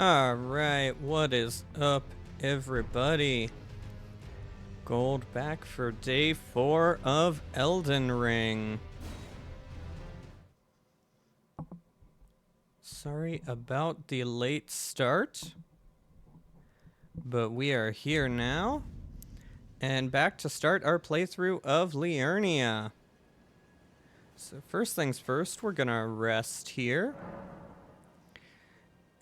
Alright, what is up, everybody? Gold back for day 4 of Elden Ring. Sorry about the late start, but we are here now, and back to start our playthrough of Liurnia. So first things first, we're gonna rest here.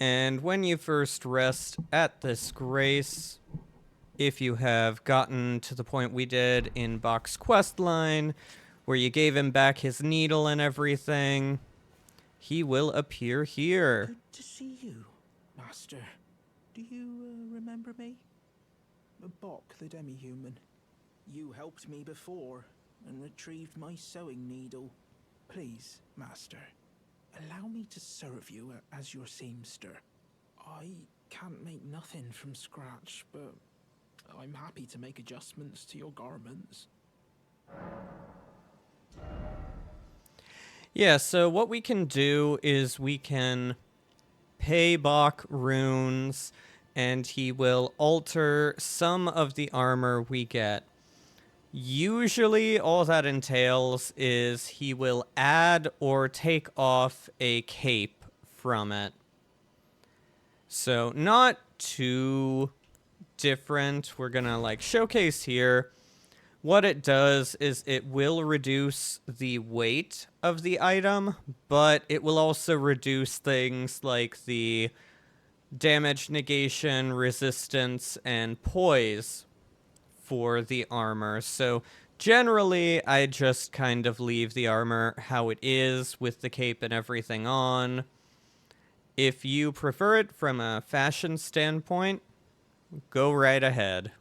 And when you first rest at this grace, if you have gotten to the point we did in Bach's quest line, where you gave him back his needle and everything, he will appear here. Good to see you, Master. Do you remember me? Bok, the demi-human. You helped me before and retrieved my sewing needle. Please, Master, allow me to serve you as your seamster. I can't make nothing from scratch, but I'm happy to make adjustments to your garments. Yeah, so what we can do is we can pay Bach runes, and he will alter some of the armor we get. Usually, all that entails is he will add or take off a cape from it. So, not too different. We're gonna, showcase here. What it does is it will reduce the weight of the item, but it will also reduce things like the damage negation, resistance, and poise for the armor. So generally, I just kind of leave the armor how it is with the cape and everything on. If you prefer it from a fashion standpoint, go right ahead.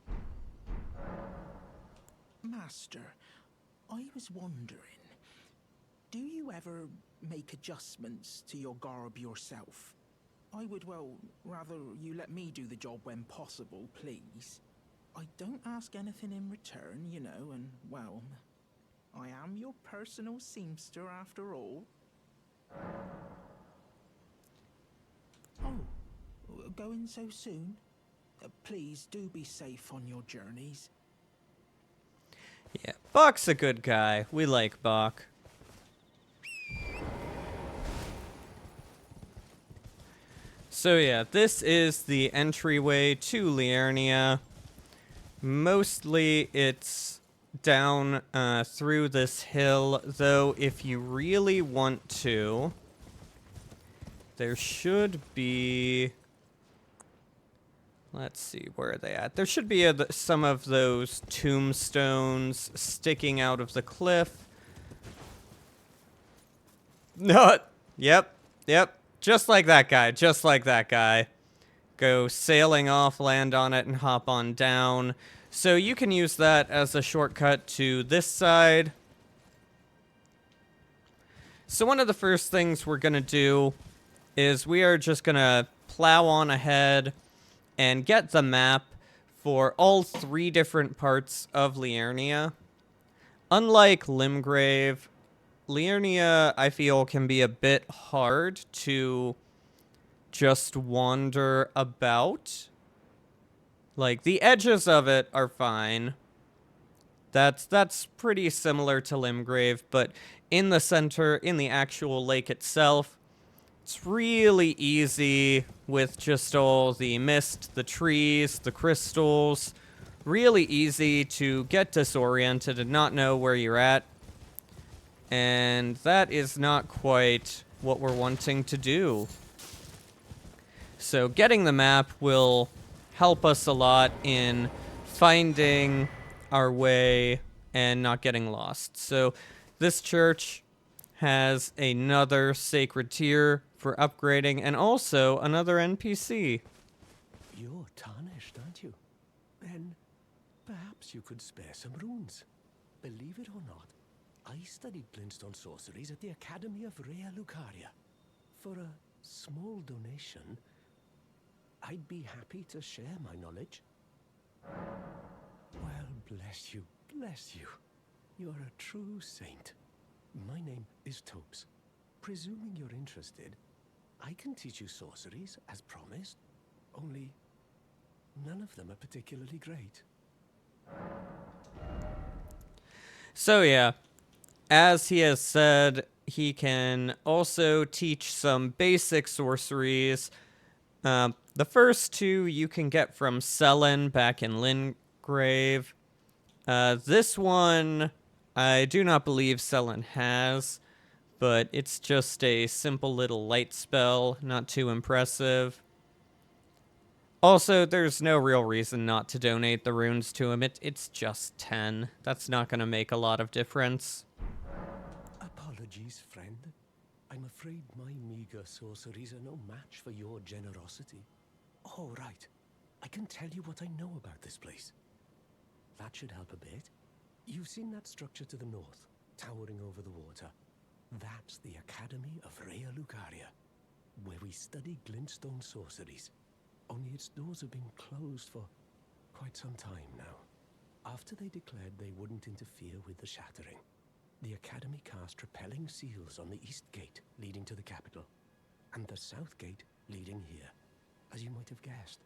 Master, I was wondering, do you ever make adjustments to your garb yourself? I would, well, rather you let me do the job when possible, please. I don't ask anything in return, you know, and, well, I am your personal seamster after all. Oh, going so soon? Please do be safe on your journeys. Yeah, Bach's a good guy. We like Bach. So yeah, this is the entryway to Liurnia. Mostly it's down through this hill, though if you really want to, there should be... Let's see, where are they at? There should be some of those tombstones sticking out of the cliff. No, yep. Just like that guy, just like that guy. Go sailing off, land on it, and hop on down. So you can use that as a shortcut to this side. So one of the first things we're going to do is we are just going to plow on ahead and get the map for all 3 different parts of Liurnia. Unlike Limgrave, Liurnia, I feel, can be a bit hard to just wander about. Like, the edges of it are fine. That's pretty similar to Limgrave, but in the center, in the actual lake itself, it's really easy with just all the mist, the trees, the crystals. Really easy to get disoriented and not know where you're at. And that is not quite what we're wanting to do. So getting the map will help us a lot in finding our way and not getting lost. So this church has another sacred tier for upgrading and also another NPC. You're tarnished, aren't you? Then perhaps you could spare some runes. Believe it or not, I studied glintstone sorceries at the Academy of Rea Lucaria. For a small donation, I'd be happy to share my knowledge. Well, bless you, bless you. You're a true saint. My name is Topes. Presuming you're interested, I can teach you sorceries, as promised. Only, none of them are particularly great. So yeah, as he has said, he can also teach some basic sorceries. The first two you can get from Selen back in Lingrave. This one, I do not believe Selen has, but it's just a simple little light spell, not too impressive. Also, there's no real reason not to donate the runes to him. It's just 10. That's not going to make a lot of difference. Apologies, friend. I'm afraid my meager sorceries are no match for your generosity. Oh, right. I can tell you what I know about this place. That should help a bit. You've seen that structure to the north, towering over the water. That's the Academy of Rea Lucaria, where we study glintstone sorceries. Only its doors have been closed for quite some time now. After they declared they wouldn't interfere with the shattering, the Academy cast repelling seals on the east gate leading to the capital, and the south gate leading here. As you might have guessed,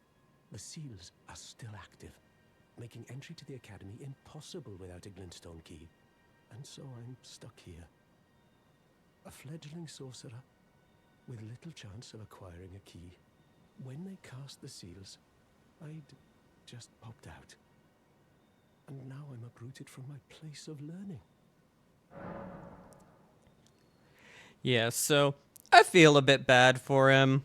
the seals are still active, making entry to the Academy impossible without a glintstone key. And so I'm stuck here. A fledgling sorcerer with little chance of acquiring a key. When they cast the seals, I'd just popped out. And now I'm uprooted from my place of learning. Yeah, so I feel a bit bad for him.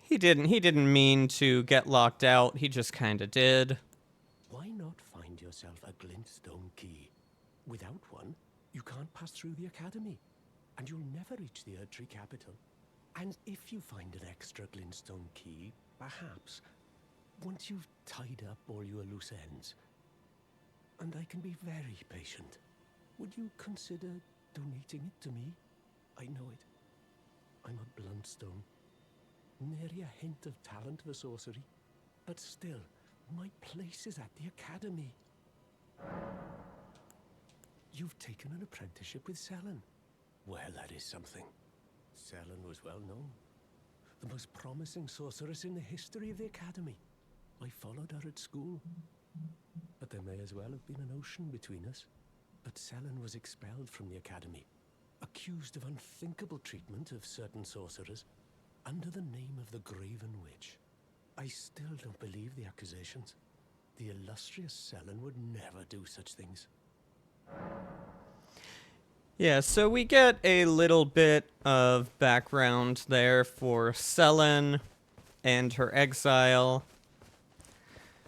He didn't mean to get locked out. He just kind of did. Why not find yourself a glintstone key? Without one, you can't pass through the Academy, and you'll never reach the Erdtree capital. And if you find an extra glintstone key, perhaps, once you've tied up all your loose ends, and I can be very patient, would you consider donating it to me? I know it. I'm a bluntstone. Nary a hint of talent for sorcery. But still, my place is at the Academy. You've taken an apprenticeship with Selen. Well, that is something. Selen was well known. The most promising sorceress in the history of the Academy. I followed her at school. But there may as well have been an ocean between us. But Selen was expelled from the Academy, accused of unthinkable treatment of certain sorcerers, under the name of the Graven Witch. I still don't believe the accusations. The illustrious Selen would never do such things. Yeah, so we get a little bit of background there for Selen and her exile.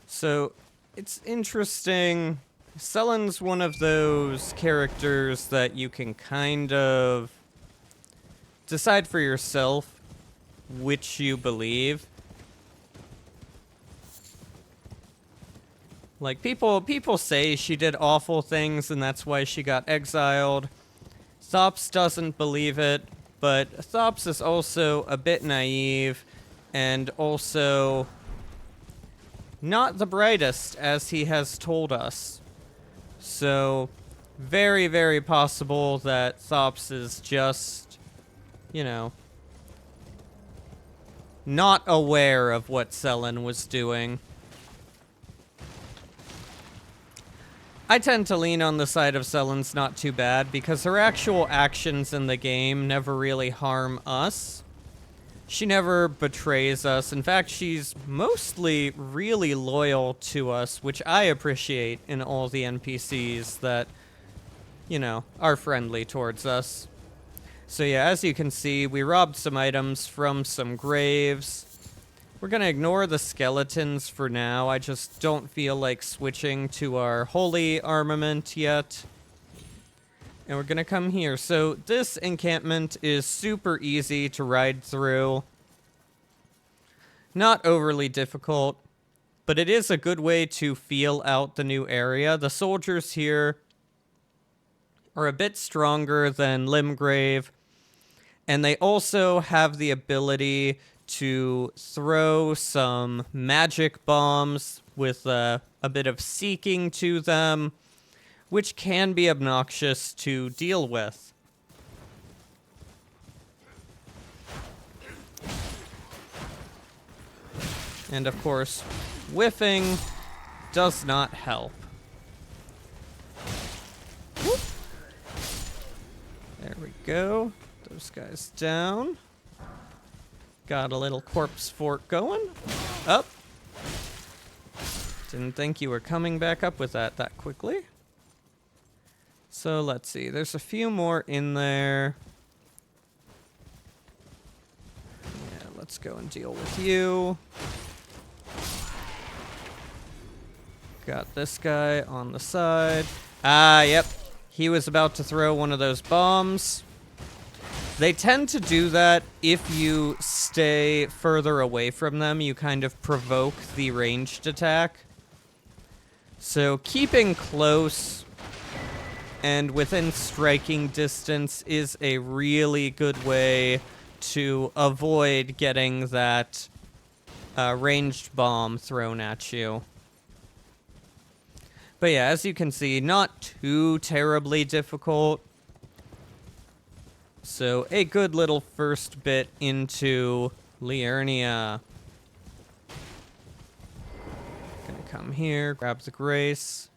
So it's interesting. Selen's one of those characters that you can kind of decide for yourself which you believe. Like, people say she did awful things and that's why she got exiled. Thops doesn't believe it, but Thops is also a bit naive and also not the brightest, as he has told us. So, very, very possible that Thops is just, you know, not aware of what Selen was doing. I tend to lean on the side of Selen's not too bad, because her actual actions in the game never really harm us. She never betrays us. In fact, she's mostly really loyal to us, which I appreciate in all the NPCs that, you know, are friendly towards us. So yeah, as you can see, we robbed some items from some graves. We're gonna ignore the skeletons for now. I just don't feel like switching to our holy armament yet. And we're gonna come here. So this encampment is super easy to ride through. Not overly difficult, but it is a good way to feel out the new area. The soldiers here are a bit stronger than Limgrave, and they also have the ability to throw some magic bombs with a bit of seeking to them, which can be obnoxious to deal with. And of course, whiffing does not help. Whoop. There we go. Those guys down. Got a little corpse fort going. Up. Didn't think you were coming back up with that quickly. So let's see. There's a few more in there. Yeah, let's go and deal with you. Got this guy on the side. Ah, yep. He was about to throw one of those bombs. They tend to do that if you stay further away from them. You kind of provoke the ranged attack. So keeping close and within striking distance is a really good way to avoid getting that ranged bomb thrown at you. But yeah, as you can see, not too terribly difficult. So a good little first bit into Liurnia. Gonna come here, grab the grace.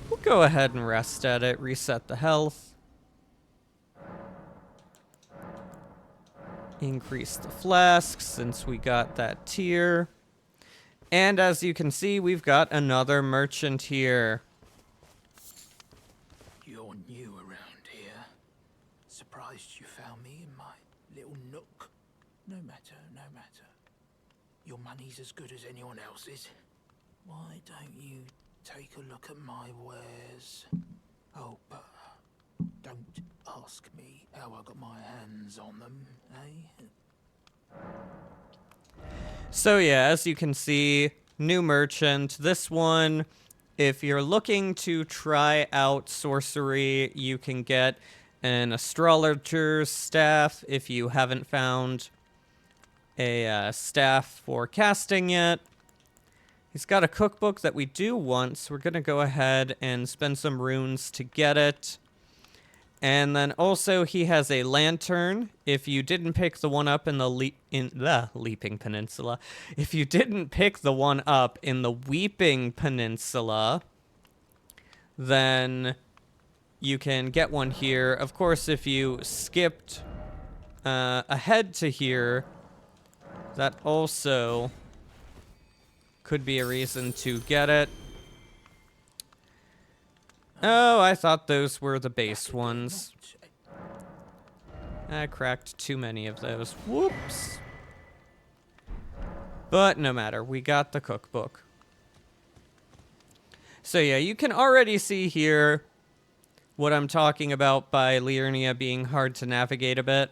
We'll go ahead and rest at it, reset the health. Increase the flasks since we got that tier. And as you can see, we've got another merchant here. You're new around here. Surprised you found me in my little nook. No matter, no matter. Your money's as good as anyone else's. Why don't you take a look at my wares? Oh, but don't ask me how I got my hands on them, eh? So yeah, as you can see, new merchant. This one, if you're looking to try out sorcery, you can get an astrologer's staff if you haven't found a staff for casting yet. He's got a cookbook that we do want, so we're going to go ahead and spend some runes to get it. And then also he has a lantern. If you didn't pick the one up in the Leaping Peninsula, if you didn't pick the one up in the Weeping Peninsula, then you can get one here. Of course, if you skipped ahead to here, that also could be a reason to get it. Oh, I thought those were the base ones. I cracked too many of those. Whoops. But no matter, we got the cookbook. So yeah, you can already see here what I'm talking about by Liurnia being hard to navigate a bit.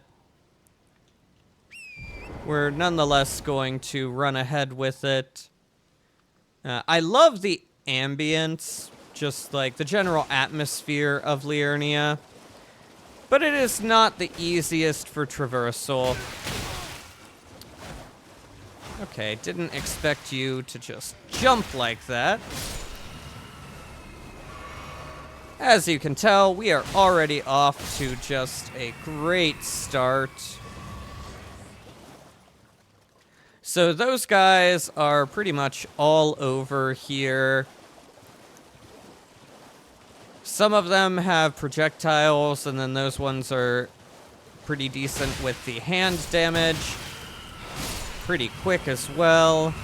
We're nonetheless going to run ahead with it. I love the ambience, just like the general atmosphere of Liurnia, but it is not the easiest for traversal. Okay, didn't expect you to just jump like that. As you can tell, we are already off to just a great start. So those guys are pretty much all over here. Some of them have projectiles, and then those ones are pretty decent with the hand damage. Pretty quick as well.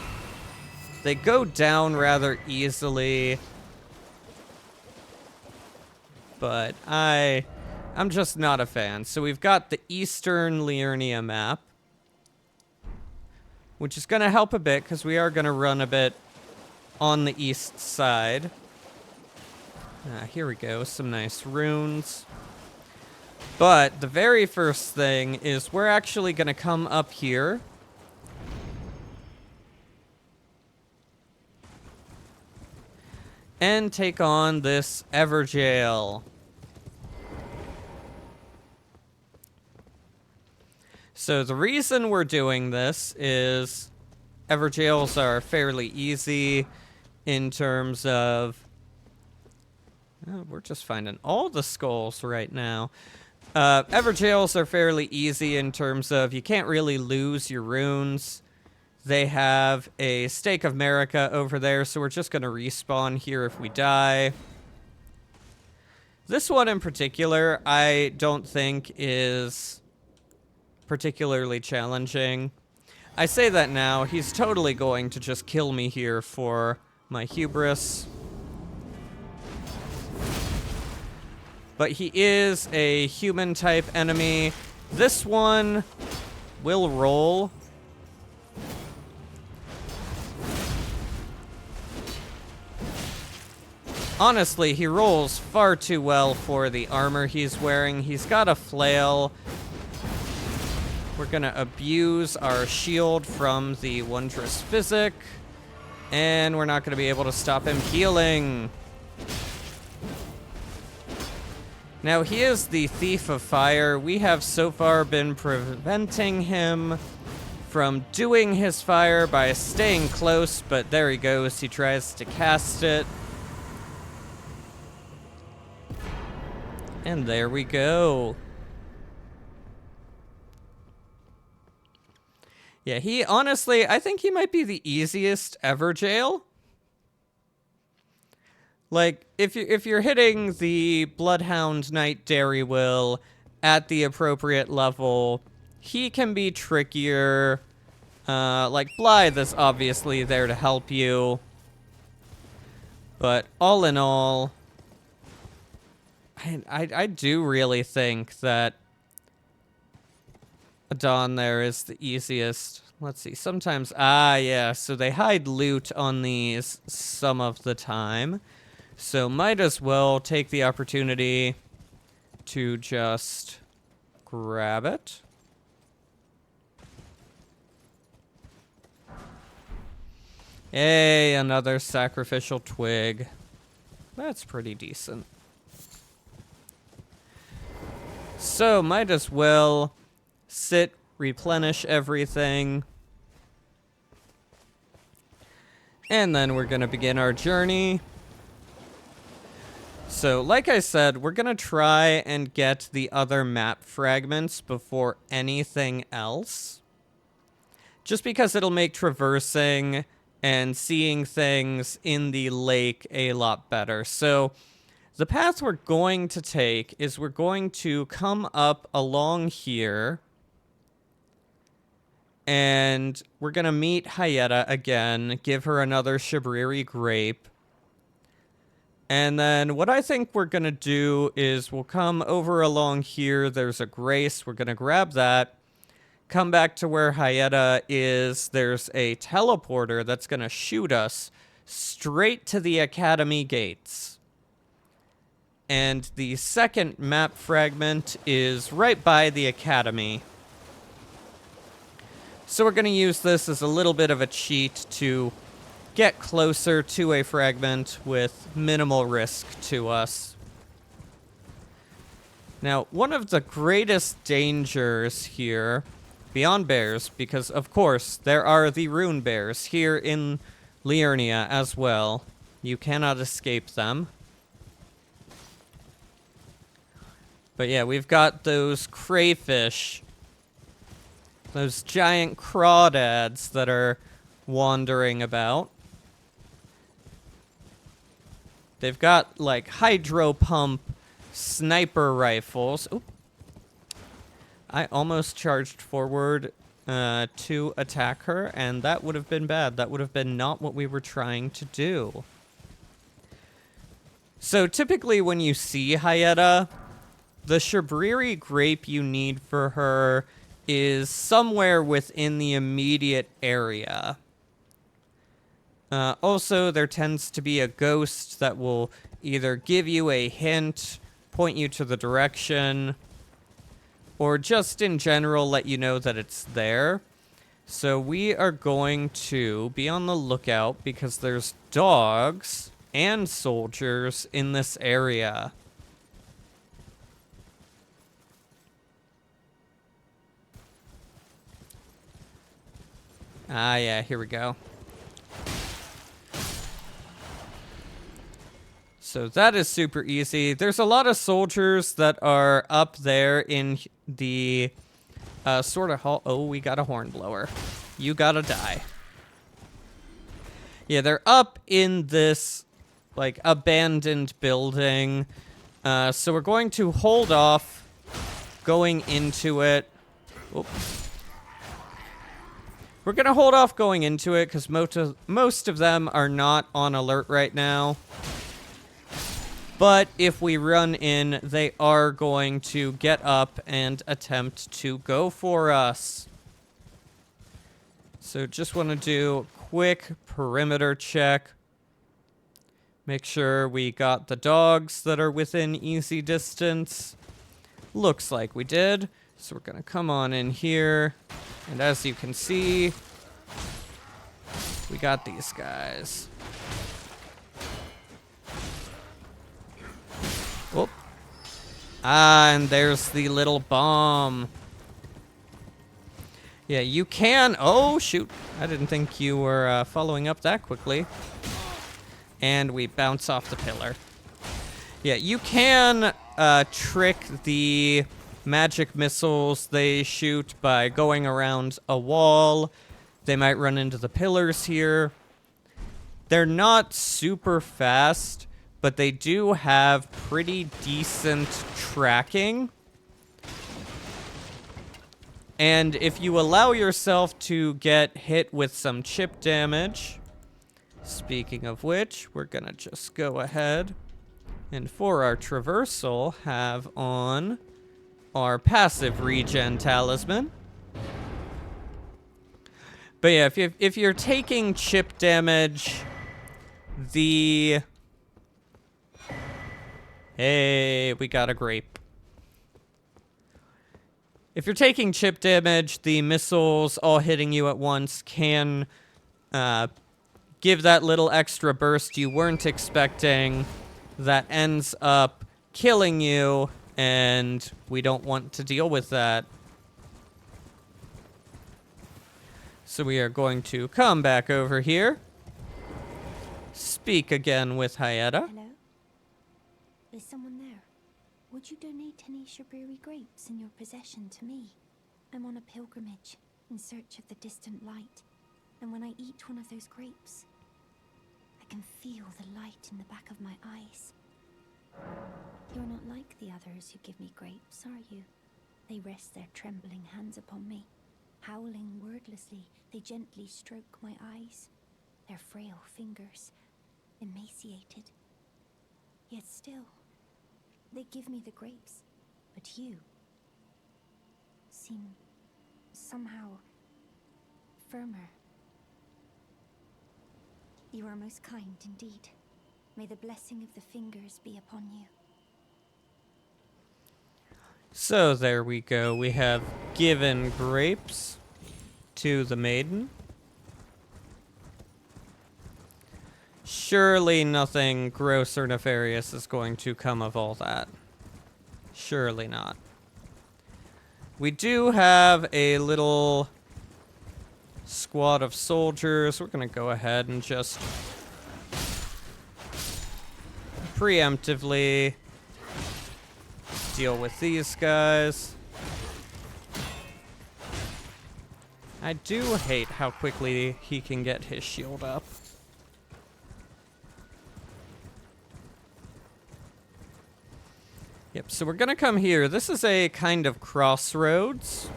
They go down rather easily. But I'm just not a fan. So we've got the Eastern Liurnia map, which is going to help a bit because we are going to run a bit on the east side. Here we go, some nice runes. But the very first thing is we're actually going to come up here. And take on this Everjail. So the reason we're doing this is Everjails are fairly easy in terms of... Oh, we're just finding all the skulls right now. Everjails are fairly easy in terms of you can't really lose your runes. They have a Stake of America over there, so we're just going to respawn here if we die. This one in particular, I don't think is particularly challenging. I say that now. He's totally going to just kill me here for my hubris. But he is a human-type enemy. This one will roll. Honestly, he rolls far too well for the armor he's wearing. He's got a flail. We're gonna abuse our shield from the Wondrous Physic. And we're not gonna be able to stop him healing. Now, he is the Thief of Fire. We have so far been preventing him from doing his fire by staying close, but there he goes. He tries to cast it. And there we go. Yeah, he honestly, I think he might be the easiest ever jail. Like, if you're hitting the Bloodhound Knight Dairy Will at the appropriate level, he can be trickier. Like, Blythe is obviously there to help you. But all in all, I do really think that Adon there is the easiest. Let's see, sometimes, yeah, so they hide loot on these some of the time. So might as well take the opportunity to just grab it. Hey, another sacrificial twig. That's pretty decent. So might as well sit, replenish everything. And then we're gonna begin our journey. So, like I said, we're gonna try and get the other map fragments before anything else. Just because it'll make traversing and seeing things in the lake a lot better. So, the path we're going to take is we're going to come up along here. And we're gonna meet Hyetta again, give her another Shabriri grape. And then what I think we're going to do is we'll come over along here. There's a Grace. We're going to grab that. Come back to where Hyetta is. There's a teleporter that's going to shoot us straight to the Academy gates. And the second map fragment is right by the Academy. So we're going to use this as a little bit of a cheat to get closer to a fragment with minimal risk to us. Now, one of the greatest dangers here, beyond bears, because of course there are the rune bears here in Liurnia as well. You cannot escape them. But yeah, we've got those crayfish, those giant crawdads that are wandering about. They've got, like, hydro pump sniper rifles. Oop. I almost charged forward to attack her, and that would have been bad. That would have been not what we were trying to do. So, typically when you see Hyetta, the Shabriri grape you need for her is somewhere within the immediate area. Also, there tends to be a ghost that will either give you a hint, point you to the direction, or just in general let you know that it's there. So we are going to be on the lookout because there's dogs and soldiers in this area. Yeah, here we go. So that is super easy. There's a lot of soldiers that are up there in the sort of hall. Oh, we got a hornblower. You gotta die. Yeah, they're up in this, like, abandoned building. So we're going to hold off going into it. Oop. We're going to hold off going into it because most of them are not on alert right now. But if we run in, they are going to get up and attempt to go for us. So just want to do a quick perimeter check. Make sure we got the dogs that are within easy distance. Looks like we did. So we're going to come on in here. And as you can see, we got these guys. Whoop. Ah, and there's the little bomb. Yeah, you can... Oh, shoot. I didn't think you were following up that quickly. And we bounce off the pillar. Yeah, you can trick the magic missiles they shoot by going around a wall. They might run into the pillars here. They're not super fast, but they do have pretty decent tracking. And if you allow yourself to get hit with some chip damage, speaking of which, we're gonna just go ahead and for our traversal have on our passive regen talisman. But yeah, if you're taking chip damage, Hey, we got a grape. If you're taking chip damage, the missiles all hitting you at once can give that little extra burst you weren't expecting that ends up killing you, and we don't want to deal with that. So we are going to come back over here. Speak again with Hyetta. Hello? Is someone there? Would you donate any Shabiri grapes in your possession to me? I'm on a pilgrimage in search of the distant light, and when I eat one of those grapes, I can feel the light in the back of my eyes. You're not like the others who give me grapes, are you? They rest their trembling hands upon me. Howling wordlessly, they gently stroke my eyes, their frail fingers emaciated. Yet still, they give me the grapes. But you seem somehow firmer. You are most kind indeed. May the blessing of the fingers be upon you. So there we go. We have given grapes to the maiden. Surely nothing gross or nefarious is going to come of all that. Surely not. We do have a little squad of soldiers. We're going to go ahead and just preemptively deal with these guys. I do hate how quickly he can get his shield up. Yep, so we're gonna come here. This is a kind of crossroads.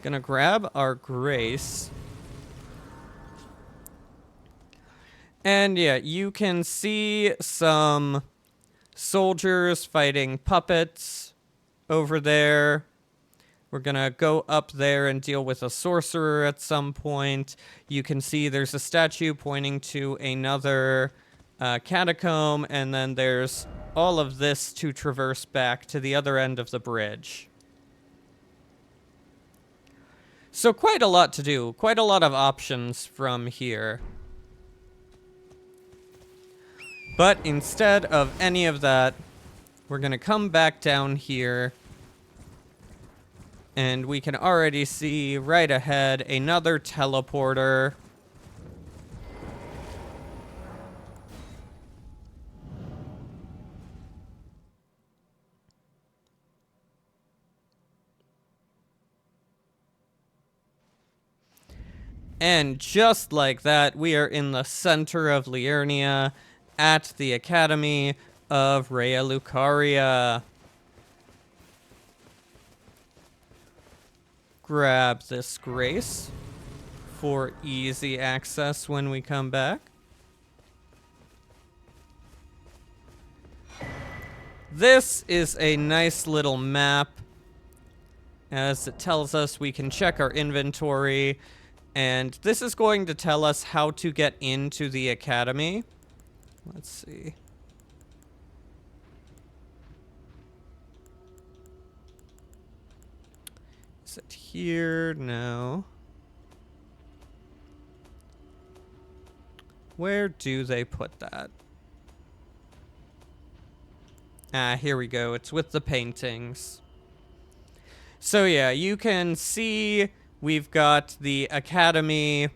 Gonna grab our grace. And yeah, you can see some soldiers fighting puppets over there. We're gonna go up there and deal with a sorcerer at some point. You can see there's a statue pointing to another catacomb, and then there's all of this to traverse back to the other end of the bridge. So quite a lot to do, quite a lot of options from here. But instead of any of that, we're gonna come back down here, and we can already see right ahead another teleporter. And just like that, we are in the center of Liurnia at the Academy of Rea Lucaria. Grab this grace for easy access when we come back. This is a nice little map, as it tells us we can check our inventory, and this is going to tell us how to get into the academy. Let's see. Is it here? No. Where do they put that? Ah, here we go. It's with the paintings. So yeah, you can see we've got the academy,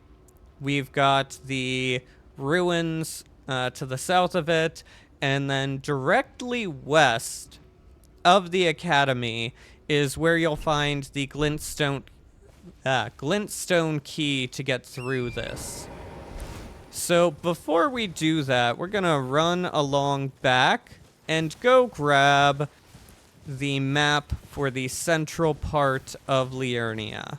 we've got the ruins to the south of it, and then directly west of the academy is where you'll find the glintstone key to get through this. So before we do that, we're gonna run along back and go grab the map for the central part of Liurnia.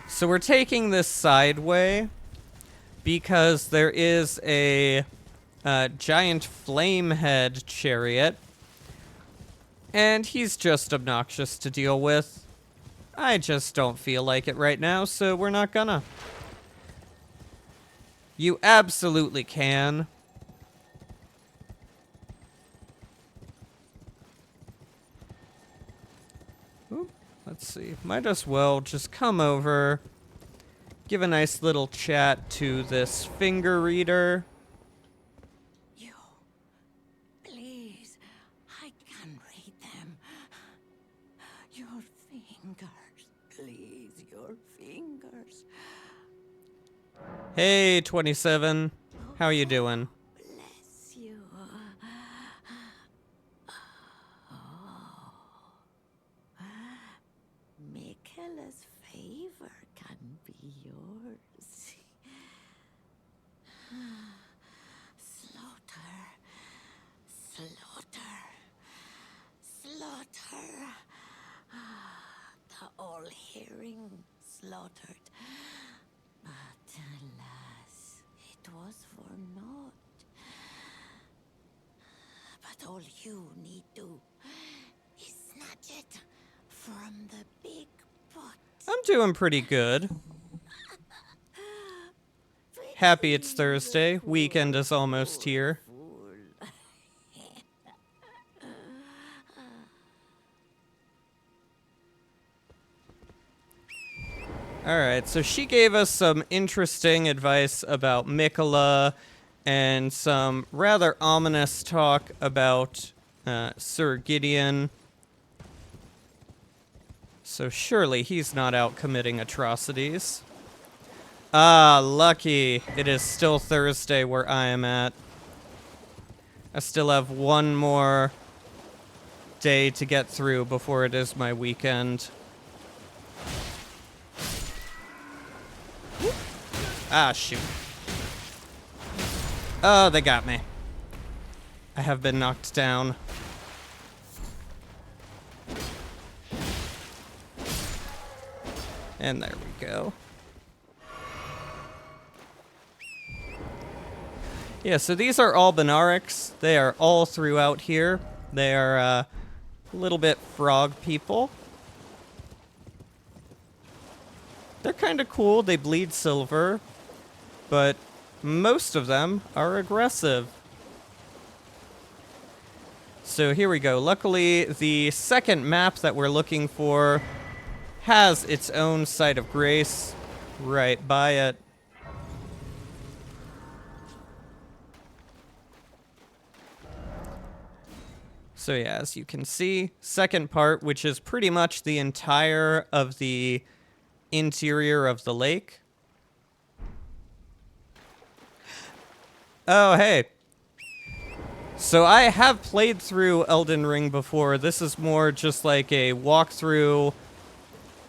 So we're taking this sideway because there is a giant flamehead chariot, and he's just obnoxious to deal with. I just don't feel like it right now, so we're not gonna. You absolutely can. Ooh, let's see. Might as well just come over, give a nice little chat to this finger reader. You, please, I can read them. Your fingers, please, your fingers. Hey, 27. How you doing? Bless you. Michaela's favor can be yours. Slaughter, slaughter, slaughter. The all-hearing slaughtered. But alas, it was for naught. But all you need do is snatch it from the big pot. I'm doing pretty good. Happy it's Thursday. Weekend is almost here. Alright, so she gave us some interesting advice about Mikola and some rather ominous talk about Sir Gideon. So surely he's not out committing atrocities. Ah, lucky. It is still Thursday where I am at. I still have one more day to get through before it is my weekend. Ah, shoot. Oh, they got me. I have been knocked down. And there we go. Yeah, so these are all Benarics. They are all throughout here. They are a little bit frog people. They're kind of cool. They bleed silver. But most of them are aggressive. So here we go. Luckily, the second map that we're looking for has its own site of grace right by it. So yeah, as you can see, second part, which is pretty much the entire of the interior of the lake. Oh, hey. So I have played through Elden Ring before. This is more just like a walkthrough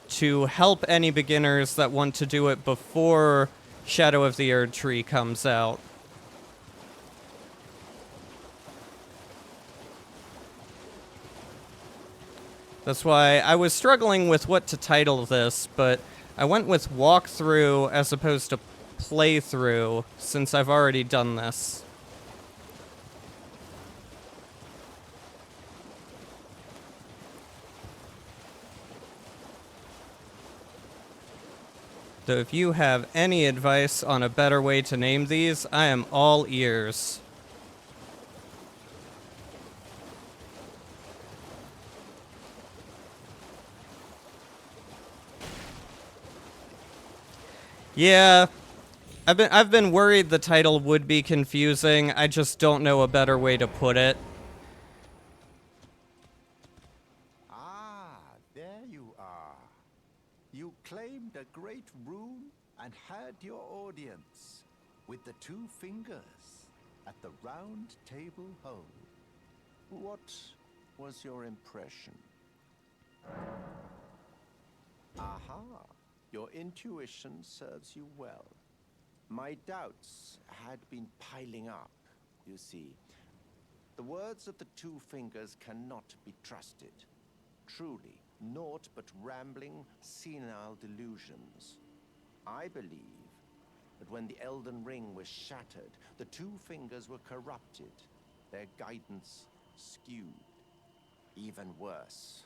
to help any beginners that want to do it before Shadow of the Erd Tree comes out. That's why I was struggling with what to title this, but I went with walkthrough as opposed to playthrough, since I've already done this. So if you have any advice on a better way to name these, I am all ears. Yeah, I've been worried the title would be confusing. I just don't know a better way to put it. Ah, there you are. You claimed a great rune and had your audience with the two fingers at the round table home. What was your impression? Aha, your intuition serves you well. My doubts had been piling up, you see. The words of the two fingers cannot be trusted. Truly, naught but rambling, senile delusions. I believe that when the Elden Ring was shattered, the two fingers were corrupted, their guidance skewed. Even worse,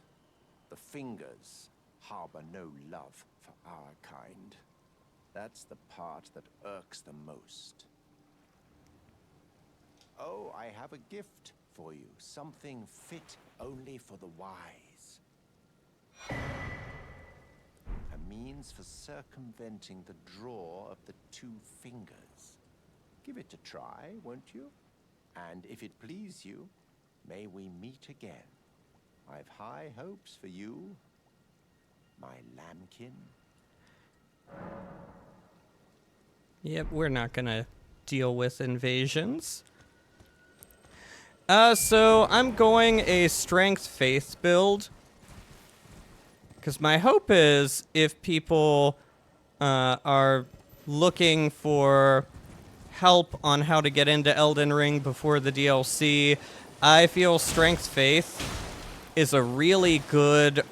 the fingers harbor no love for our kind. That's the part that irks them most. Oh, I have a gift for you, something fit only for the wise. A means for circumventing the draw of the two fingers. Give it a try, won't you? And if it please you, may we meet again. I've high hopes for you, my lambkin. Yep, we're not gonna deal with invasions. So I'm going a strength faith build. Because my hope is if people are looking for help on how to get into Elden Ring before the DLC, I feel strength faith is a really good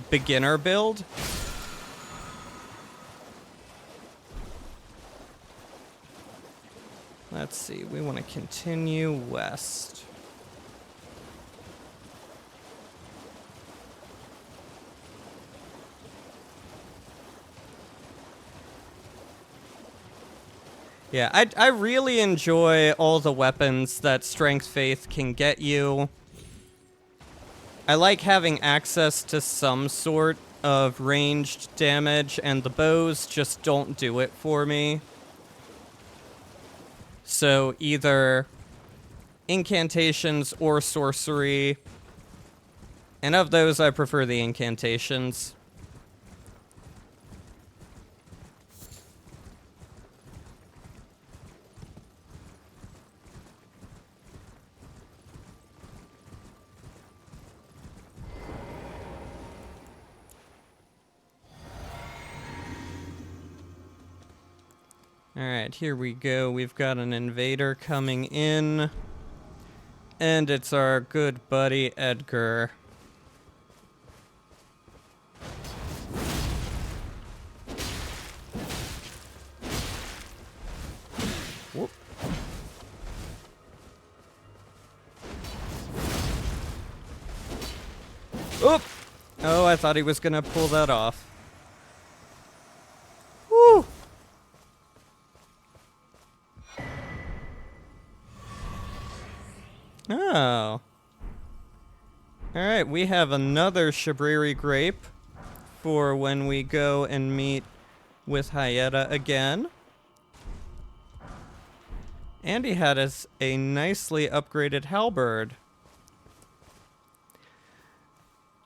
beginner build. Let's see, we want to continue west. Yeah, I really enjoy all the weapons that Strength Faith can get you. I like having access to some sort of ranged damage, and the bows just don't do it for me. So either incantations or sorcery. And of those, I prefer the incantations. Alright, here we go. We've got an invader coming in. And it's our good buddy Edgar. Whoop. Oop! Oh, I thought he was gonna pull that off. Woo! Oh. Alright, we have another Shabriri grape for when we go and meet with Hyetta again. And he had us a nicely upgraded halberd.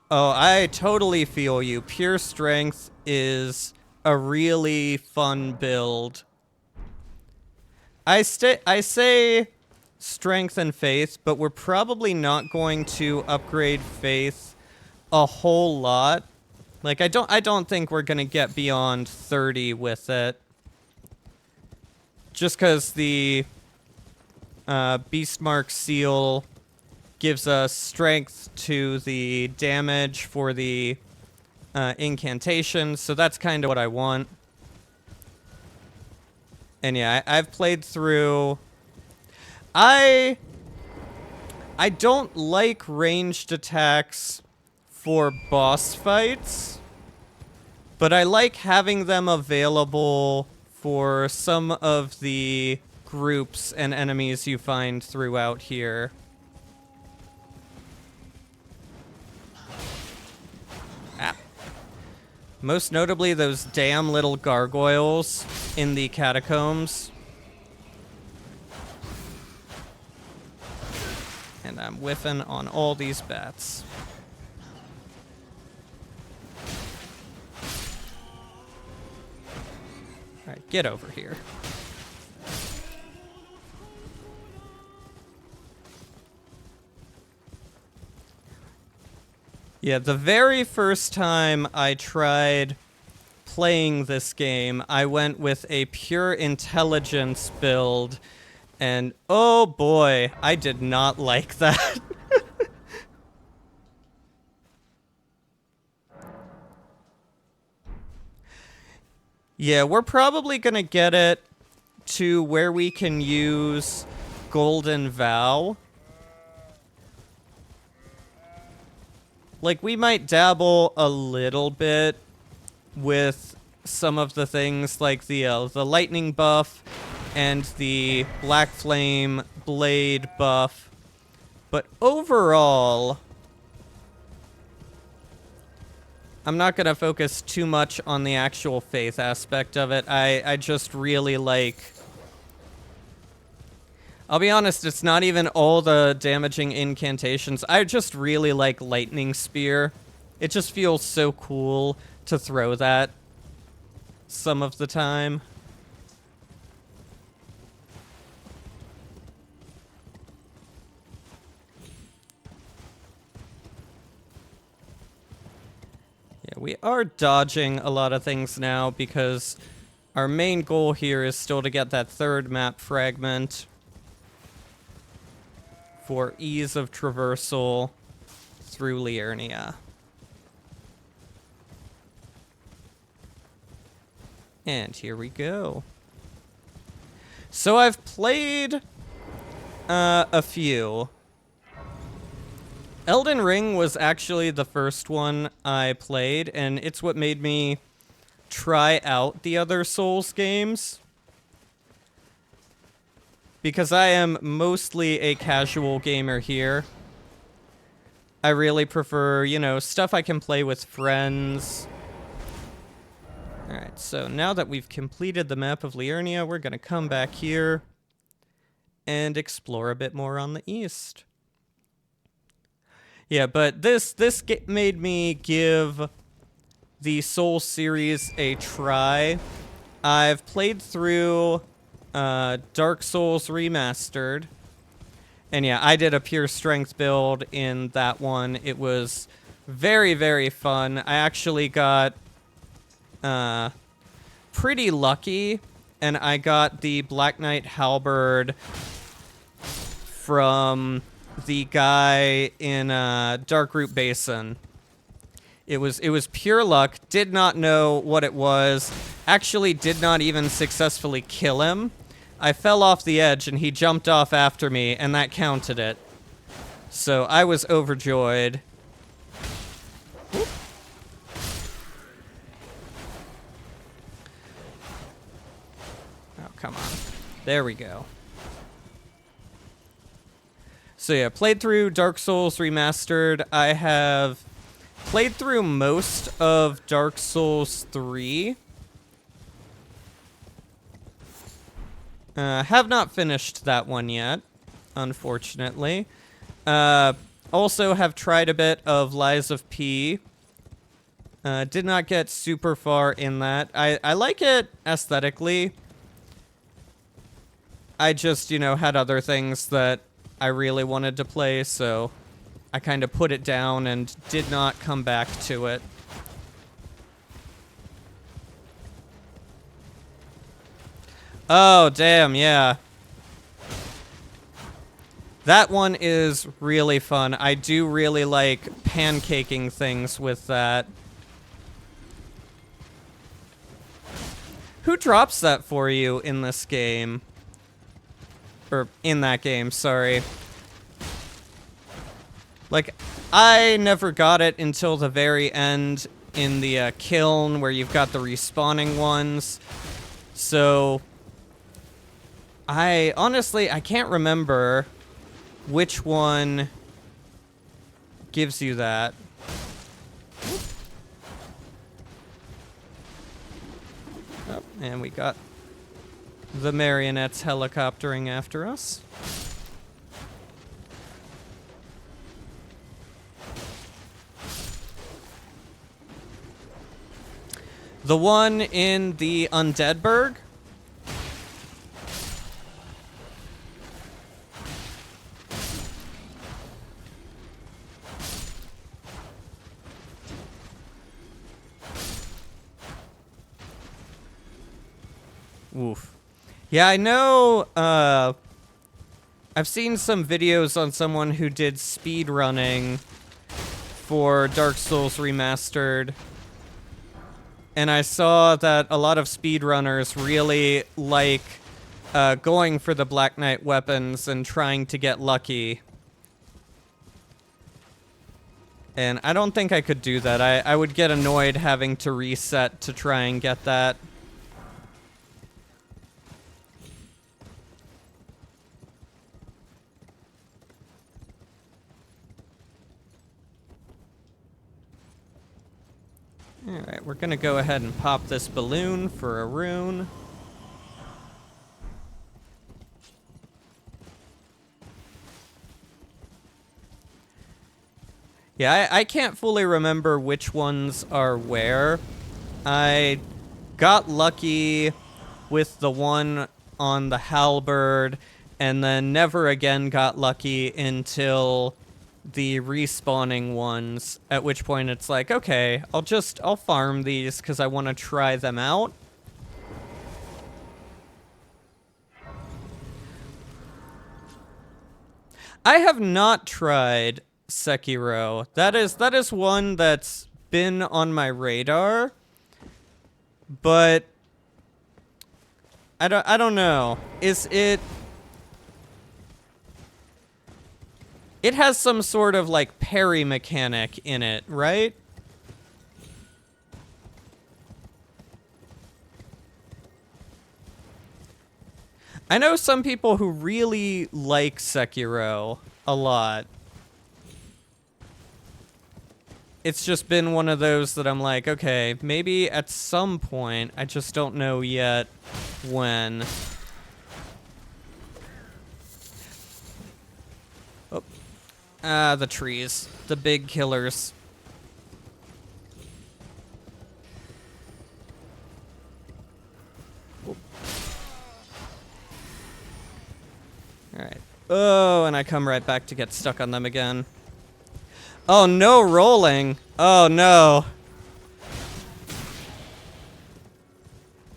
Oh, I totally feel you. Pure Strength is a really fun build. I say strength and faith, but we're probably not going to upgrade faith a whole lot. Like, I don't think we're gonna get beyond 30 with it. Just because the Beastmark seal gives us strength to the damage for the incantation, so that's kind of what I want. And yeah, I've played through... I don't like ranged attacks for boss fights, but I like having them available for some of the groups and enemies you find throughout here. Ah. Most notably, those damn little gargoyles in the catacombs. And I'm whiffing on all these bats. Alright, get over here. Yeah, the very first time I tried playing this game, I went with a pure intelligence build, and oh boy, I did not like that. Yeah, we're probably gonna get it to where we can use Golden Vow. Like, we might dabble a little bit with some of the things like the lightning buff and the Black Flame blade buff. But overall, I'm not going to focus too much on the actual faith aspect of it. I just really like... I'll be honest, it's not even all the damaging incantations. I just really like Lightning Spear. It just feels so cool to throw that some of the time. Yeah, we are dodging a lot of things now because our main goal here is still to get that third map fragment for ease of traversal through Liurnia. And here we go. So I've played a few. Elden Ring was actually the first one I played, and it's what made me try out the other Souls games. Because I am mostly a casual gamer here. I really prefer, you know, stuff I can play with friends. Alright, so now that we've completed the map of Liurnia, we're going to come back here and explore a bit more on the east. Yeah, but this made me give the Souls series a try. I've played through Dark Souls Remastered. And yeah, I did a pure strength build in that one. It was very, very fun. I actually got pretty lucky, and I got the Black Knight Halberd from the guy in Darkroot Basin. It was pure luck. Did not know what it was. Actually did not even successfully kill him. I fell off the edge and he jumped off after me, and that counted it. So I was overjoyed. Oop. Oh, come on. There we go. So yeah, played through Dark Souls Remastered. I have played through most of Dark Souls 3. Have not finished that one yet, unfortunately. Also have tried a bit of Lies of P. Did not get super far in that. I like it aesthetically. I just, you know, had other things that I really wanted to play, so I kind of put it down and did not come back to it. Oh, damn, yeah. That one is really fun. I do really like pancaking things with that. Who drops that for you in this game? Or in that game, sorry. Like, I never got it until the very end in the kiln where you've got the respawning ones. So, honestly, I can't remember which one gives you that. Oh, and we got the marionettes helicoptering after us. The one in the Undeadburg? Oof. Yeah, I know, I've seen some videos on someone who did speed running for Dark Souls Remastered. And I saw that a lot of speedrunners really like going for the Black Knight weapons and trying to get lucky. And I don't think I could do that. I would get annoyed having to reset to try and get that. Alright, we're gonna go ahead and pop this balloon for a rune. Yeah, I can't fully remember which ones are where. I got lucky with the one on the halberd, and then never again got lucky until the respawning ones, at which point it's like, okay, I'll farm these because I want to try them out. I have not tried Sekiro. That is one that's been on my radar, but I don't know. It has some sort of, like, parry mechanic in it, right? I know some people who really like Sekiro a lot. It's just been one of those that I'm like, okay, maybe at some point, I just don't know yet when. Oh. Ah, the trees. The big killers. Alright. Oh, and I come right back to get stuck on them again. Oh, no rolling. Oh, no.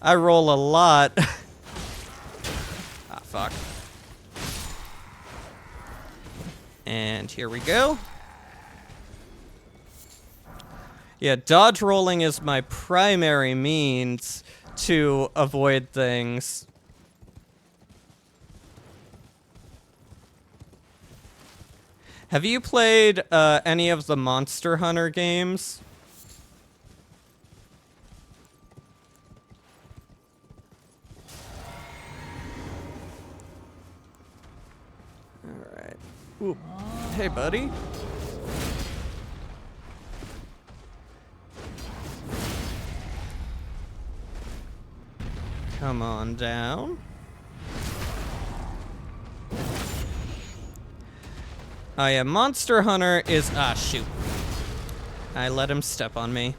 I roll a lot. Ah, fuck. And here we go. Yeah, dodge rolling is my primary means to avoid things. Have you played any of the Monster Hunter games? Alright. Ooh. Hey, buddy. Come on down. Oh yeah, Monster Hunter is... Ah, shoot. I let him step on me.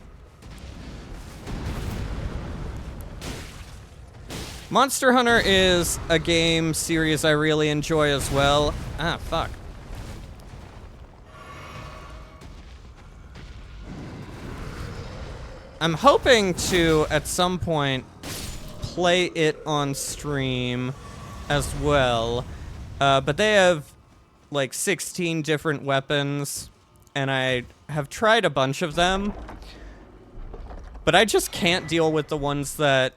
Monster Hunter is a game series I really enjoy as well. Ah, fuck. I'm hoping to, at some point, play it on stream as well. But they have, like, 16 different weapons, and I have tried a bunch of them. But I just can't deal with the ones that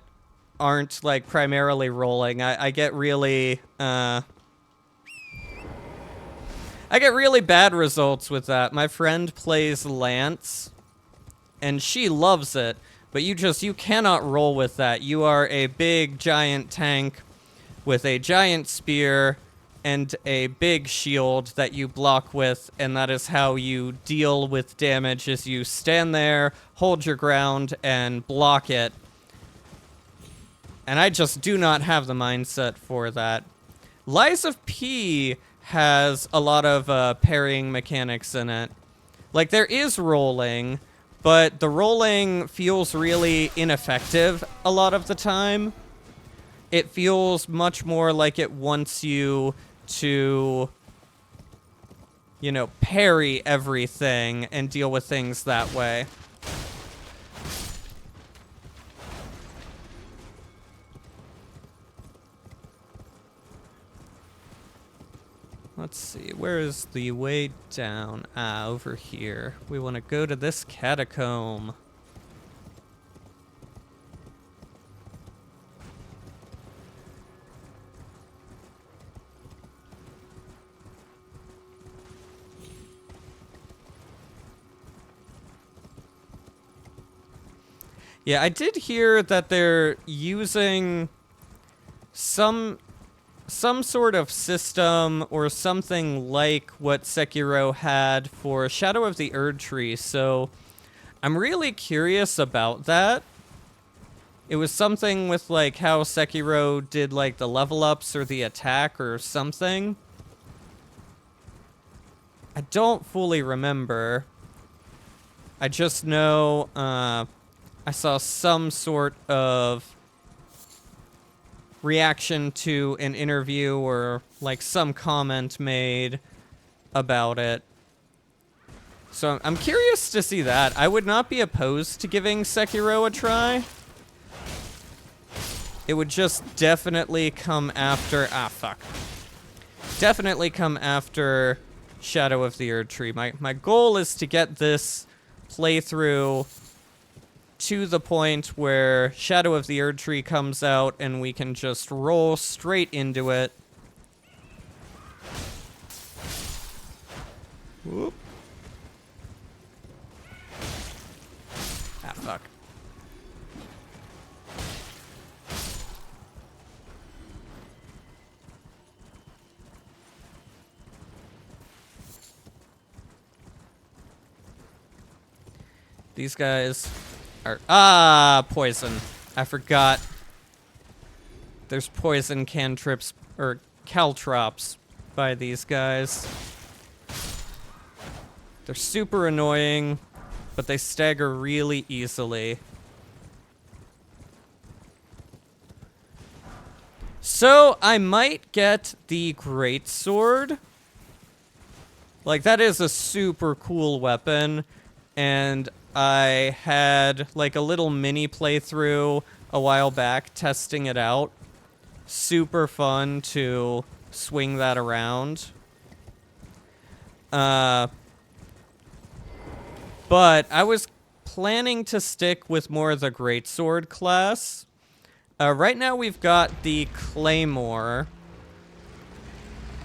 aren't, like, primarily rolling. I get really, I get really bad results with that. My friend plays Lance, and she loves it, but you cannot roll with that. You are a big, giant tank with a giant spear and a big shield that you block with, and that is how you deal with damage, is you stand there, hold your ground, and block it. And I just do not have the mindset for that. Lies of P has a lot of parrying mechanics in it. Like, there is rolling, but the rolling feels really ineffective a lot of the time. It feels much more like it wants you to, you know, parry everything and deal with things that way. Let's see, where is the way down? Ah, over here. We want to go to this catacomb. Yeah, I did hear that they're using some sort of system or something like what Sekiro had for Shadow of the Erdtree, so I'm really curious about that. It was something with, like, how Sekiro did, like, the level ups or the attack or something. I don't fully remember. I just know, I saw some sort of reaction to an interview or, like, some comment made about it. So I'm curious to see that. I would not be opposed to giving Sekiro a try. It would just definitely come after... Ah, fuck. Definitely come after Shadow of the Erdtree. My goal is to get this playthrough to the point where Shadow of the Erdtree comes out and we can just roll straight into it. Whoop. Ah, fuck. These guys are... Ah, poison. I forgot. There's poison cantrips, or caltrops, by these guys. They're super annoying, but they stagger really easily. So, I might get the greatsword. Like, that is a super cool weapon, and I had, like, a little mini playthrough a while back testing it out. Super fun to swing that around. But I was planning to stick with more of the greatsword class. Right now we've got the Claymore.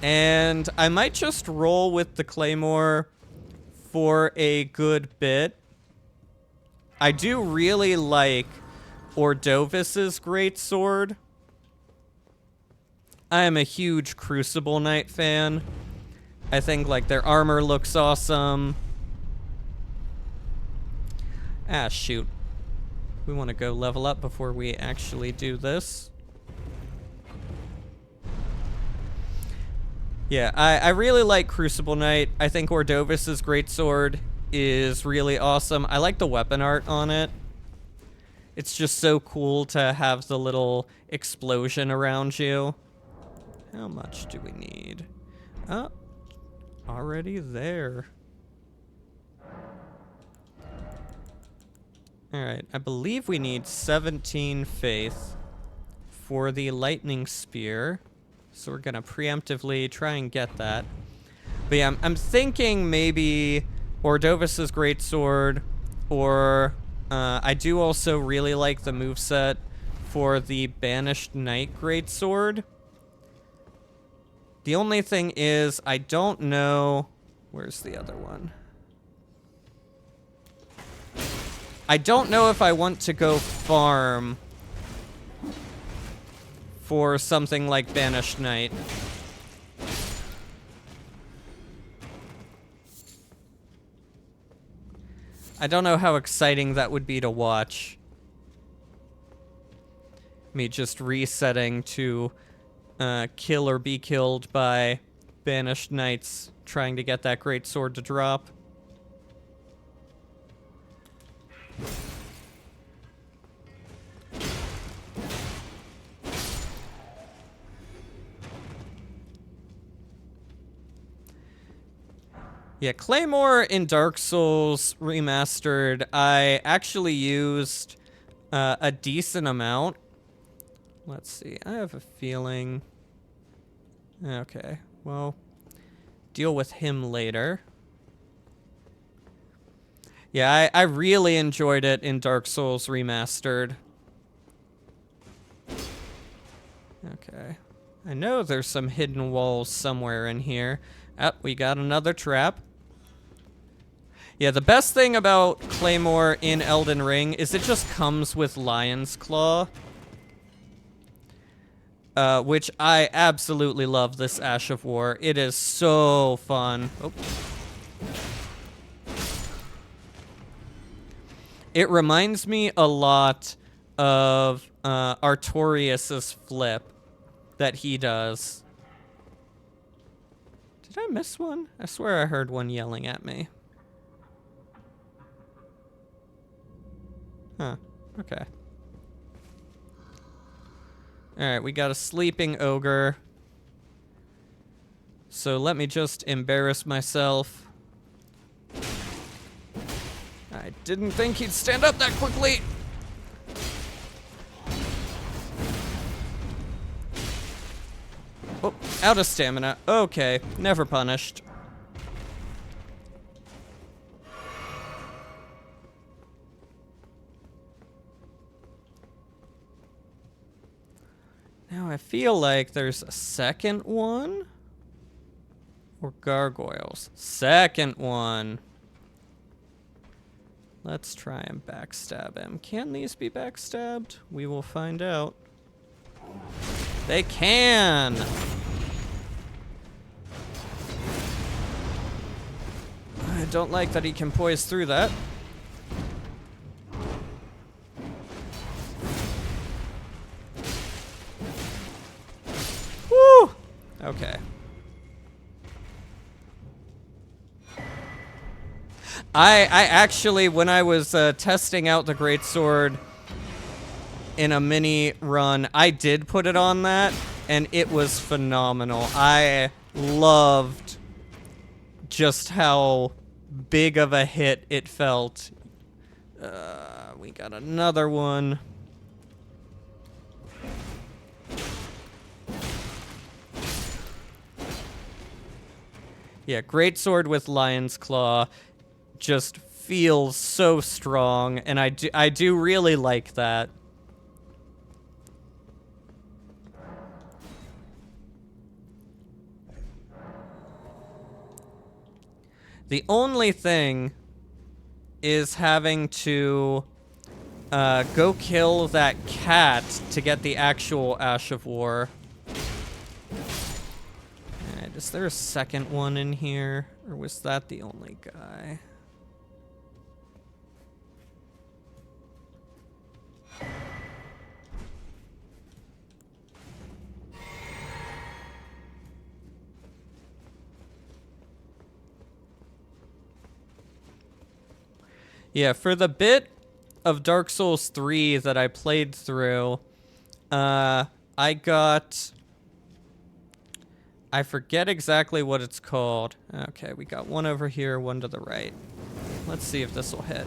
And I might just roll with the Claymore for a good bit. I do really like Ordovis's greatsword. I am a huge Crucible Knight fan. I think, like, their armor looks awesome. Ah, shoot. We want to go level up before we actually do this. Yeah, I really like Crucible Knight. I think Ordovis's greatsword is really awesome. I like the weapon art on it. It's just so cool to have the little explosion around you. How much do we need? Oh, already there. Alright, I believe we need 17 faith for the lightning spear. So we're gonna preemptively try and get that. But yeah, I'm thinking maybe Ordovis's greatsword, or I do also really like the moveset for the Banished Knight greatsword. The only thing is, I don't know... Where's the other one? I don't know if I want to go farm for something like Banished Knight. I don't know how exciting that would be to watch. Me just resetting to kill or be killed by Banished Knights trying to get that great sword to drop. Yeah, Claymore in Dark Souls Remastered, I actually used a decent amount. Let's see, I have a feeling... Okay, well, deal with him later. Yeah, I really enjoyed it in Dark Souls Remastered. Okay. I know there's some hidden walls somewhere in here. Oh, we got another trap. Yeah, the best thing about Claymore in Elden Ring is it just comes with Lion's Claw. Which I absolutely love this Ash of War. It is so fun. Oh. It reminds me a lot of Artorias' flip that he does. Did I miss one? I swear I heard one yelling at me. Huh. Okay. Alright, we got a sleeping ogre. So let me just embarrass myself. I didn't think he'd stand up that quickly. Oh, out of stamina. Okay, never punished. Now I feel like there's a second one. Or gargoyles. Second one. Let's try and backstab him. Can these be backstabbed? We will find out. They can! I don't like that he can poise through that. Woo! Okay. I actually, when I was testing out the greatsword in a mini run, I did put it on that, and it was phenomenal. I loved just how big of a hit it felt. We got another one. Yeah, greatsword with Lion's Claw just feels so strong, and I do really like that. The only thing is having to go kill that cat to get the actual Ash of War. Alright, is there a second one in here? Or was that the only guy? Yeah, for the bit of Dark Souls 3 that I played through, I got... I forget exactly what it's called. Okay, we got one over here, one to the right. Let's see if this will hit.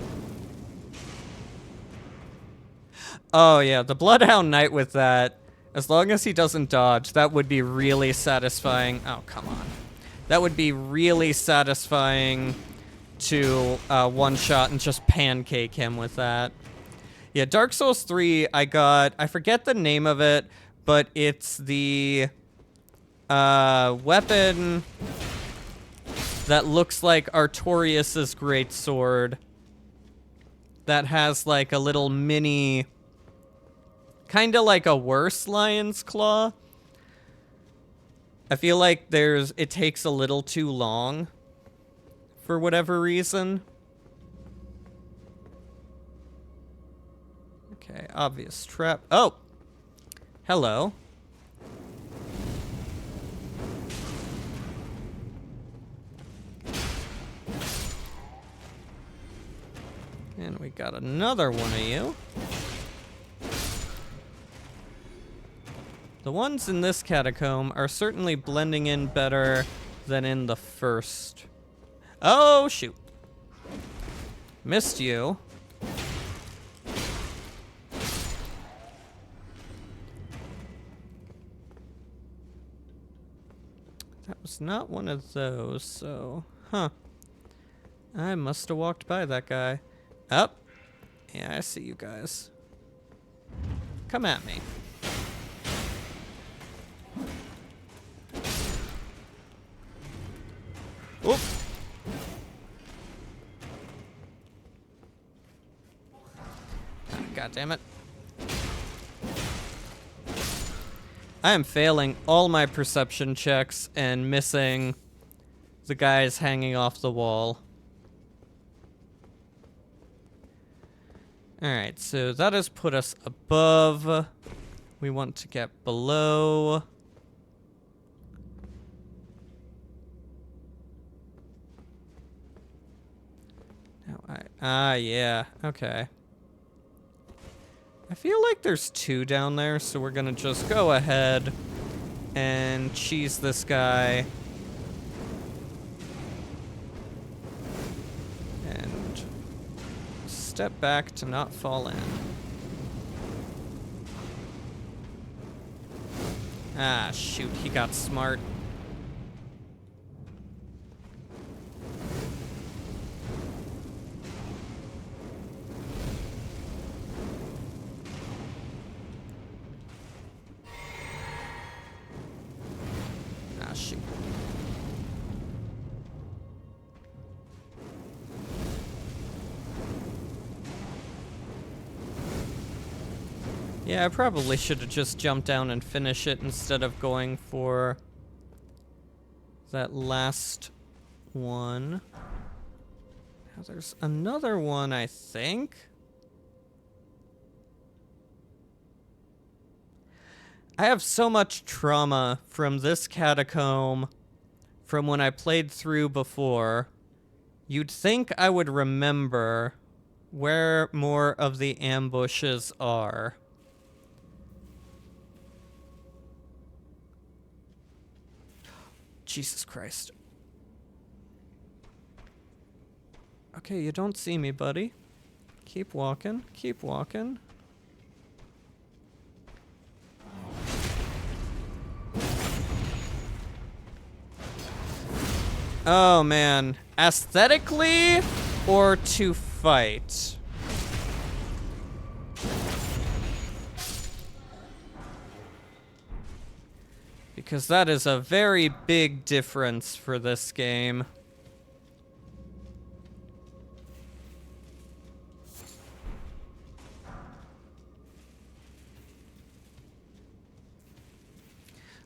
Oh yeah, the Bloodhound Knight with that, as long as he doesn't dodge, that would be really satisfying. Oh, come on. That would be really satisfying to one-shot and just pancake him with that. Yeah, Dark Souls 3, I forget the name of it, but it's the weapon that looks like Artorias' greatsword that has like a little mini, kind of like a worse lion's claw. I feel like it takes a little too long for whatever reason. Okay, obvious trap. Oh! Hello. And we got another one of you. The ones in this catacomb are certainly blending in better than in the first. Oh, shoot. Missed you. That was not one of those, so... Huh. I must have walked by that guy. Up. Yeah, I see you guys. Come at me. Oop. God damn it. I am failing all my perception checks and missing the guys hanging off the wall. Alright, so that has put us above. We want to get below. Now yeah, okay. I feel like there's two down there, so we're gonna just go ahead and cheese this guy. And step back to not fall in. Ah, shoot, he got smart. Ah, shoot. Yeah, I probably should have just jumped down and finished it instead of going for that last one. Now there's another one, I think. I have so much trauma from this catacomb from when I played through before. You'd think I would remember where more of the ambushes are. Jesus Christ. Okay, you don't see me, buddy. Keep walking, keep walking. Oh man, aesthetically or to fight? Because that is a very big difference for this game.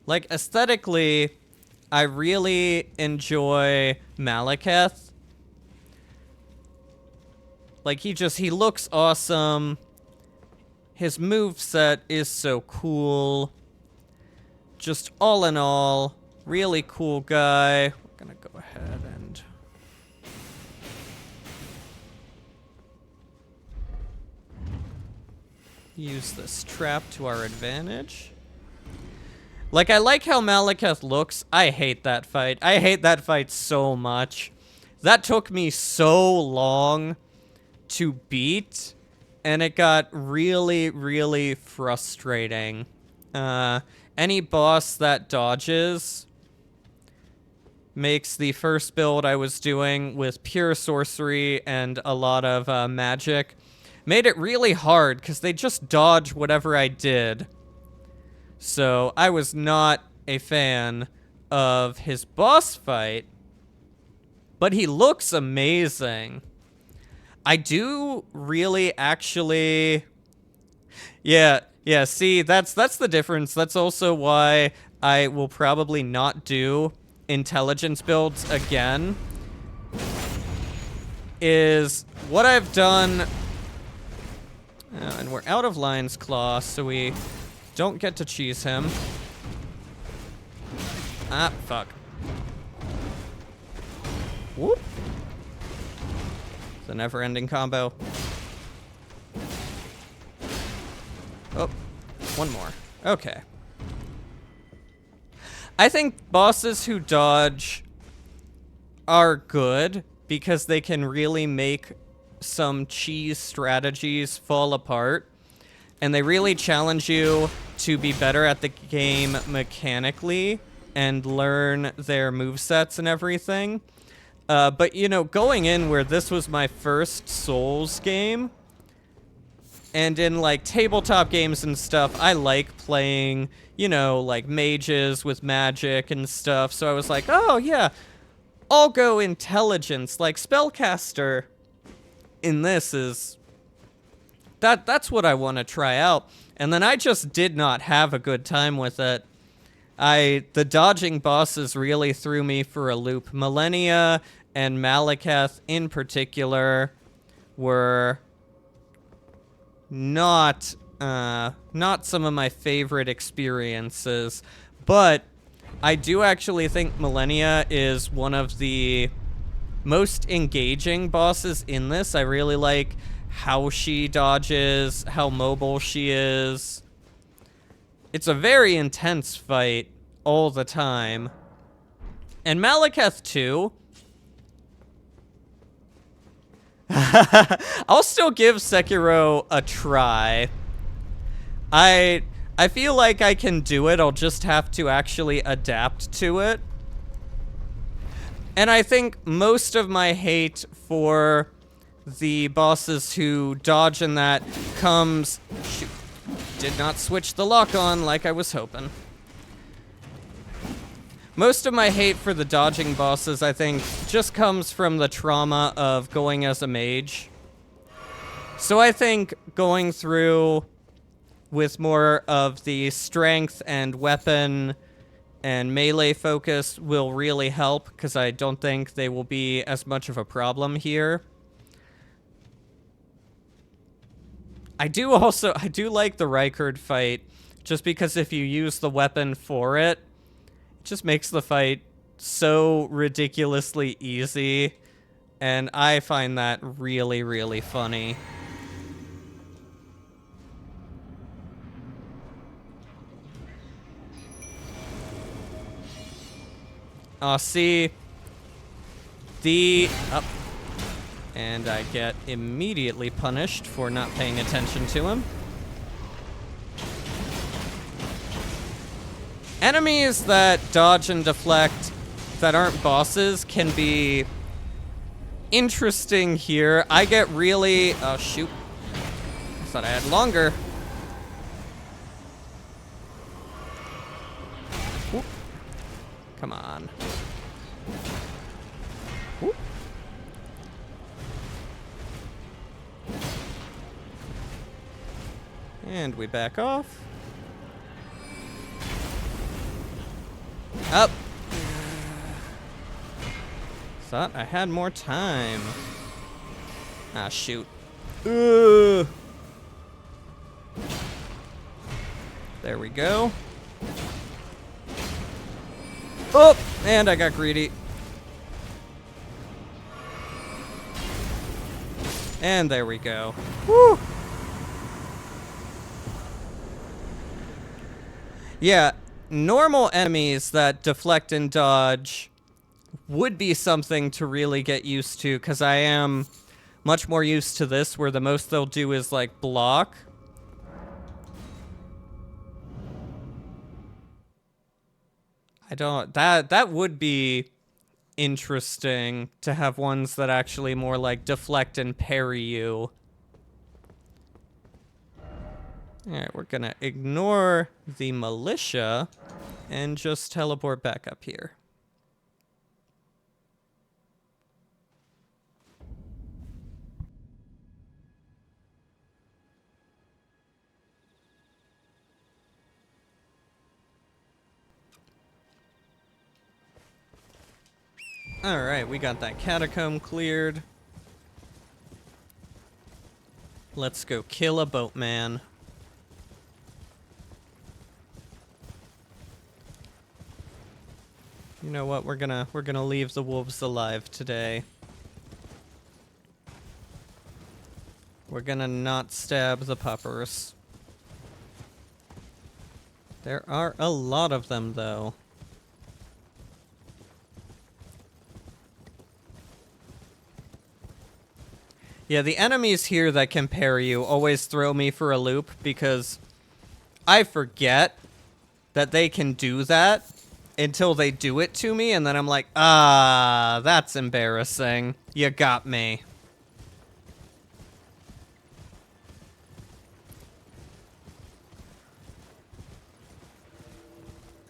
Like, aesthetically, I really enjoy Malekith. Like, he looks awesome. His moveset is so cool. Just all in all, really cool guy. We're gonna go ahead and... use this trap to our advantage. Like, I like how Malekith looks. I hate that fight. I hate that fight so much. That took me so long to beat, and it got really, really frustrating. Any boss that dodges makes the first build I was doing with pure sorcery and a lot of magic, made it really hard because they just dodge whatever I did. So I was not a fan of his boss fight, but he looks amazing. I do really actually... Yeah, see, that's the difference. That's also why I will probably not do intelligence builds again. Is what I've done... and we're out of Lion's Claw, so we don't get to cheese him. Ah, fuck. Whoop. It's a never-ending combo. Oh, one more. Okay. I think bosses who dodge are good because they can really make some cheese strategies fall apart. And they really challenge you to be better at the game mechanically and learn their movesets and everything. But, you know, going in where this was my first Souls game, and in, like, tabletop games and stuff, I like playing, you know, like, mages with magic and stuff. So I was like, oh, yeah, I'll go intelligence. Like, spellcaster in this is... That's what I want to try out. And then I just did not have a good time with it. The dodging bosses really threw me for a loop. Millennia and Malekith in particular were not some of my favorite experiences, but I do actually think Millennia is one of the most engaging bosses in this. I really like how she dodges, how mobile she is. It's a very intense fight all the time. And Malekith too. I'll still give Sekiro a try. I feel like I can do it. I'll just have to actually adapt to it. And I think most of my hate for the bosses who dodge in that comes... Shoot. Did not switch the lock on like I was hoping. Most of my hate for the dodging bosses, I think, just comes from the trauma of going as a mage. So I think going through with more of the strength and weapon and melee focus will really help, because I don't think they will be as much of a problem here. I do like the Rykard fight, just because if you use the weapon for it, it just makes the fight so ridiculously easy, and I find that really, really funny. See, and I get immediately punished for not paying attention to him. Enemies that dodge and deflect that aren't bosses can be interesting here. I get really... Oh, shoot. I thought I had longer. Whoop. Come on. Whoop. And we back off. Up. Thought I had more time. Ah, shoot. Ugh. There we go. Oh, and I got greedy. And there we go. Woo! Yeah, normal enemies that deflect and dodge would be something to really get used to, because I am much more used to this, where the most they'll do is, like, block. That would be interesting to have ones that actually more, like, deflect and parry you. Alright, we're gonna ignore the militia and just teleport back up here. Alright, we got that catacomb cleared. Let's go kill a boatman. You know what? We're gonna leave the wolves alive today. We're gonna not stab the puppers. There are a lot of them, though. Yeah, the enemies here that can parry you always throw me for a loop, because I forget that they can do that until they do it to me, and then I'm like, ah, that's embarrassing. You got me.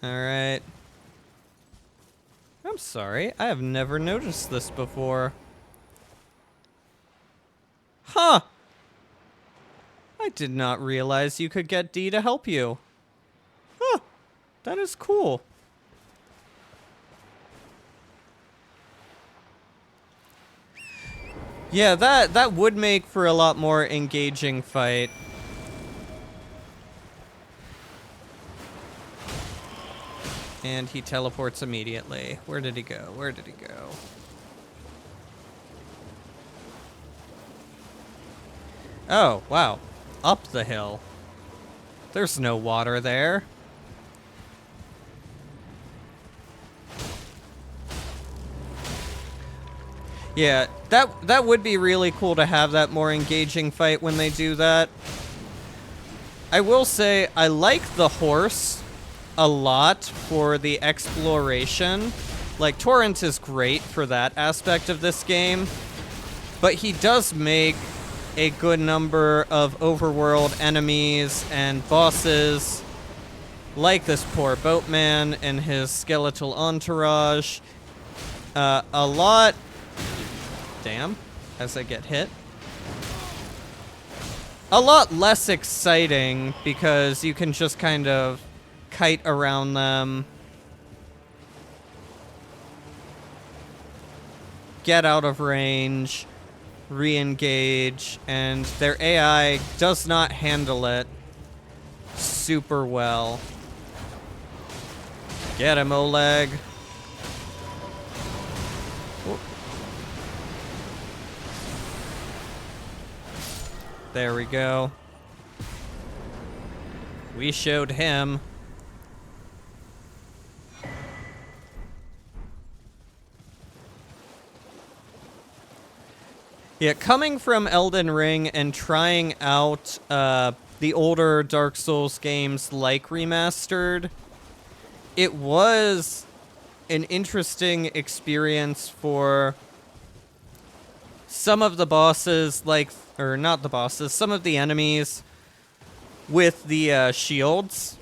Alright. I'm sorry, I have never noticed this before. Huh! I did not realize you could get D to help you. Huh! That is cool. Yeah, that would make for a lot more engaging fight. And he teleports immediately. Where did he go? Where did he go? Oh, wow. Up the hill. There's no water there. Yeah, that would be really cool to have that more engaging fight when they do that. I will say, I like the horse a lot for the exploration. Like, Torrent is great for that aspect of this game, but he does make a good number of overworld enemies and bosses, like this poor boatman and his skeletal entourage, a lot... Damn, as I get hit. A lot less exciting, because you can just kind of kite around them, get out of range, re-engage, and their AI does not handle it super well. Get him, Oleg. There we go. We showed him. Yeah, coming from Elden Ring and trying out the older Dark Souls games like Remastered, it was an interesting experience for some of the bosses, like, or not the bosses, some of the enemies with the shields.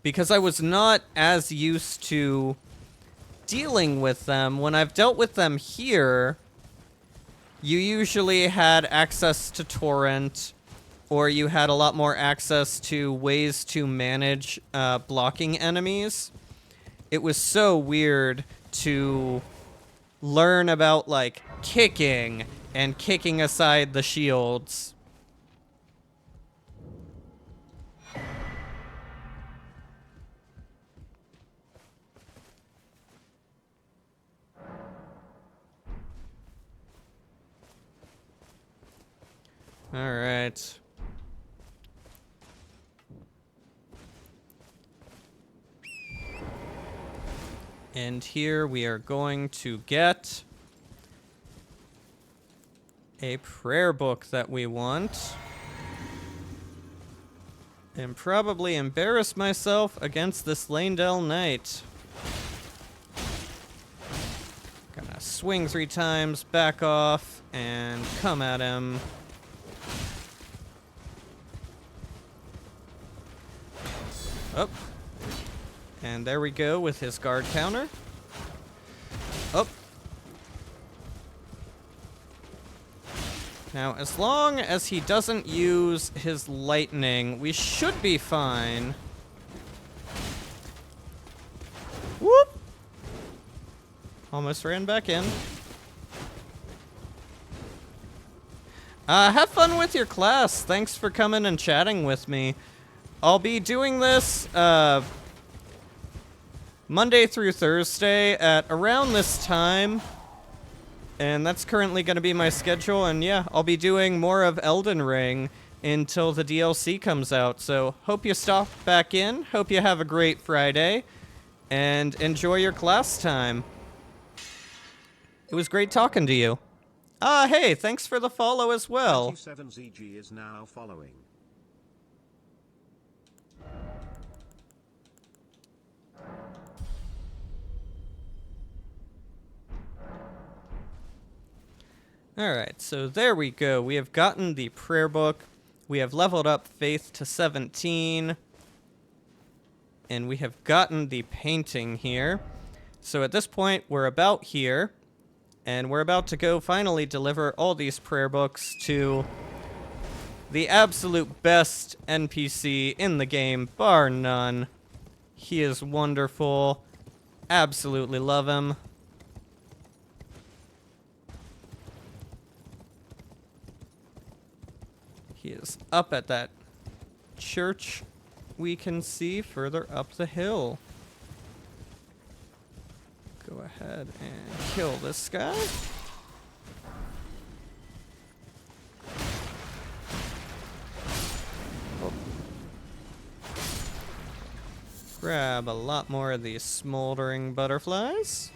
Because I was not as used to dealing with them. When I've dealt with them here, you usually had access to Torrent, or you had a lot more access to ways to manage blocking enemies. It was so weird to learn about, like, kicking and kicking aside the shields. All right. And here we are going to get a prayer book that we want. And probably embarrass myself against this Lanedell Knight. Gonna swing 3 times, back off, and come at him. Up. And there we go with his guard counter. Up. Now, as long as he doesn't use his lightning, we should be fine. Whoop! Almost ran back in. Have fun with your class. Thanks for coming and chatting with me. I'll be doing this Monday through Thursday at around this time. And that's currently going to be my schedule. And yeah, I'll be doing more of Elden Ring until the DLC comes out. So hope you stop back in. Hope you have a great Friday. And enjoy your class time. It was great talking to you. Hey, thanks for the follow as well. 27ZG is now following. Alright, so there we go. We have gotten the prayer book. We have leveled up Faith to 17. And we have gotten the painting here. So at this point, we're about here. And we're about to go finally deliver all these prayer books to the absolute best NPC in the game, bar none. He is wonderful. Absolutely love him. He is up at that church we can see further up the hill. Go ahead and kill this guy. Oh. Grab a lot more of these smoldering butterflies.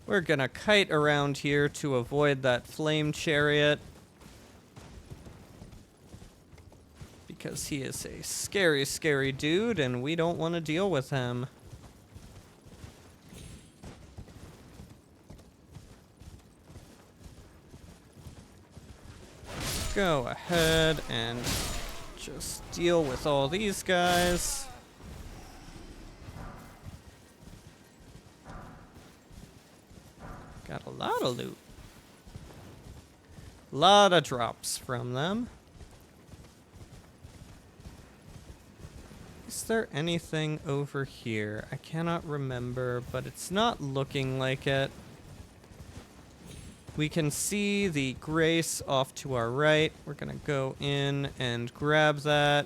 We're gonna kite around here to avoid that flame chariot. Because he is a scary, scary dude, and we don't want to deal with him. Go ahead and just deal with all these guys. Got a lot of loot. Lot of drops from them. Is there anything over here? I cannot remember, but it's not looking like it. We can see the grace off to our right. We're gonna go in and grab that.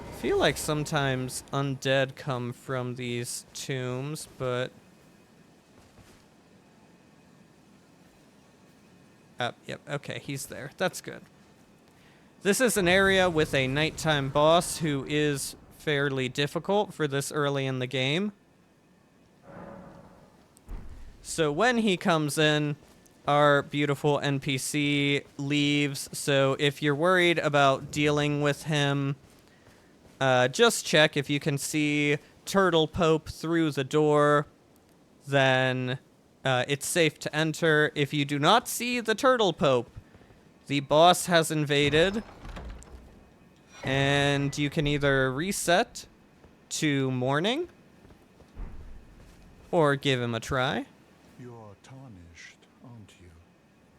I feel like sometimes undead come from these tombs, but yep, okay, he's there. That's good. This is an area with a nighttime boss who is fairly difficult for this early in the game. So when he comes in, our beautiful NPC leaves. So if you're worried about dealing with him, just check if you can see Turtle Pope through the door, then it's safe to enter. If you do not see the Turtle Pope, the boss has invaded, and you can either reset to morning or give him a try. You're tarnished, aren't you?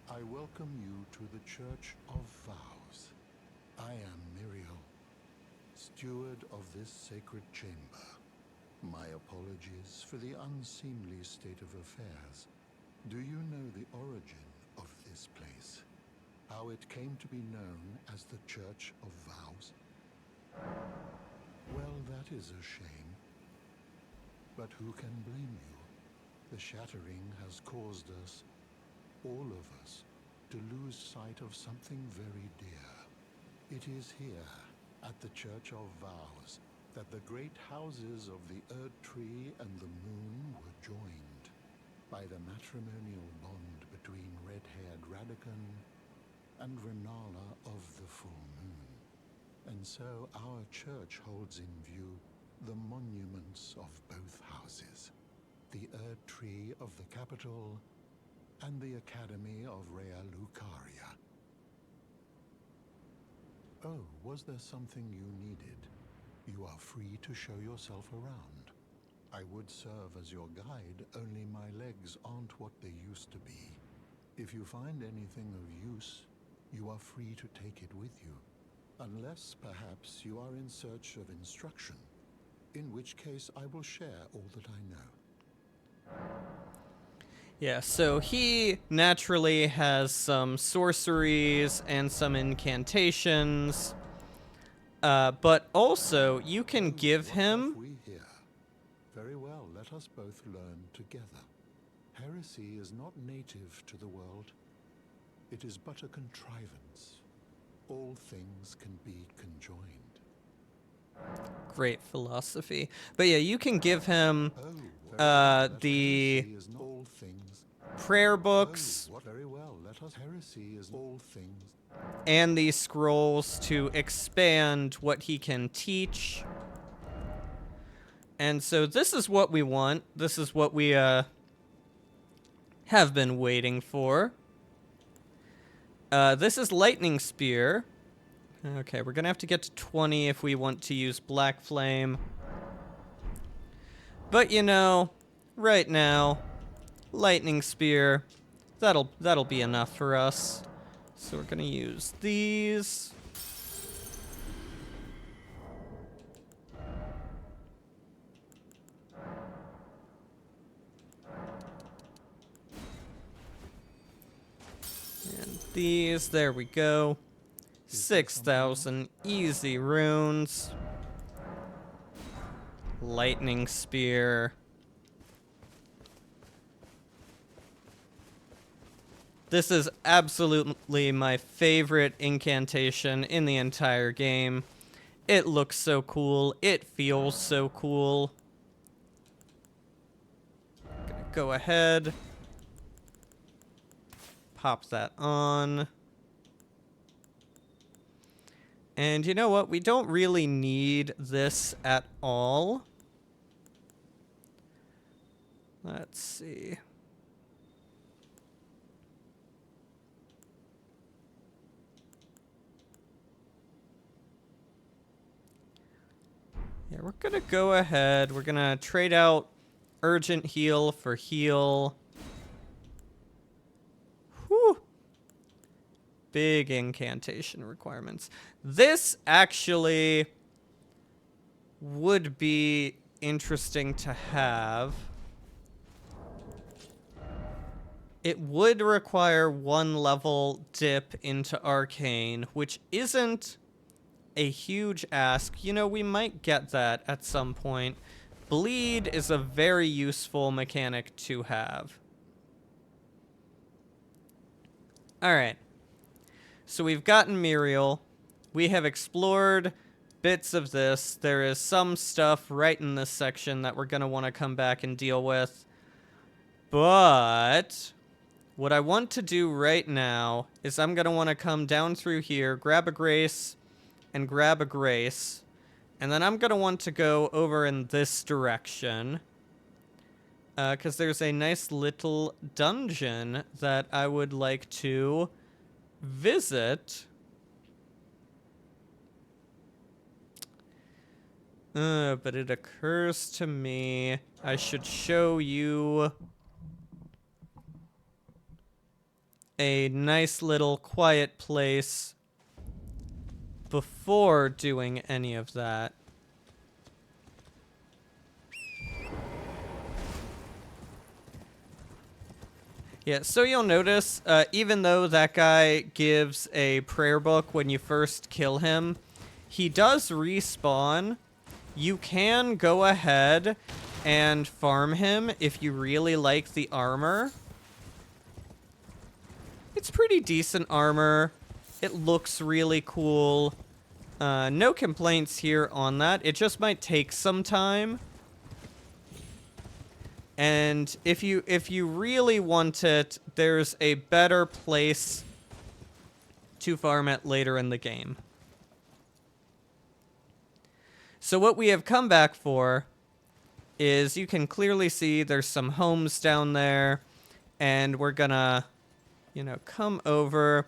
I welcome you to the Church of Vows. I am Muriel, steward of this sacred chamber. My apologies for the unseemly state of affairs. Do you know the origin of this place? How it came to be known as the Church of Vows? Well, that is a shame. But who can blame you? The shattering has caused us, all of us, to lose sight of something very dear. It is here, at the Church of Vows, that the great houses of the Erd Tree and the Moon were joined by the matrimonial bond between red-haired Radagon and Renala of the Full Moon. And so our church holds in view the monuments of both houses, the Erd Tree of the capital and the Academy of Rea Lucaria. Oh, was there something you needed? You are free to show yourself around. I would serve as your guide, only my legs aren't what they used to be. If you find anything of use, you are free to take it with you. Unless, perhaps, you are in search of instruction, in which case I will share all that I know. Yeah, so he naturally has some sorceries and some incantations. But also, you can give What him... have we here? Very well, let us both learn together. Heresy is not native to the world. It is but a contrivance. All things can be conjoined. Great philosophy. But yeah, you can give him Oh, very well, let the heresy is not all things. prayer books Oh, what very well, let us heresy is all things. and these scrolls to expand what he can teach. And so this is what we want. This is what we have been waiting for. This is Lightning Spear. Okay, we're gonna have to get to 20 if we want to use Black Flame. But you know, right now, Lightning Spear, that'll be enough for us. So we're gonna use these. And these, there we go. 6,000 easy runes. Lightning Spear. This is absolutely my favorite incantation in the entire game. It looks so cool. It feels so cool. Gonna go ahead. Pop that on. And you know what? We don't really need this at all. Let's see. Yeah, we're gonna go ahead. We're gonna trade out Urgent Heal for Heal. Whew. Big incantation requirements. This actually would be interesting to have. It would require 1 level dip into Arcane, which isn't a huge ask. You know, we might get that at some point. Bleed is a very useful mechanic to have. Alright. So we've gotten Muriel. We have explored bits of this. There is some stuff right in this section that we're going to want to come back and deal with. But what I want to do right now is I'm going to want to come down through here, grab a grace, and grab a grace. And then I'm going to want to go over in this direction. Because there's a nice little dungeon that I would like to visit. But it occurs to me I should show you a nice little quiet place before doing any of that. Yeah, so you'll notice, even though that guy gives a prayer book when you first kill him, he does respawn. You can go ahead and farm him if you really like the armor. It's pretty decent armor. It looks really cool. No complaints here on that. It just might take some time. And if you really want it, there's a better place to farm it later in the game. So what we have come back for is, you can clearly see there's some homes down there, and we're gonna, you know, come over.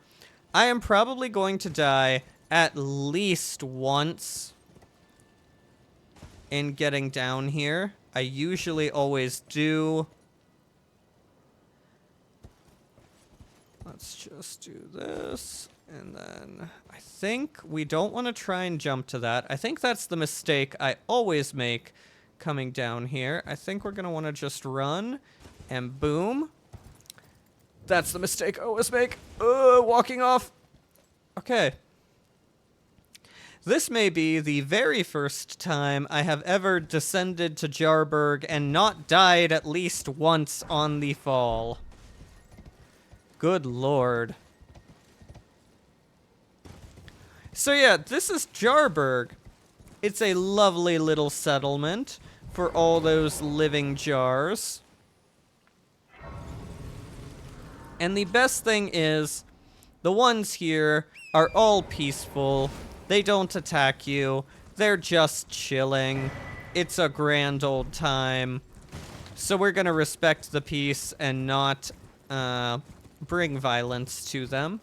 I am probably going to die at least once in getting down here. I usually always do. Let's just do this. And then I think we don't want to try and jump to that. I think that's the mistake I always make coming down here. I think we're going to want to just run and boom. That's the mistake I always make. Walking off. Okay. This may be the very first time I have ever descended to Jarburg and not died at least once on the fall. Good lord. So yeah, this is Jarburg. It's a lovely little settlement for all those living jars. And the best thing is, the ones here are all peaceful. They don't attack you. They're just chilling. It's a grand old time. So we're gonna respect the peace and not bring violence to them.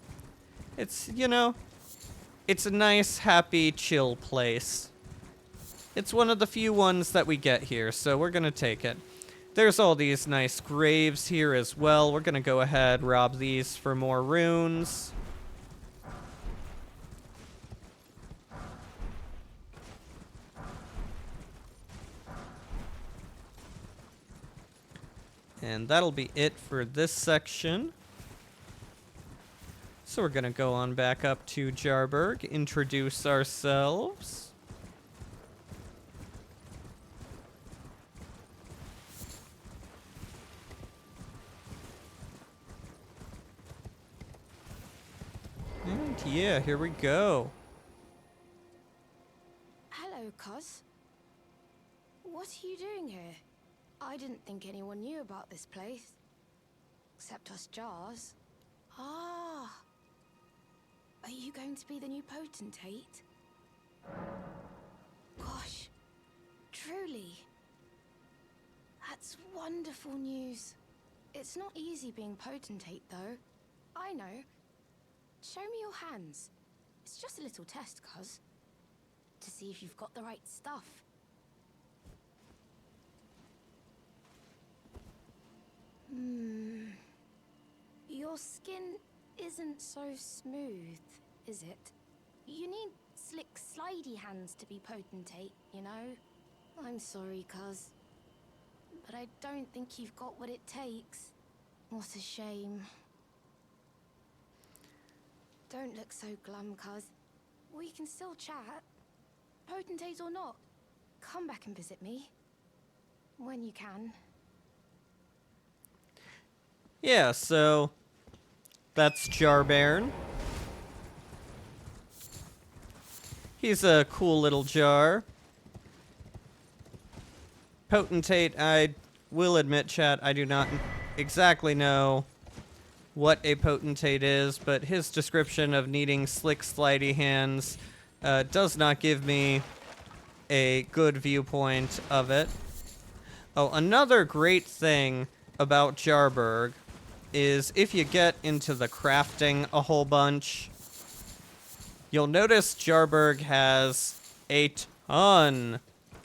It's, you know, it's a nice, happy, chill place. It's one of the few ones that we get here, so we're gonna take it. There's all these nice graves here as well. We're gonna go ahead, rob these for more runes. And that'll be it for this section. So we're gonna go on back up to Jarburg, introduce ourselves. And yeah, here we go. Hello, cuz. What are you doing here? I didn't think anyone knew about this place. Except us jars. Ah. Are you going to be the new potentate? Gosh. Truly. That's wonderful news. It's not easy being potentate, though. I know. Show me your hands. It's just a little test, cuz. To see if you've got the right stuff. Your skin isn't so smooth, is it? You need slick, slidey hands to be potentate, you know? I'm sorry, cuz. But I don't think you've got what it takes. What a shame. Don't look so glum, cuz. We can still chat. Potentate or not, come back and visit me. When you can. Yeah, so that's Jarbairn. He's a cool little jar. Potentate, I will admit, chat, I do not exactly know what a potentate is, but his description of needing slick, slidey hands does not give me a good viewpoint of it. Oh, another great thing about Jarburg is if you get into the crafting a whole bunch, you'll notice Jarburg has a ton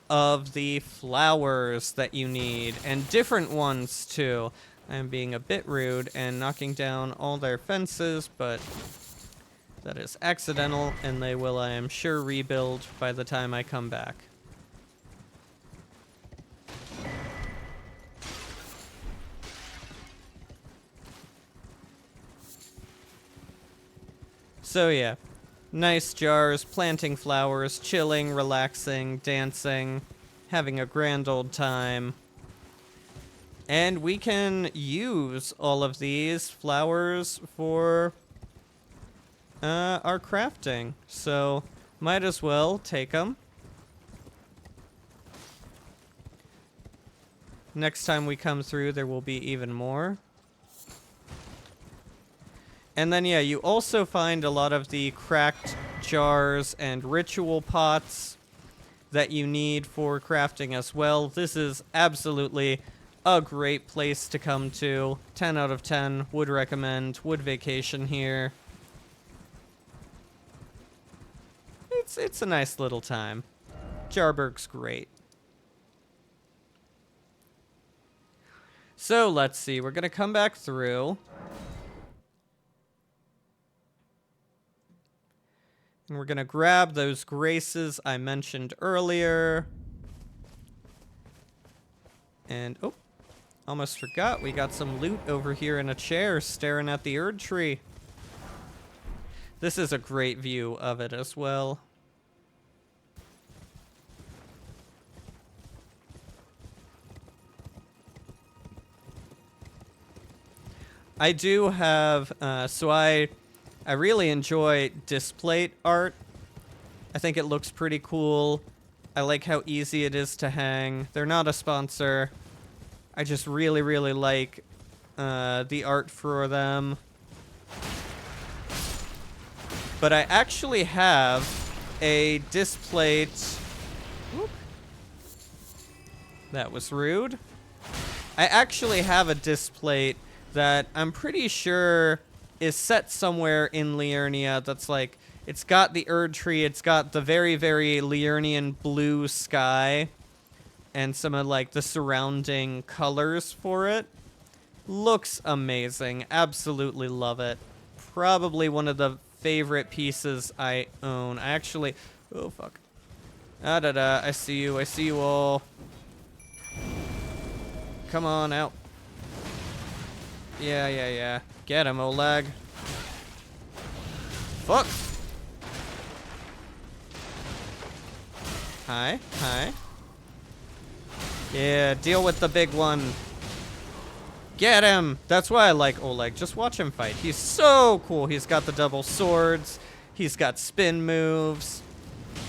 of the flowers that you need, and different ones too. I'm being a bit rude and knocking down all their fences, but that is accidental, and they will, I am sure, rebuild by the time I come back. So yeah, nice jars, planting flowers, chilling, relaxing, dancing. having a grand old time. And we can use all of these flowers for our crafting. So, might as well take them. Next time we come through, there will be even more. And then, yeah, you also find a lot of the cracked jars and ritual pots that you need for crafting as well. This is absolutely a great place to come to. 10 out of 10. Would recommend. Would vacation here. It's a nice little time. Jarburg's great. So, let's see. We're going to come back through. And we're going to grab those graces I mentioned earlier. And, oh, almost forgot. We got some loot over here in a chair staring at the Erd tree. This is a great view of it as well. I do have, so I really enjoy displate art. I think it looks pretty cool. I like how easy it is to hang. They're not a sponsor. I just really, really like the art for them. But I actually have a displate. Whoop. That was rude. I actually have a displate that I'm pretty sure is set somewhere in Liurnia that's like, it's got the Erd tree, it's got the very, very Liurnian blue sky, and some of like the surrounding colors for it. Looks amazing. Absolutely love it. Probably one of the favorite pieces I own. I actually, oh fuck. I see you all. Come on out. Yeah. Get him, Oleg. Fuck. Hi. Yeah, deal with the big one. Get him! That's why I like Oleg. Just watch him fight. He's so cool. He's got the double swords. He's got spin moves.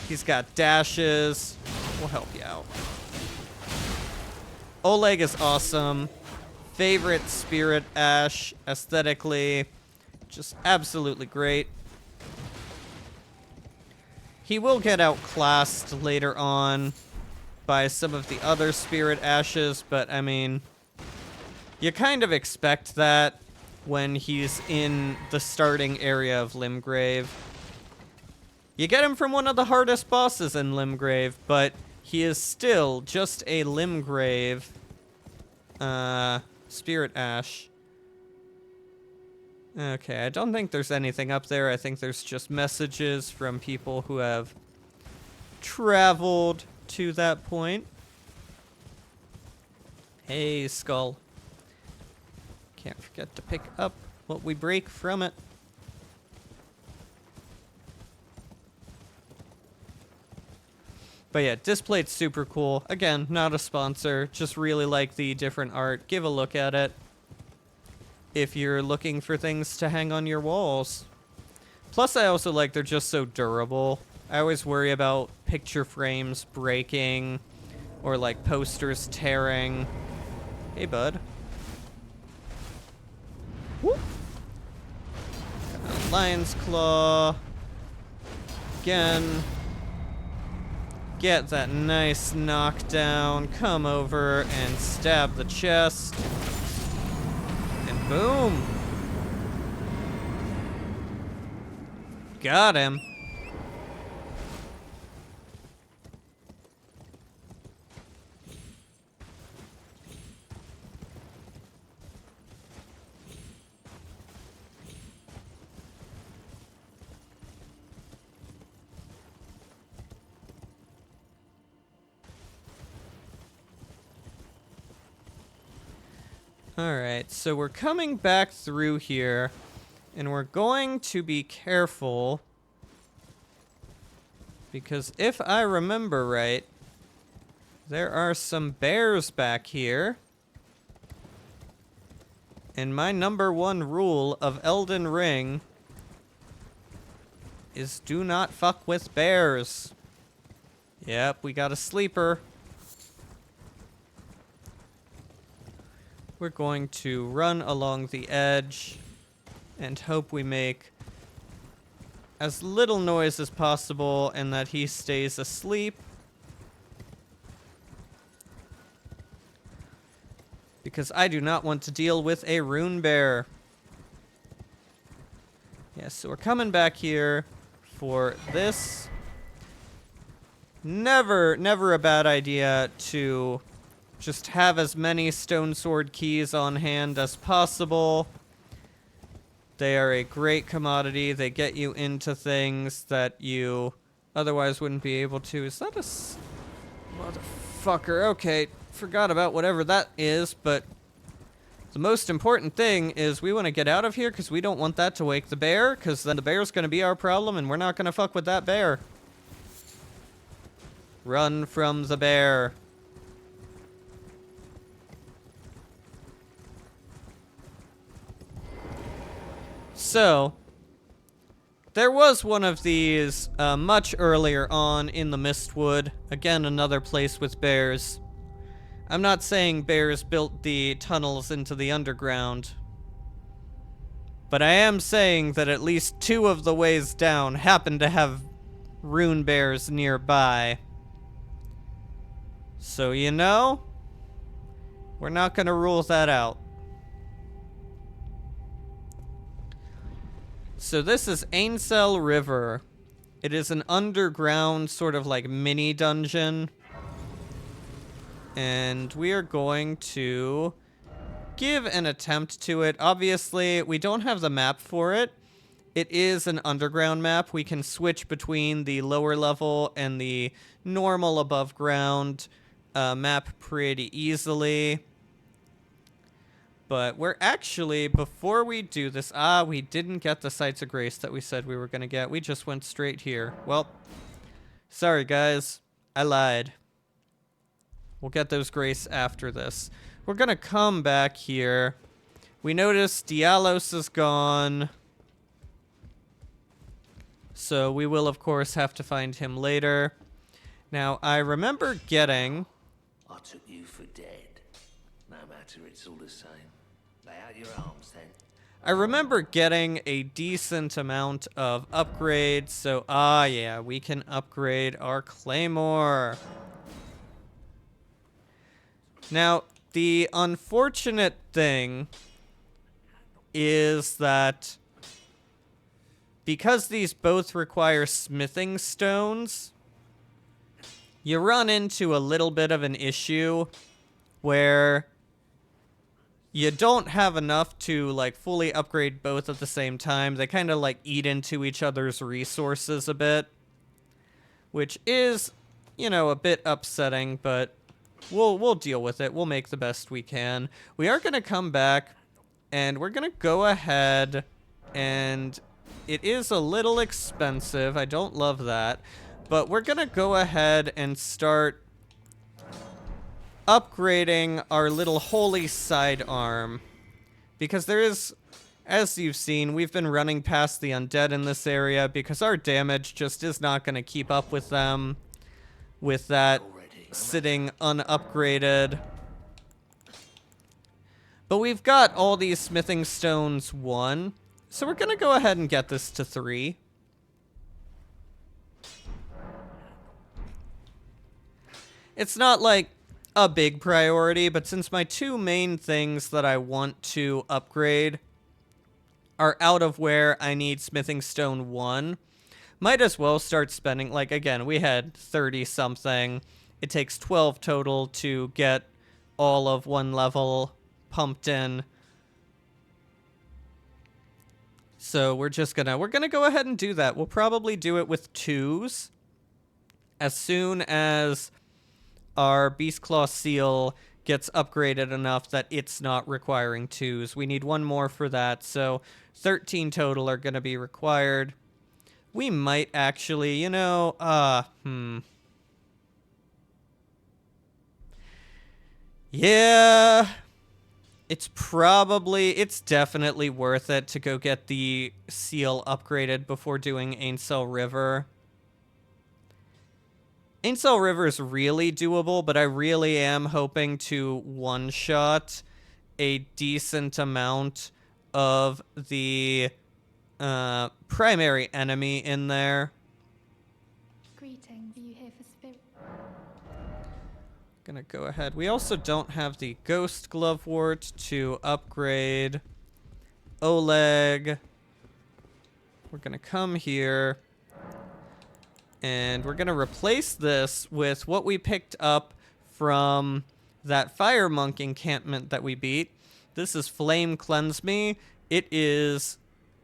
He's got dashes. We'll help you out. Oleg is awesome. Favorite Spirit Ash aesthetically. Just absolutely great. He will get outclassed later on by some of the other Spirit Ashes, but I mean, you kind of expect that when he's in the starting area of Limgrave. You get him from one of the hardest bosses in Limgrave, but he is still just a Limgrave Spirit Ash. Okay, I don't think there's anything up there. I think there's just messages from people who have traveled to that point. Hey, Skull. Can't forget to pick up what we break from it. But yeah, Displate's super cool. Again, not a sponsor. Just really like the different art. Give a look at it if you're looking for things to hang on your walls. Plus, I also like they're just so durable. I always worry about picture frames breaking or like posters tearing. Hey, bud. Whoop. Lion's Claw. Again. Get that nice knockdown. Come over and stab the chest. And boom. Got him. Alright, so we're coming back through here, and we're going to be careful, because if I remember right, There are some bears back here. And my #1 rule of Elden Ring is do not fuck with bears. Yep, we got a sleeper. We're going to run along the edge and hope we make as little noise as possible and that he stays asleep. Because I do not want to deal with a rune bear. Yes, so we're coming back here for this. Never a bad idea to just have as many stone sword keys on hand as possible. They are a great commodity. They get you into things that you otherwise wouldn't be able to. Is that a motherfucker? Okay, forgot about whatever that is, but the most important thing is we want to get out of here because we don't want that to wake the bear, because then the bear's going to be our problem and we're not going to fuck with that bear. Run from the bear. So, there was one of these much earlier on in the Mistwood. Again, another place with bears. I'm not saying bears built the tunnels into the underground, but I am saying that at least 2 of the ways down happen to have rune bears nearby. So, you know, we're not going to rule that out. So this is Ainsel River. It is an underground sort of like mini dungeon. And we are going to give an attempt to it. Obviously, we don't have the map for it. It is an underground map. We can switch between the lower level and the normal above ground map pretty easily. But we're actually, before we do this, we didn't get the Sights of Grace that we said we were going to get. We just went straight here. Well, sorry guys, I lied. We'll get those Grace after this. We're going to come back here. We notice Dialos is gone. So we will, of course, have to find him later. Now, I remember getting... I took you for dead. No matter, it's all the same. Lay out your arms then. I remember getting a decent amount of upgrades, so yeah, we can upgrade our Claymore. Now, the unfortunate thing is that because these both require smithing stones, you run into a little bit of an issue where you don't have enough to, like, fully upgrade both at the same time. They kind of, like, eat into each other's resources a bit, which is, you know, a bit upsetting, but we'll deal with it. We'll make the best we can. We are going to come back, and we're going to go ahead, and it is a little expensive. I don't love that, but we're going to go ahead and start upgrading our little holy sidearm, because there is, as you've seen, we've been running past the undead in this area because our damage just is not going to keep up with them with that sitting unupgraded. But we've got all these smithing stones 1, so we're going to go ahead and get this to 3. It's not like a big priority, but since my 2 main things that I want to upgrade are out of where I need smithing stone 1, might as well start spending, like, again, we had 30 something. It takes 12 total to get all of 1 level pumped in. So we're gonna go ahead and do that. We'll probably do it with 2s as soon as our Beastclaw seal gets upgraded enough that it's not requiring 2s. We need 1 more for that, so 13 total are going to be required. We might actually, you know, Yeah, it's definitely worth it to go get the seal upgraded before doing Ainsel River. Ainsel River is really doable, but I really am hoping to one-shot a decent amount of the primary enemy in there. Greetings. Are you here for spirit? Gonna go ahead. We also don't have the Ghost Glovewort to upgrade. Oleg. We're gonna come here. And we're gonna replace this with what we picked up from that Fire Monk encampment that we beat. This is Flame Cleanse Me. It is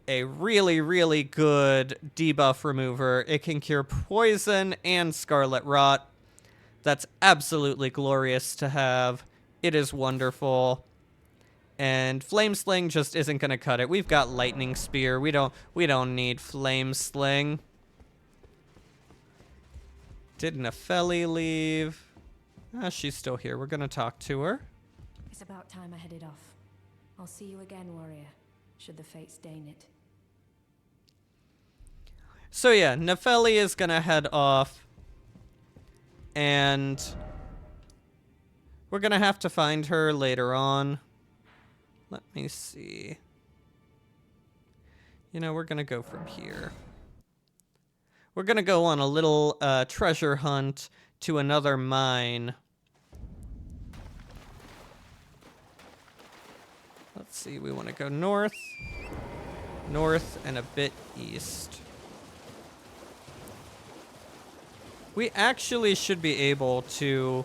a really, really good debuff remover. It can cure poison and Scarlet Rot. That's absolutely glorious to have. It is wonderful. And Flame Sling just isn't gonna cut it. We've got Lightning Spear. We don't need Flame Sling. Did Nefeli leave? She's still here. We're gonna talk to her. It's about time I headed off. I'll see you again, warrior, should the fates deign it. So yeah, Nefeli is gonna head off. And we're gonna have to find her later on. Let me see. You know, we're gonna go from here. We're gonna go on a little treasure hunt to another mine. Let's see, we want to go north, and a bit east. We actually should be able to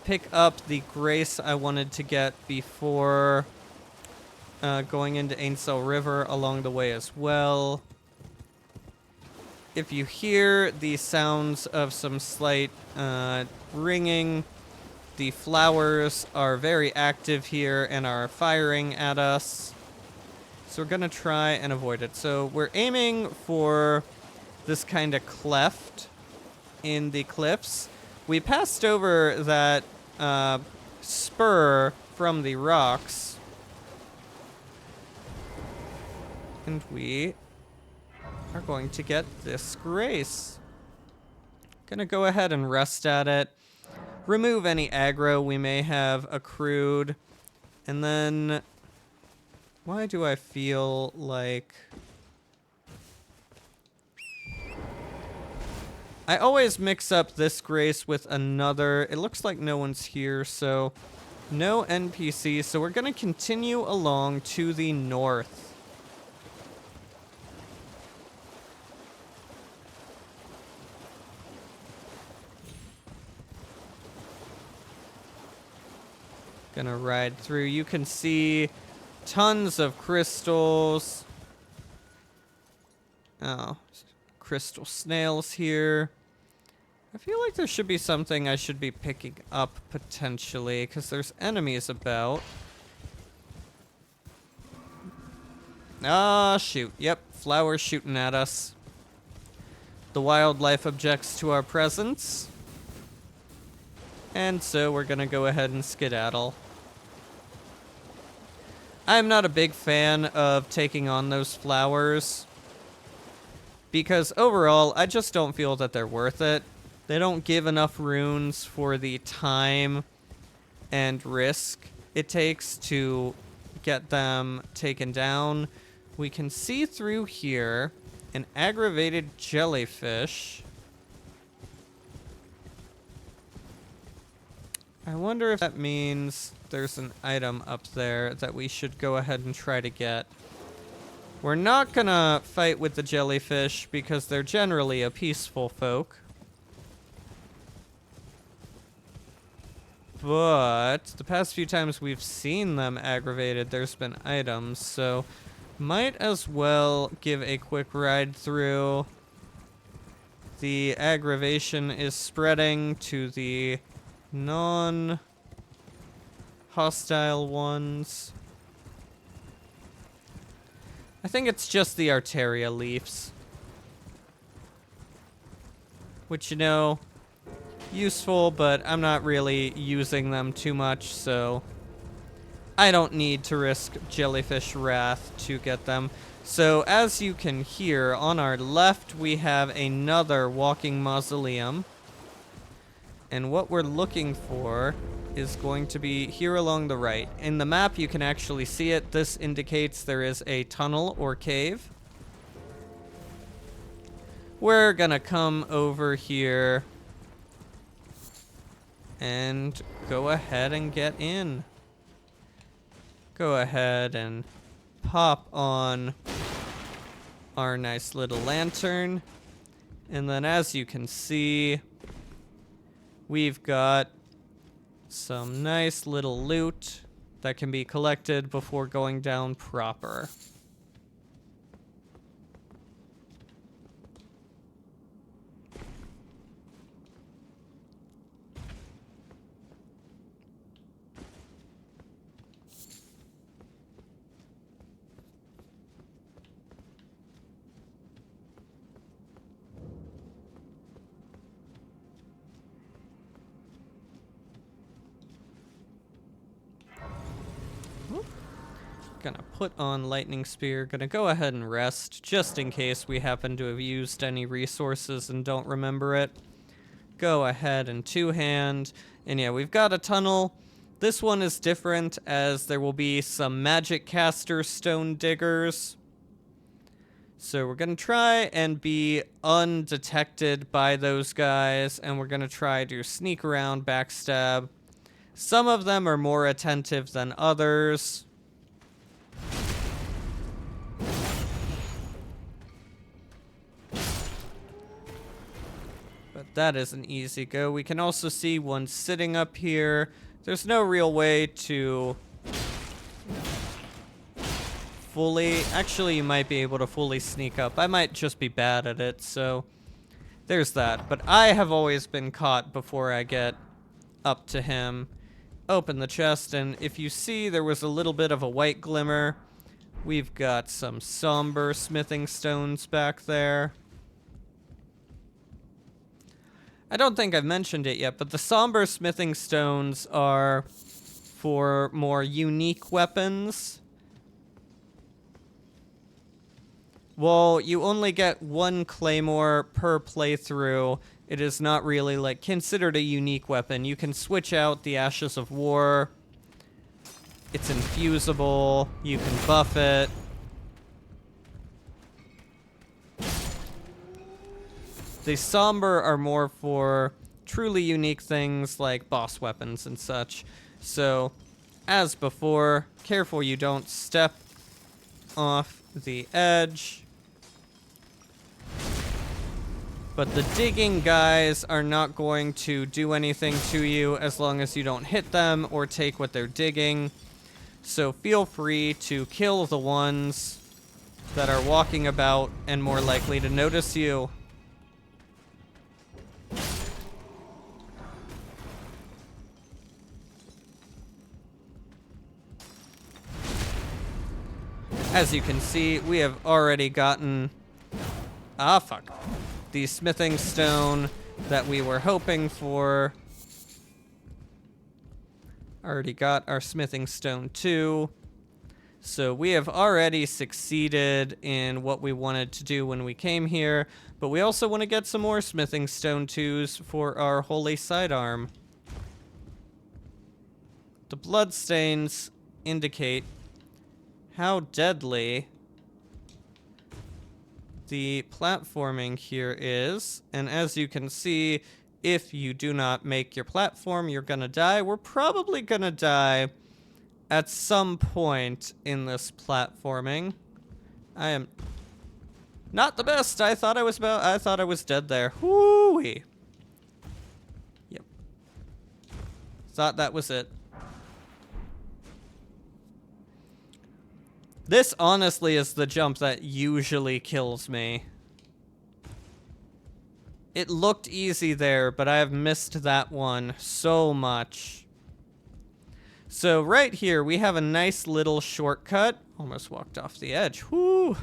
pick up the grace I wanted to get before going into Ainsel River along the way as well. If you hear the sounds of some slight ringing, the flowers are very active here and are firing at us. So we're gonna try and avoid it. So we're aiming for this kind of cleft in the cliffs. We passed over that spur from the rocks. And we are going to get this grace. Gonna go ahead and rest at it. Remove any aggro we may have accrued. And then, why do I feel like I always mix up this grace with another. It looks like no one's here, so no NPC. So we're gonna continue along to the north. Gonna ride through. You can see tons of crystals. Oh, crystal snails here. I feel like there should be something I should be picking up potentially, because there's enemies about. Ah, shoot. Yep, flowers shooting at us. The wildlife objects to our presence. And so we're gonna go ahead and skedaddle. I'm not a big fan of taking on those flowers, because overall, I just don't feel that they're worth it. They don't give enough runes for the time and risk it takes to get them taken down. We can see through here an aggravated jellyfish. I wonder if that means there's an item up there that we should go ahead and try to get. We're not gonna fight with the jellyfish because they're generally a peaceful folk. But the past few times we've seen them aggravated, there's been items, so might as well give a quick ride through. The aggravation is spreading to the non-hostile ones. I think it's just the Arteria leaves. Which, you know, useful, but I'm not really using them too much, so I don't need to risk Jellyfish Wrath to get them. So as you can hear, on our left we have another walking mausoleum. And what we're looking for is going to be here along the right. In the map you can actually see it. This indicates there is a tunnel or cave. We're gonna come over here and go ahead and get in. Go ahead and pop on our nice little lantern. And then as you can see, we've got some nice little loot that can be collected before going down proper. Gonna put on Lightning Spear. Gonna go ahead and rest, just in case we happen to have used any resources and don't remember it. Go ahead and two-hand. And yeah, we've got a tunnel. This one is different, as there will be some magic caster stone diggers. So we're gonna try and be undetected by those guys, and we're gonna try to sneak around, backstab. Some of them are more attentive than others. But that is an easy go. We can also see one sitting up here. There's no real way to fully... Actually, you might be able to fully sneak up. I might just be bad at it, so there's that. But I have always been caught before I get up to him. Open the chest, and if you see, there was a little bit of a white glimmer. We've got some somber smithing stones back there. I don't think I've mentioned it yet, but the somber smithing stones are for more unique weapons. Well, you only get one claymore per playthrough. It is not really, like, considered a unique weapon. You can switch out the Ashes of War. It's infusible. You can buff it. The somber are more for truly unique things like boss weapons and such. So, as before, careful you don't step off the edge. But the digging guys are not going to do anything to you as long as you don't hit them or take what they're digging. So feel free to kill the ones that are walking about and more likely to notice you. As you can see, we have already gotten... Ah, fuck. The smithing stone that we were hoping for. Already got our smithing stone too. So we have already succeeded in what we wanted to do when we came here, but we also want to get some more smithing stone 2s for our holy sidearm. The bloodstains indicate how deadly the platforming here is. And as you can see, if you do not make your platform, you're gonna die. We're probably gonna die at some point in this platforming. I am not the best. I thought I was dead there. Whoo-wee. Yep. Thought that was it. This honestly is the jump that usually kills me. It looked easy there, but I have missed that one so much. So right here, we have a nice little shortcut. Almost walked off the edge. Whoo!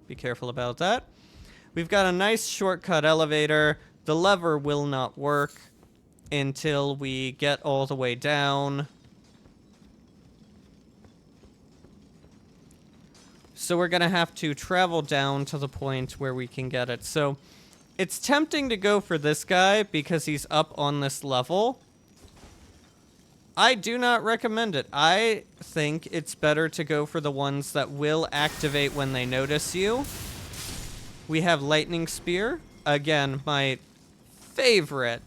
Be careful about that. We've got a nice shortcut elevator. The lever will not work. until we get all the way down. So we're going to have to travel down to the point where we can get it. So it's tempting to go for this guy because he's up on this level. I do not recommend it. I think it's better to go for the ones that will activate when they notice you. We have Lightning Spear. Again, my favorite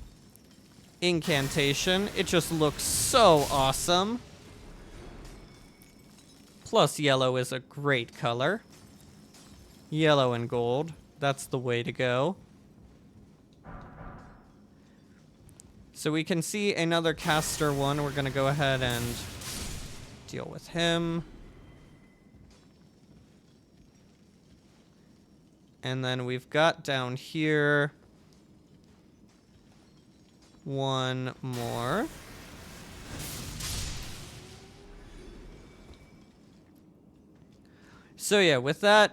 incantation. It just looks so awesome. Plus, yellow is a great color. Yellow and gold. That's the way to go. So we can see another caster one. We're going to go ahead and deal with him. And then we've got down here one more. So yeah, with that,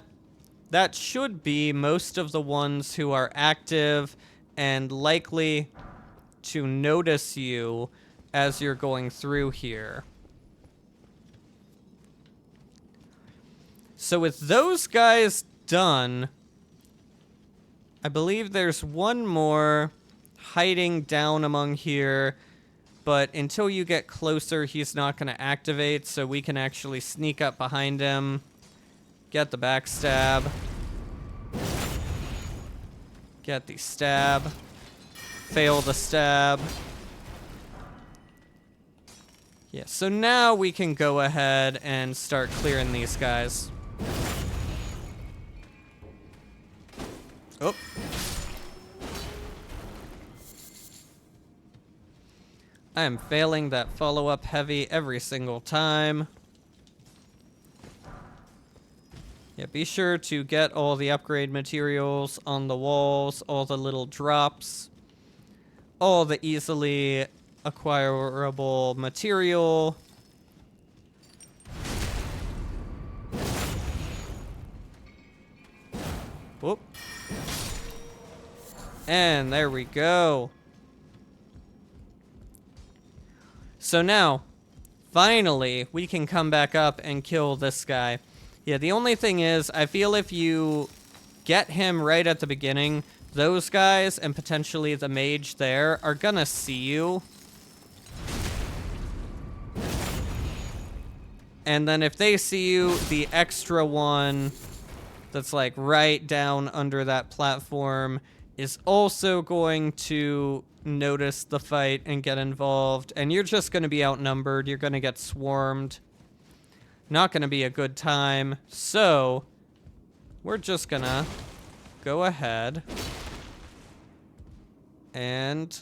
that should be most of the ones who are active and likely to notice you as you're going through here. So with those guys done, I believe there's one more hiding down among here, but until you get closer, he's not going to activate, so we can actually sneak up behind him, get the backstab, get the stab, fail the stab. Yeah, so now we can go ahead and start clearing these guys. Oh. I am failing that follow-up heavy every single time. Yeah, be sure to get all the upgrade materials on the walls, all the little drops, all the easily acquirable material. Whoop. And there we go. So now, finally, we can come back up and kill this guy. Yeah, the only thing is, I feel if you get him right at the beginning, those guys, and potentially the mage there, are gonna see you. And then if they see you, the extra one that's like right down under that platform is also going to notice the fight and get involved. And you're just gonna be outnumbered. You're gonna get swarmed. Not gonna be a good time. So, we're just gonna go ahead and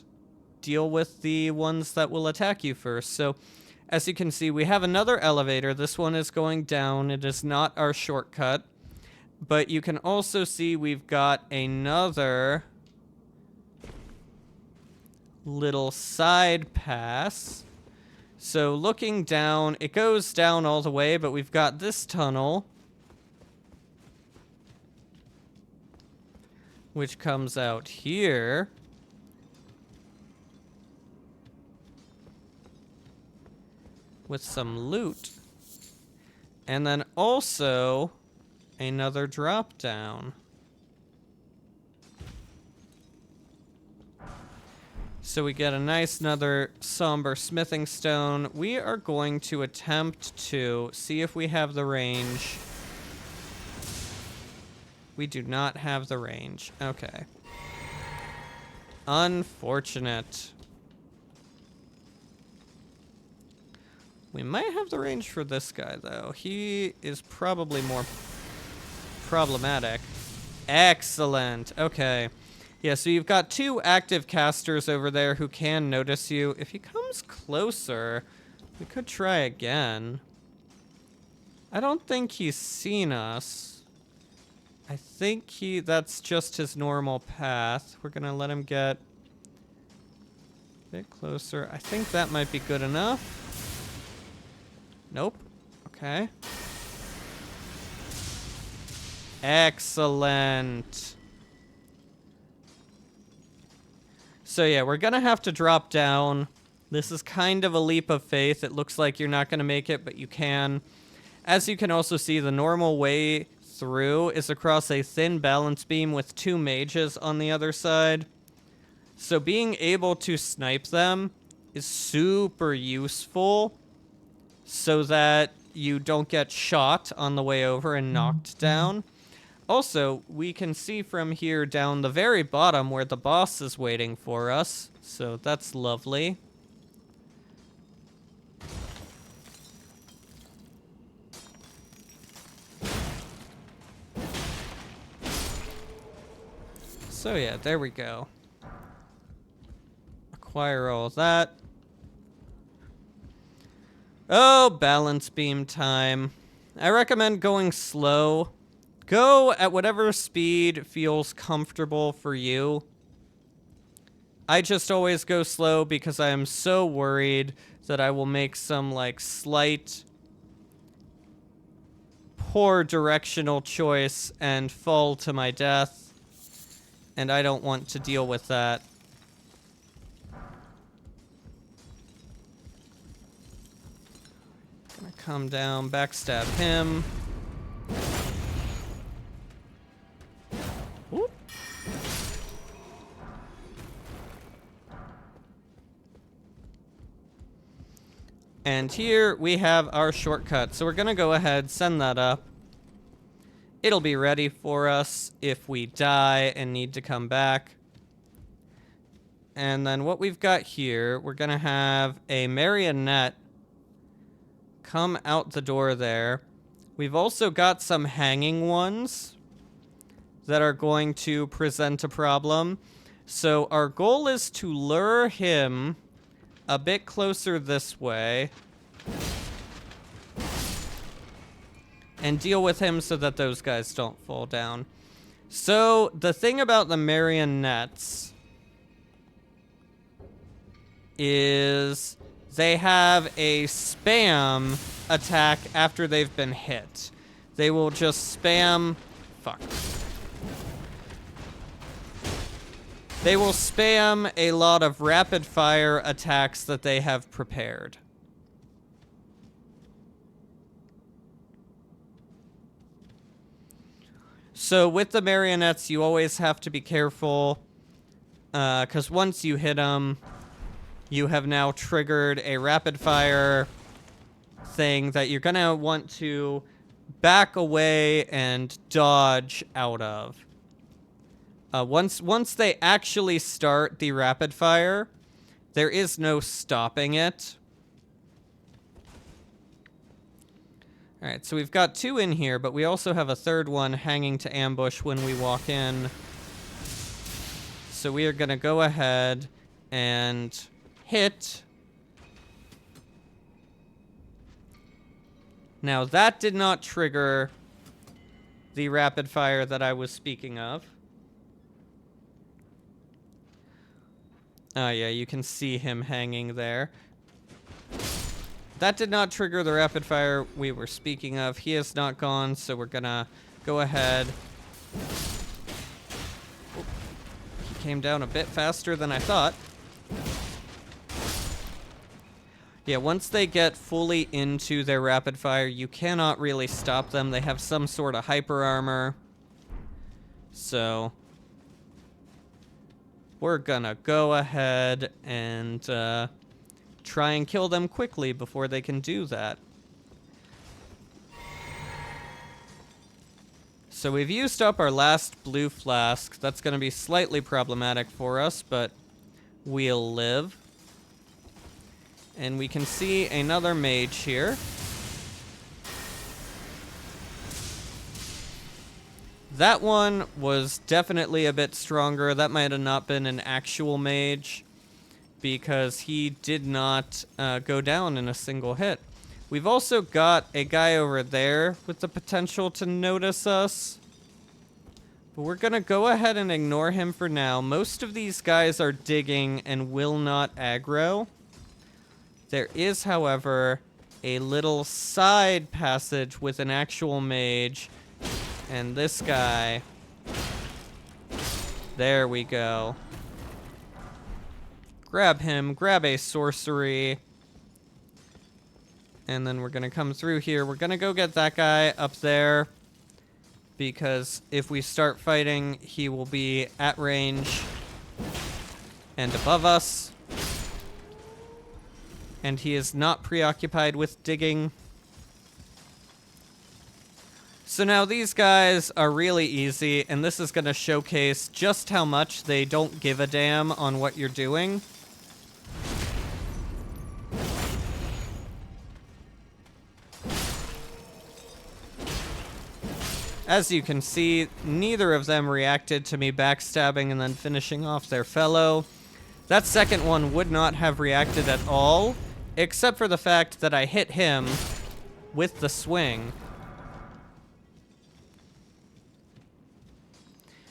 deal with the ones that will attack you first. So, as you can see, we have another elevator. This one is going down. It is not our shortcut. But you can also see we've got another little side pass. So looking down, it goes down all the way, but we've got this tunnel, which comes out here. With some loot. And then also another drop down. So we get a nice another somber smithing stone. We are going to attempt to see if we have the range. We do not have the range. Okay. Unfortunate. We might have the range for this guy, though. He is probably more problematic. Excellent. Okay. Yeah, so you've got two active casters over there who can notice you. If he comes closer, we could try again. I don't think he's seen us. I think that's just his normal path. We're gonna let him get a bit closer. I think that might be good enough. Nope. Okay. Excellent. So yeah, we're gonna have to drop down. This is kind of a leap of faith. It looks like you're not gonna make it, but you can. As you can also see, the normal way through is across a thin balance beam with 2 mages on the other side. So being able to snipe them is super useful so that you don't get shot on the way over and knocked down. Also, we can see from here down the very bottom where the boss is waiting for us, so that's lovely. So yeah, there we go. Acquire all that. Oh, balance beam time. I recommend going slow. Go at whatever speed feels comfortable for you. I just always go slow because I am so worried that I will make some, like, slight poor directional choice and fall to my death. And I don't want to deal with that. Gonna come down, backstab him. Whoop. And here we have our shortcut. So we're gonna go ahead, send that up. It'll be ready for us if we die and need to come back. And then what we've got here, we're gonna have a marionette come out the door there. We've also got some hanging ones that are going to present a problem. So our goal is to lure him a bit closer this way and deal with him so that those guys don't fall down. So the thing about the marionettes is they have a spam attack after they've been hit. They will just spam... Fuck. They will spam a lot of rapid fire attacks that they have prepared. So with the marionettes, you always have to be careful, because once you hit them, you have now triggered a rapid fire thing that you're gonna want to back away and dodge out of. Once they actually start the rapid fire, there is no stopping it. Alright, so we've got 2 in here, but we also have a third one hanging to ambush when we walk in. So we are gonna go ahead and hit. Now that did not trigger the rapid fire that I was speaking of. Oh yeah, you can see him hanging there. That did not trigger the rapid fire we were speaking of. He is not gone, so we're gonna go ahead. Oop. He came down a bit faster than I thought. Yeah, once they get fully into their rapid fire, you cannot really stop them. They have some sort of hyper armor. So we're gonna go ahead and try and kill them quickly before they can do that. So we've used up our last blue flask. That's gonna be slightly problematic for us, but we'll live. And we can see another mage here. That one was definitely a bit stronger. That might have not been an actual mage, because he did not go down in a single hit. We've also got a guy over there with the potential to notice us. But we're gonna go ahead and ignore him for now. Most of these guys are digging and will not aggro. There is, however, a little side passage with an actual mage. And this guy... There we go. grab him, grab a sorcery. And then we're going to come through here. We're going to go get that guy up there. Because if we start fighting, he will be at range and above us. And he is not preoccupied with digging. So now these guys are really easy, and this is going to showcase just how much they don't give a damn on what you're doing. As you can see, neither of them reacted to me backstabbing and then finishing off their fellow. That second one would not have reacted at all, except for the fact that I hit him with the swing.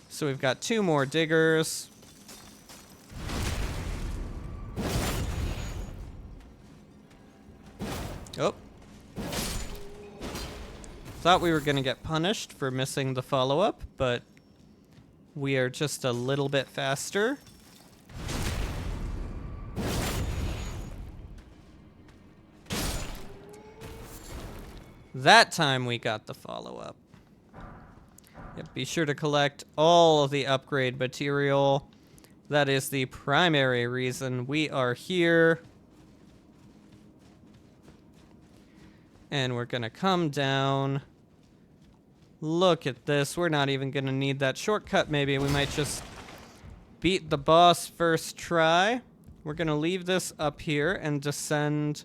So we've got 2 more diggers. Oh. Thought we were going to get punished for missing the follow-up, but we are just a little bit faster. That time we got the follow-up. Yep, be sure to collect all of the upgrade material. That is the primary reason we are here. And we're gonna come down. Look at this. We're not even gonna need that shortcut, maybe. We might just beat the boss first try. We're gonna leave this up here and descend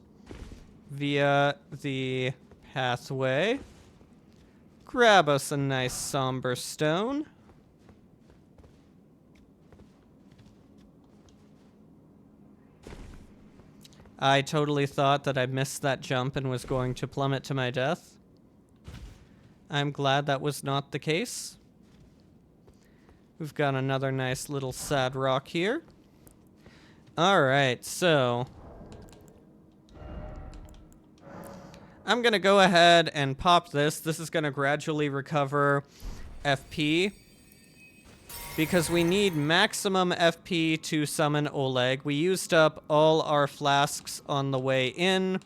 via the pathway. Grab us a nice somber stone. I totally thought that I missed that jump and was going to plummet to my death. I'm glad that was not the case. We've got another nice little sad rock here. Alright, so I'm gonna go ahead and pop this. This is gonna gradually recover FP. Because we need maximum FP to summon Oleg. We used up all our flasks on the way in,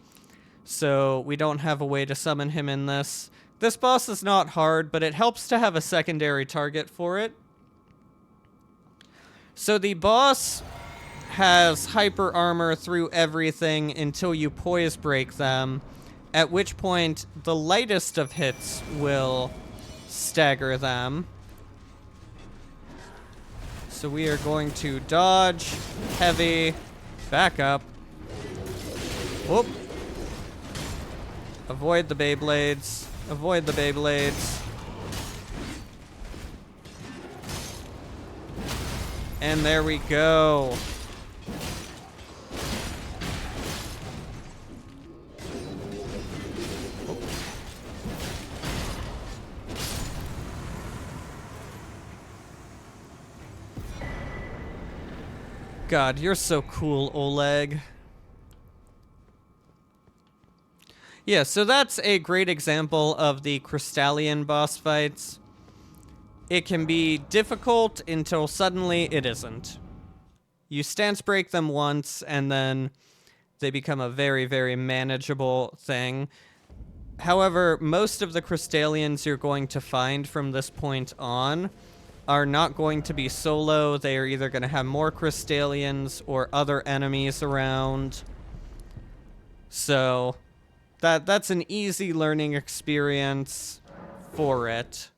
so we don't have a way to summon him in this. This boss is not hard, but it helps to have a secondary target for it. So the boss has hyper armor through everything until you poise break them, at which point the lightest of hits will stagger them. So we are going to dodge, heavy, back up. Whoop. Avoid the Beyblades. Avoid the Beyblades. And there we go. God, you're so cool, Oleg. Yeah, so that's a great example of the Crystallian boss fights. It can be difficult until suddenly it isn't. You stance break them once, and then they become a very, very manageable thing. However, most of the Crystallians you're going to find from this point on are not going to be solo. They are either going to have more Crystallians or other enemies around. So that's an easy learning experience for it.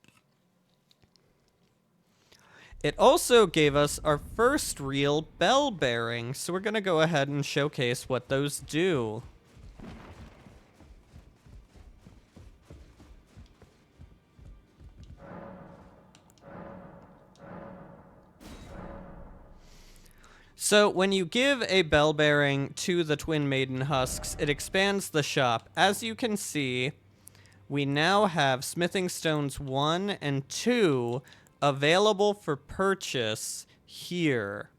It also gave us our first real bell bearing, so we're going to go ahead and showcase what those do. So when you give a bell bearing to the Twin Maiden Husks, it expands the shop. As you can see, we now have Smithing Stones 1 and 2 available for purchase here.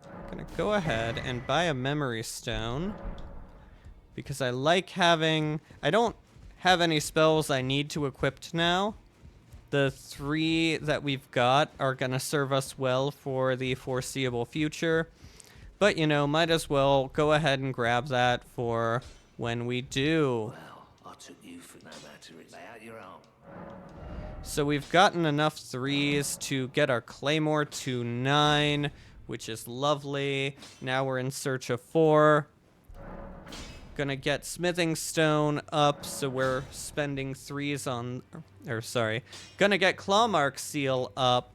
I'm gonna go ahead and buy a memory stone because I like having... I don't have any spells I need to equip now. The 3 that we've got are gonna serve us well for the foreseeable future. But, you know, might as well go ahead and grab that for when we do. Well, I took you for no matter. Lay out your arm. So we've gotten enough 3s to get our Claymore to 9, which is lovely. Now we're in search of 4. Gonna get Smithing Stone up, so we're spending 3s on... Or, sorry. Gonna get Clawmark Seal up,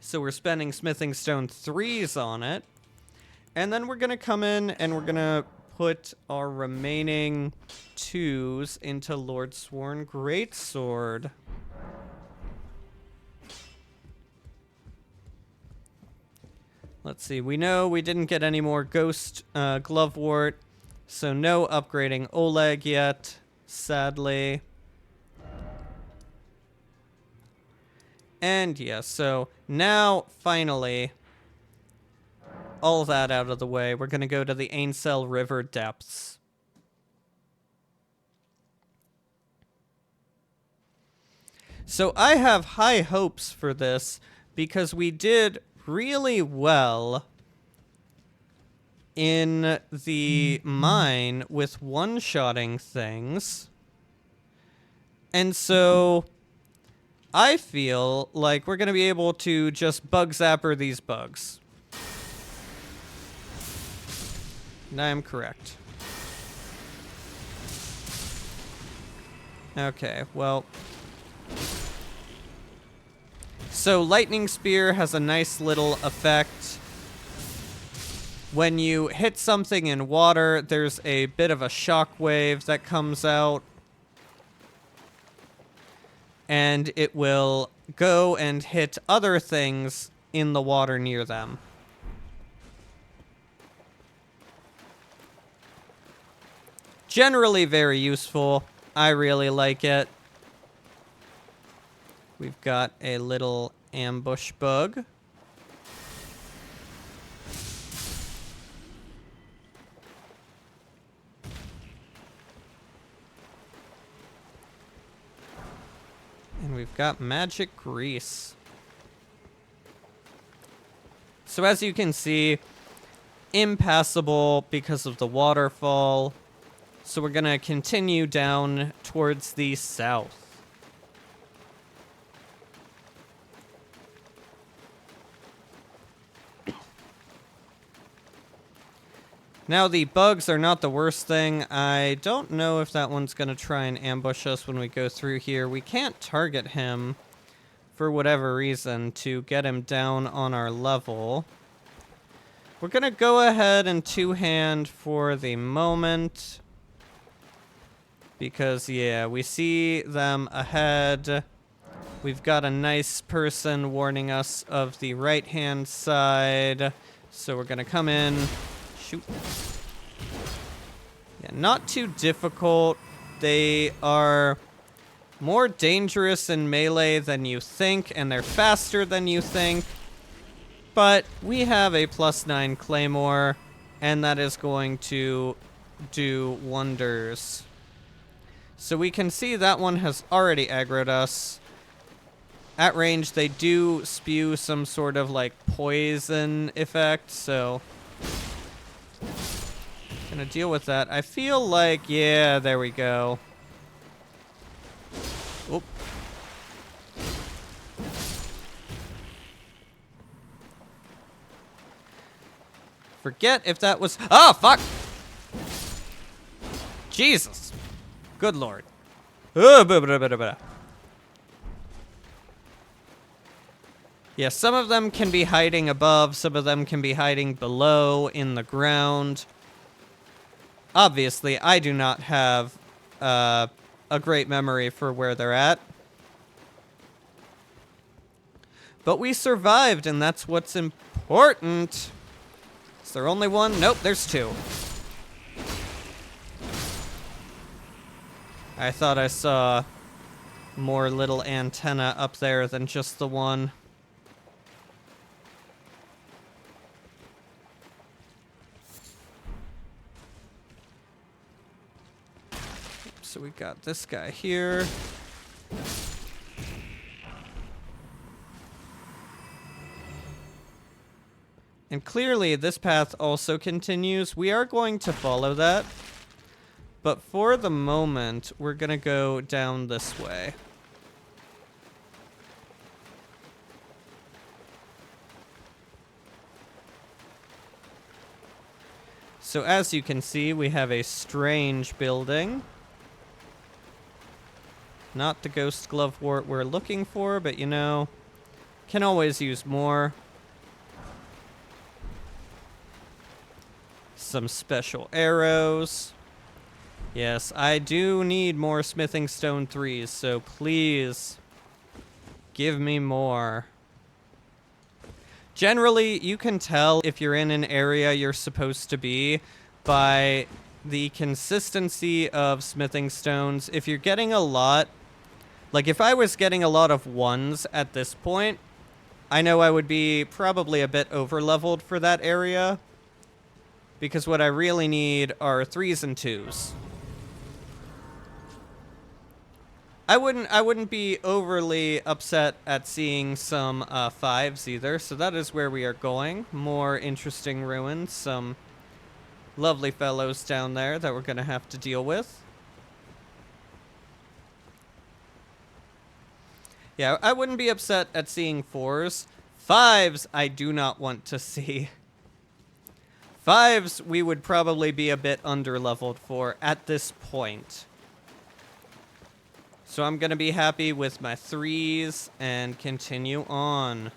so we're spending Smithing Stone 3s on it. And then we're gonna come in and we're gonna put our remaining 2s into Lord Sworn Greatsword. Let's see, we know we didn't get any more Ghost Glovewort, so no upgrading Oleg yet, sadly. And yeah, so now, finally, all that out of the way, we're gonna go to the Ainsel River depths. So I have high hopes for this because we did really well in the mine with one-shotting things. And so I feel like we're going to be able to just bug zapper these bugs. And I am correct. Okay, well. So Lightning Spear has a nice little effect. When you hit something in water, there's a bit of a shockwave that comes out. And it will go and hit other things in the water near them. Generally very useful. I really like it. We've got a little ambush bug. And we've got magic grease. So as you can see, impassable because of the waterfall. So we're gonna continue down towards the south. Now, the bugs are not the worst thing. I don't know if that one's going to try and ambush us when we go through here. We can't target him for whatever reason to get him down on our level. We're going to go ahead and two-hand for the moment. Because, yeah, we see them ahead. We've got a nice person warning us of the right-hand side. So we're going to come in. Shoot. Yeah, not too difficult. They are more dangerous in melee than you think, and they're faster than you think. But we have a +9 Claymore, and that is going to do wonders. So we can see that one has already aggroed us. At range, they do spew some sort of, like, poison effect, so gonna deal with that. I feel like, yeah, there we go. Oop. Forget if that was... Oh, fuck! Jesus. Good lord. Yeah, some of them can be hiding above, some of them can be hiding below in the ground. Obviously, I do not have a great memory for where they're at. But we survived, and that's what's important. Is there only one? Nope, there's two. I thought I saw more little antenna up there than just the one. So we got this guy here. And clearly this path also continues. We are going to follow that. But for the moment, we're going to go down this way. So as you can see, we have a strange building. Not the ghost glovewort we're looking for, but you know, can always use more. Some special arrows. Yes, I do need more smithing stone 3s, so please give me more. Generally, you can tell if you're in an area you're supposed to be by the consistency of smithing stones. If you're getting a lot, like if I was getting a lot of 1s at this point, I know I would be probably a bit over-leveled for that area. Because what I really need are 3s and 2s. I wouldn't be overly upset at seeing some 5s either, so that is where we are going. More interesting ruins, some lovely fellows down there that we're going to have to deal with. Yeah, I wouldn't be upset at seeing 4s. 5s I do not want to see. 5s we would probably be a bit under-leveled for at this point. So I'm going to be happy with my 3s and continue on.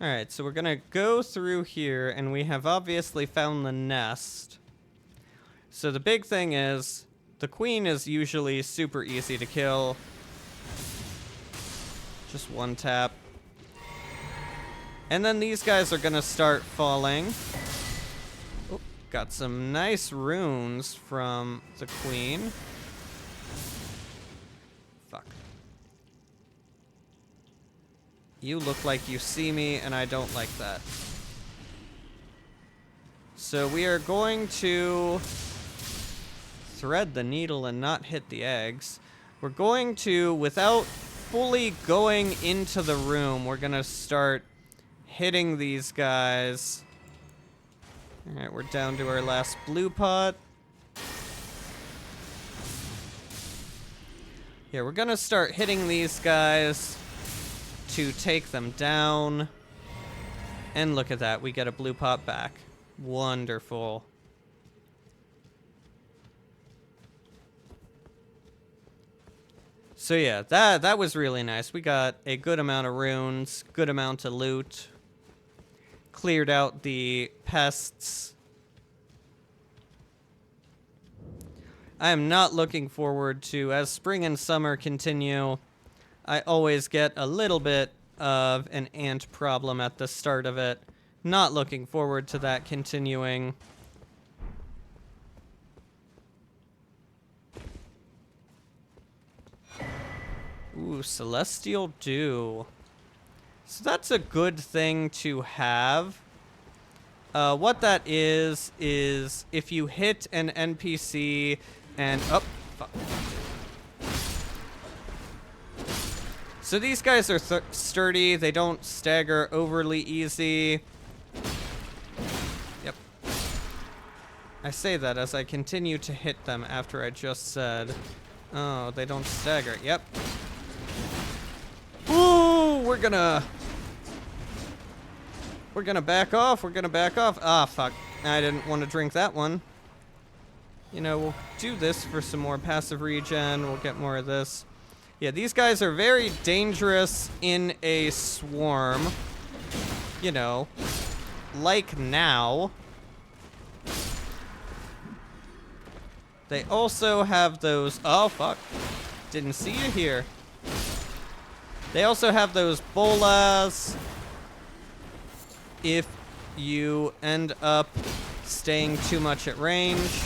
Alright, so we're going to go through here, and we have obviously found the nest. So the big thing is, the queen is usually super easy to kill. Just one tap. And then these guys are gonna start falling. Oh, got some nice runes from the queen. Fuck. You look like you see me, and I don't like that. So we are going to thread the needle and not hit the eggs. We're going to, without fully going into the room, we're gonna start hitting these guys. Alright, we're down to our last blue pot. Yeah, we're gonna start hitting these guys to take them down. And look at that, we get a blue pot back. Wonderful. So yeah, that was really nice. We got a good amount of runes, good amount of loot. Cleared out the pests. I am not looking forward to, as spring and summer continue, I always get a little bit of an ant problem at the start of it. Not looking forward to that continuing. Ooh, Celestial Dew. So that's a good thing to have. What that is if you hit an NPC and... Oh, fuck. So these guys are sturdy. They don't stagger overly easy. Yep. I say that as I continue to hit them after I just said, oh, they don't stagger. Yep. Ooh, we're gonna back off. We're gonna back off. Ah, fuck. I didn't want to drink that one. You know, we'll do this for some more passive regen. We'll get more of this. Yeah, these guys are very dangerous in a swarm. You know, like now. They also have those... Oh, fuck. Didn't see you here. They also have those bolas. If you end up staying too much at range.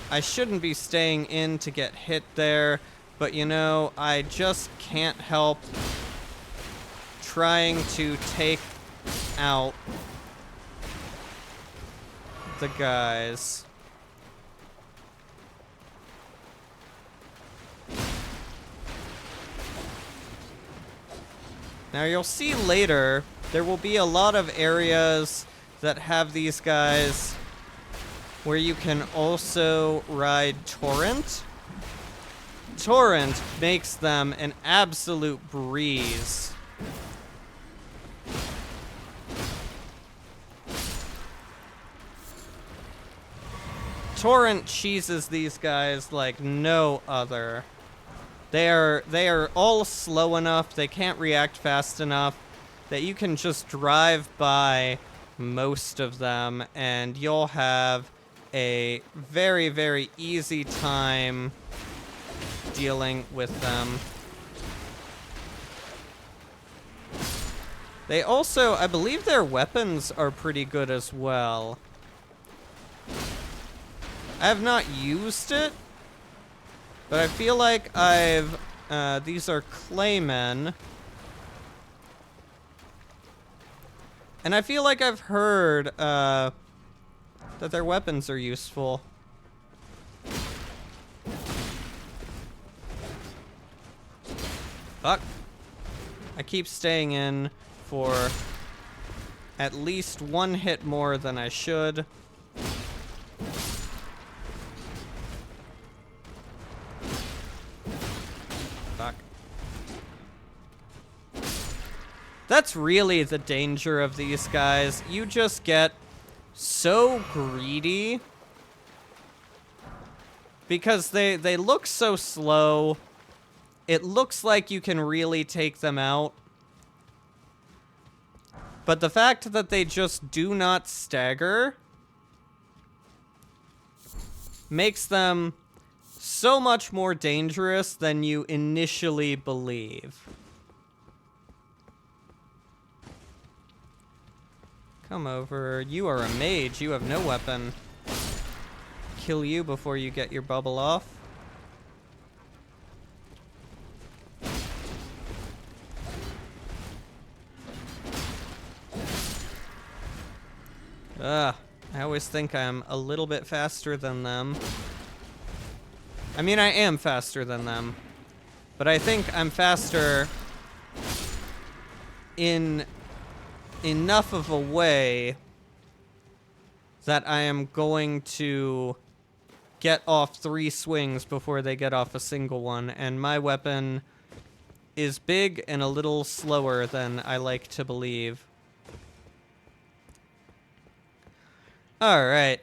I shouldn't be staying in to get hit there, but you know, I just can't help trying to take out the guys. Now you'll see later, there will be a lot of areas that have these guys where you can also ride Torrent. Torrent makes them an absolute breeze. Torrent cheeses these guys like no other. They are all slow enough, they can't react fast enough, that you can just drive by most of them and you'll have a very, very easy time dealing with them. They also, I believe their weapons are pretty good as well. I have not used it, but I feel like I've, these are Claymen. And I feel like I've heard, that their weapons are useful. Fuck. I keep staying in for at least one hit more than I should. Fuck. That's really the danger of these guys. You just get so greedy because they look so slow. It looks like you can really take them out. But the fact that they just do not stagger makes them so much more dangerous than you initially believe. Come over. You are a mage. You have no weapon. Kill you before you get your bubble off. I always think I'm a little bit faster than them. I mean, I am faster than them. But I think I'm faster in enough of a way that I am going to get off 3 swings before they get off a single one. And my weapon is big and a little slower than I like to believe. Alright.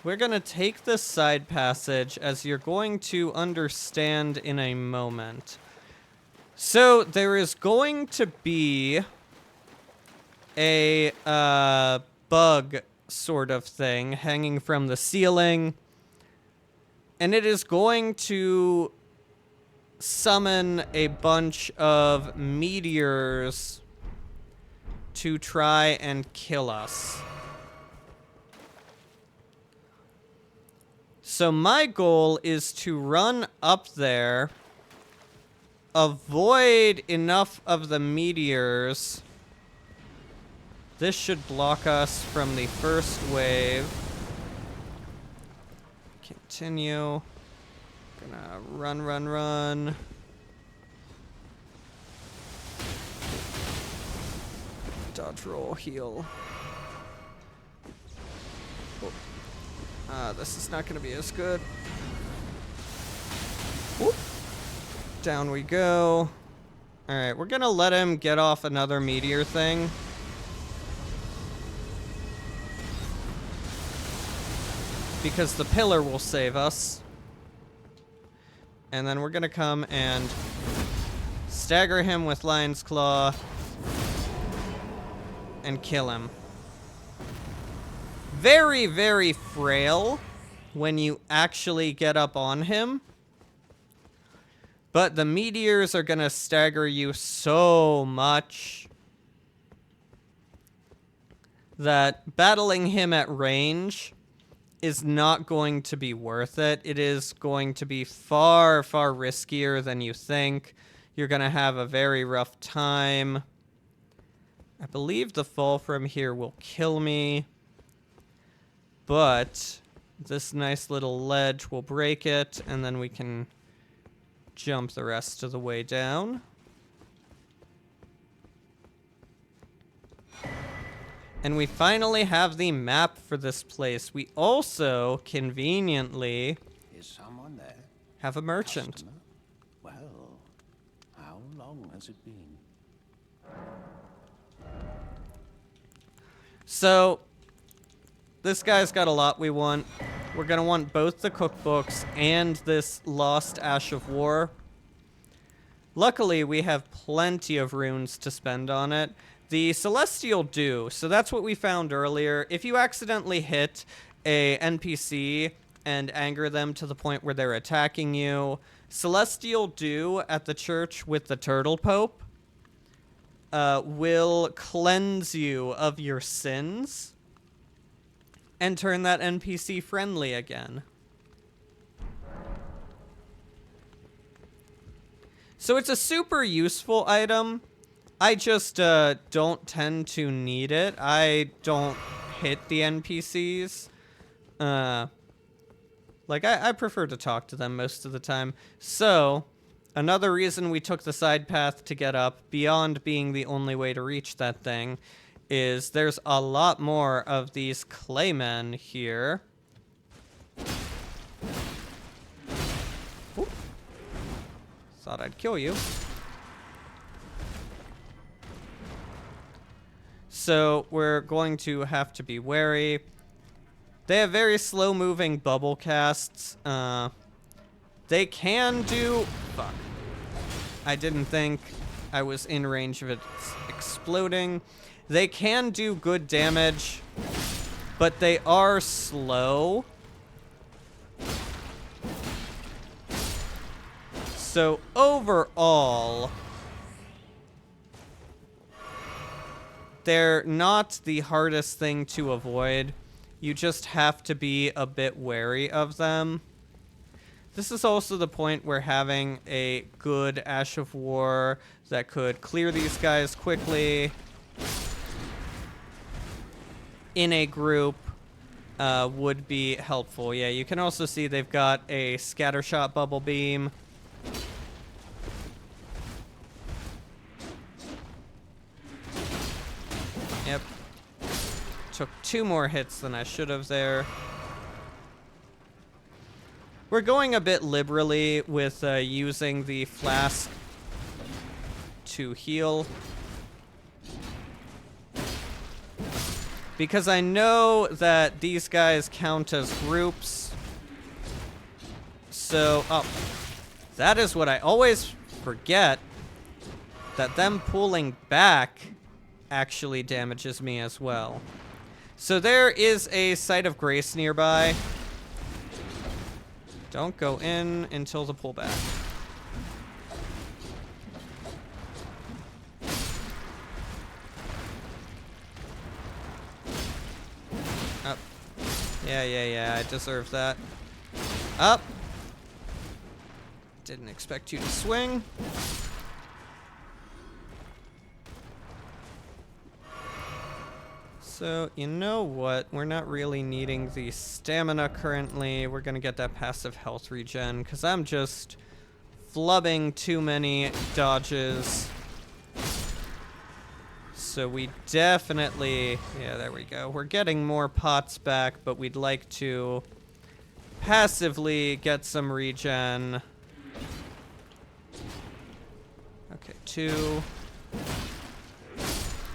We're gonna take this side passage, as you're going to understand in a moment. So, there is going to be a bug sort of thing hanging from the ceiling. And it is going to summon a bunch of meteors to try and kill us. So my goal is to run up there, avoid enough of the meteors. This should block us from the first wave. Continue. Gonna run. Dodge, roll, heal. This is not gonna be as good. Whoop. Down we go. Alright, we're gonna let him get off another meteor thing. Because the pillar will save us. And then we're gonna come and stagger him with Lion's Claw and kill him. Very, very frail when you actually get up on him. But the meteors are gonna stagger you so much that battling him at range is not going to be worth it. It is going to be far, far riskier than you think. You're gonna have a very rough time. I believe the fall from here will kill me. but this nice little ledge will break it, and then we can jump the rest of the way down. And we finally have the map for this place. We also, conveniently, Is someone there? have a merchant. Customer? Well, how long has it been? So, this guy's got a lot we want. We're gonna want both the cookbooks and this Lost Ash of War. Luckily, we have plenty of runes to spend on it. The Celestial Dew, so that's what we found earlier. If you accidentally hit a NPC and anger them to the point where they're attacking you, Celestial Dew at the church with the Turtle Pope will cleanse you of your sins and turn that NPC friendly again. So it's a super useful item. I just don't tend to need it. I don't hit the NPCs. Like, I prefer to talk to them most of the time. So, another reason we took the side path to get up, beyond being the only way to reach that thing, is there's a lot more of these claymen here. Oop. Thought I'd kill you. So we're going to have to be wary. They have very slow-moving bubble casts. They can do... Fuck. I didn't think I was in range of it exploding. They can do good damage, but they are slow. So overall, they're not the hardest thing to avoid. You just have to be a bit wary of them. This is also the point where having a good Ash of War that could clear these guys quickly in a group would be helpful. Yeah, you can also see they've got a Scattershot Bubble Beam. Yep. Took 2 more hits than I should have there. We're going a bit liberally with using the flask to heal. Because I know that these guys count as groups. So, oh, that is what I always forget. That them pulling back actually damages me as well. So there is a Site of Grace nearby. Don't go in until the pullback. Up. Yeah, I deserve that. Up. Didn't expect you to swing. So, you know what? We're not really needing the stamina currently. We're gonna get that passive health regen, because I'm just flubbing too many dodges. So we definitely... Yeah, there we go. We're getting more pots back, but we'd like to passively get some regen. Okay, 2.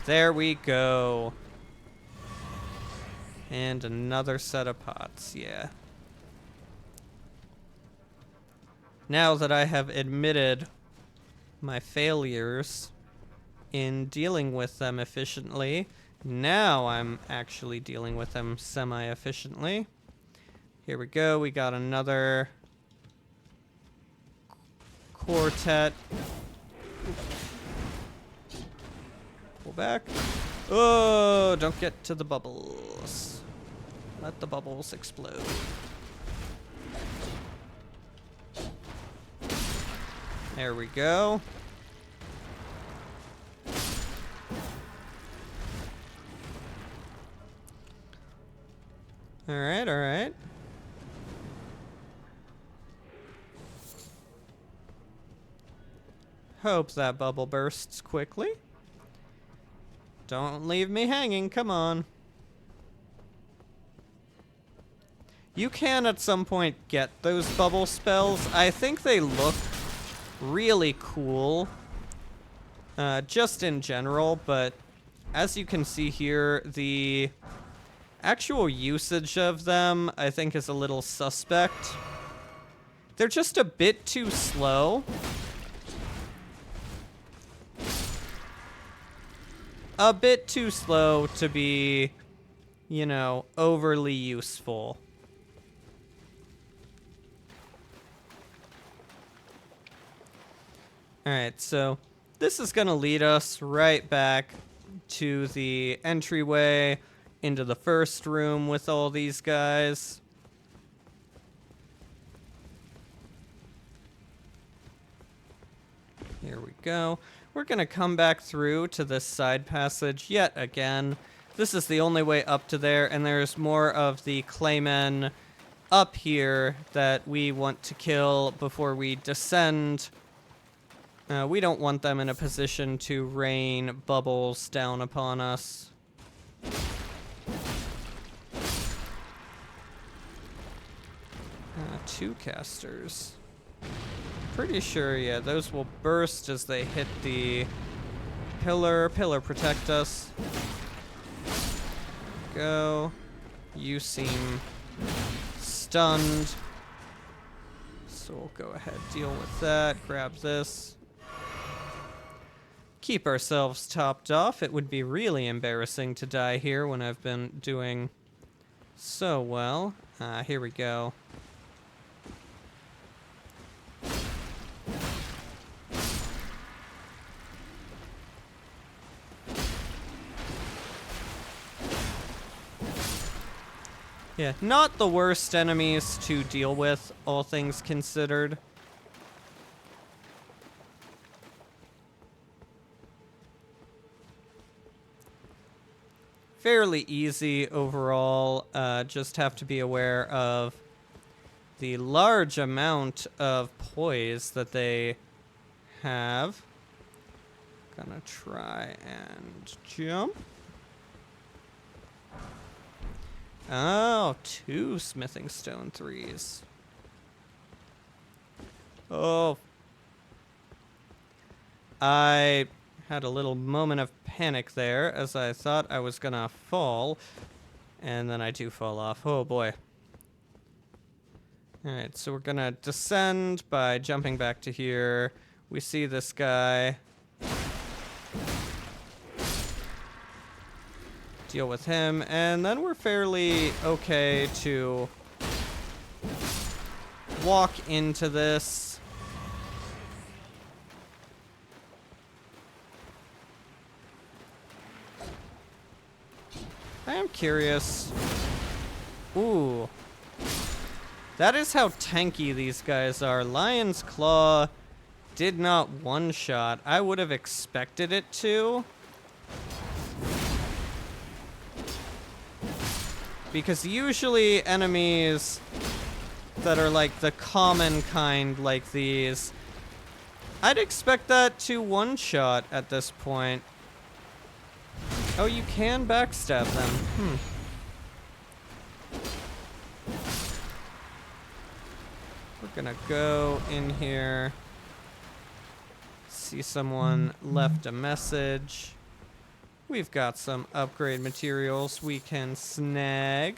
There we go. And another set of pots, yeah. Now that I have admitted my failures in dealing with them efficiently, now I'm actually dealing with them semi-efficiently. Here we go, we got another quartet. Pull back. Oh, don't get to the bubbles. Let the bubbles explode. There we go. Alright, alright. Hope that bubble bursts quickly. Don't leave me hanging, come on. You can at some point get those bubble spells. I think they look really cool, just in general, but as you can see here, the actual usage of them, I think, is a little suspect. They're just a bit too slow. A bit too slow to be, you know, overly useful. Alright, so this is going to lead us right back to the entryway into the first room with all these guys. Here we go. We're going to come back through to this side passage yet again. This is the only way up to there, and there's more of the claymen up here that we want to kill before we descend. We don't want them in a position to rain bubbles down upon us. Two casters. Pretty sure, yeah, those will burst as they hit the pillar. Pillar, protect us. Go. You seem stunned. So we'll go ahead, deal with that, grab this. Keep ourselves topped off. It would be really embarrassing to die here when I've been doing so well. Here we go. Yeah, not the worst enemies to deal with, all things considered. Fairly easy overall, just have to be aware of the large amount of poise that they have. Gonna try and jump. Oh, 2 smithing stone 3s. Oh. I had a little moment of panic there as I thought I was gonna fall. And then I do fall off. Oh boy. Alright, so we're gonna descend by jumping back to here. We see this guy. Deal with him, and then we're fairly okay to walk into this. I am curious. Ooh. That is how tanky these guys are. Lion's Claw did not one-shot. I would have expected it to. Because usually enemies that are like the common kind like these, I'd expect that to one-shot at this point. Oh, you can backstab them. We're gonna go in here. See someone left a message. We've got some upgrade materials we can snag.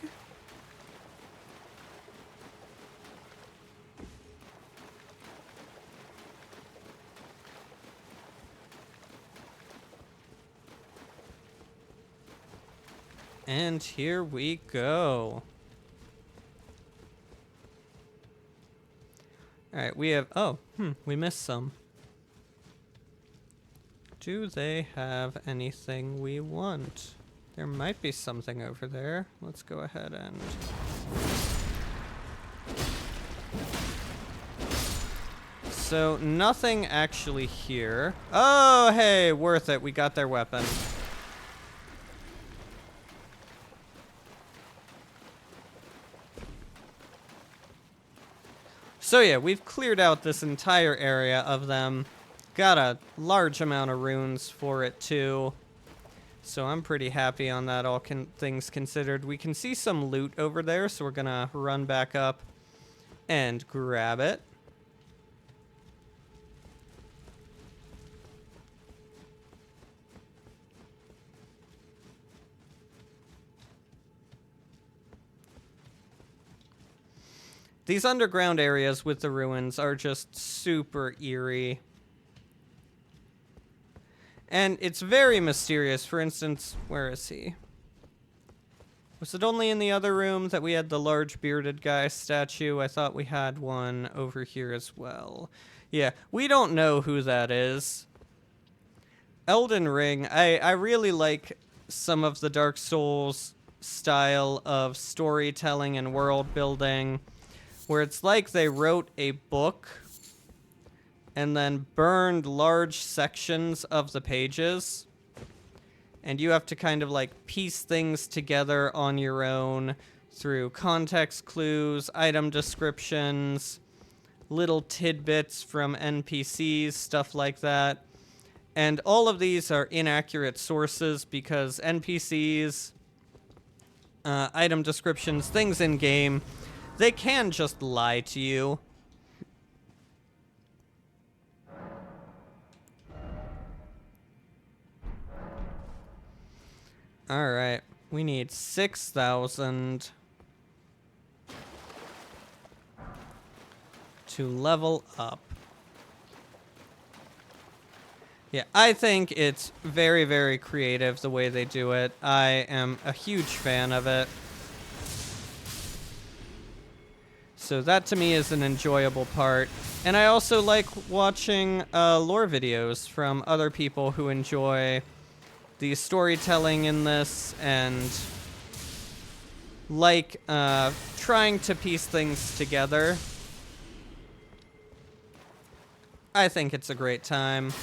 And here we go. Alright, we have... Oh, we missed some. Do they have anything we want? There might be something over there. Let's go ahead and... So, nothing actually here. Oh, hey, worth it. We got their weapon. So yeah, we've cleared out this entire area of them. Got a large amount of runes for it too. So I'm pretty happy on that, all things considered. We can see some loot over there, so we're gonna run back up and grab it. These underground areas with the ruins are just super eerie. And it's very mysterious. For instance, where is he? Was it only in the other room that we had the large bearded guy statue? I thought we had one over here as well. Yeah, we don't know who that is. Elden Ring, I really like some of the Dark Souls style of storytelling and world building, where it's like they wrote a book and then burned large sections of the pages, and you have to kind of like piece things together on your own through context clues, item descriptions, little tidbits from NPCs, stuff like that. And all of these are inaccurate sources because NPCs, item descriptions, things in game, they can just lie to you. Alright, we need 6,000 to level up. Yeah, I think it's very, very creative the way they do it. I am a huge fan of it. So that to me is an enjoyable part. And I also like watching lore videos from other people who enjoy the storytelling in this and like trying to piece things together. I think it's a great time.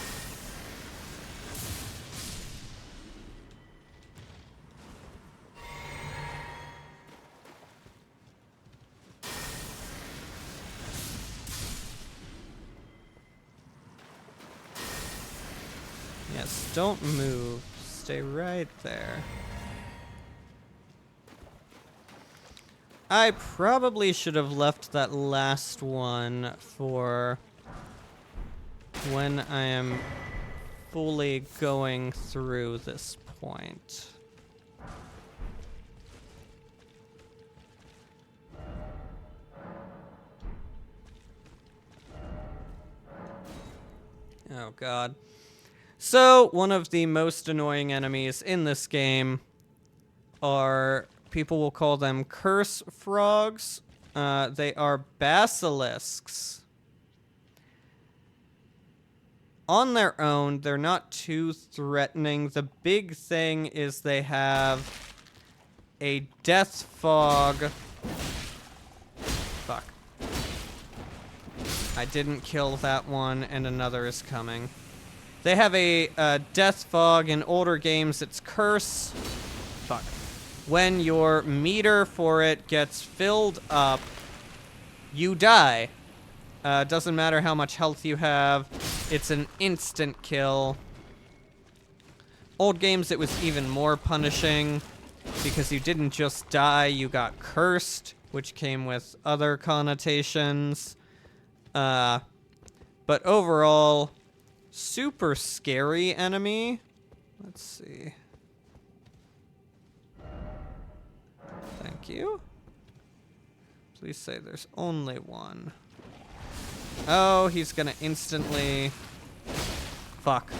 Yes, don't move. Stay right there. I probably should have left that last one for when I am fully going through this point. Oh god. So, one of the most annoying enemies in this game are, people will call them curse frogs. They are basilisks. On their own, they're not too threatening. The big thing is they have a death fog. Fuck. I didn't kill that one, and another is coming. They have a death fog. In older games, it's curse. Fuck. When your meter for it gets filled up, you die. Doesn't matter how much health you have. It's an instant kill. Old games, it was even more punishing because you didn't just die, you got cursed, which came with other connotations. But overall, super scary enemy. Let's see. Thank you. Please say there's only one. Oh, he's gonna instantly... Fuck.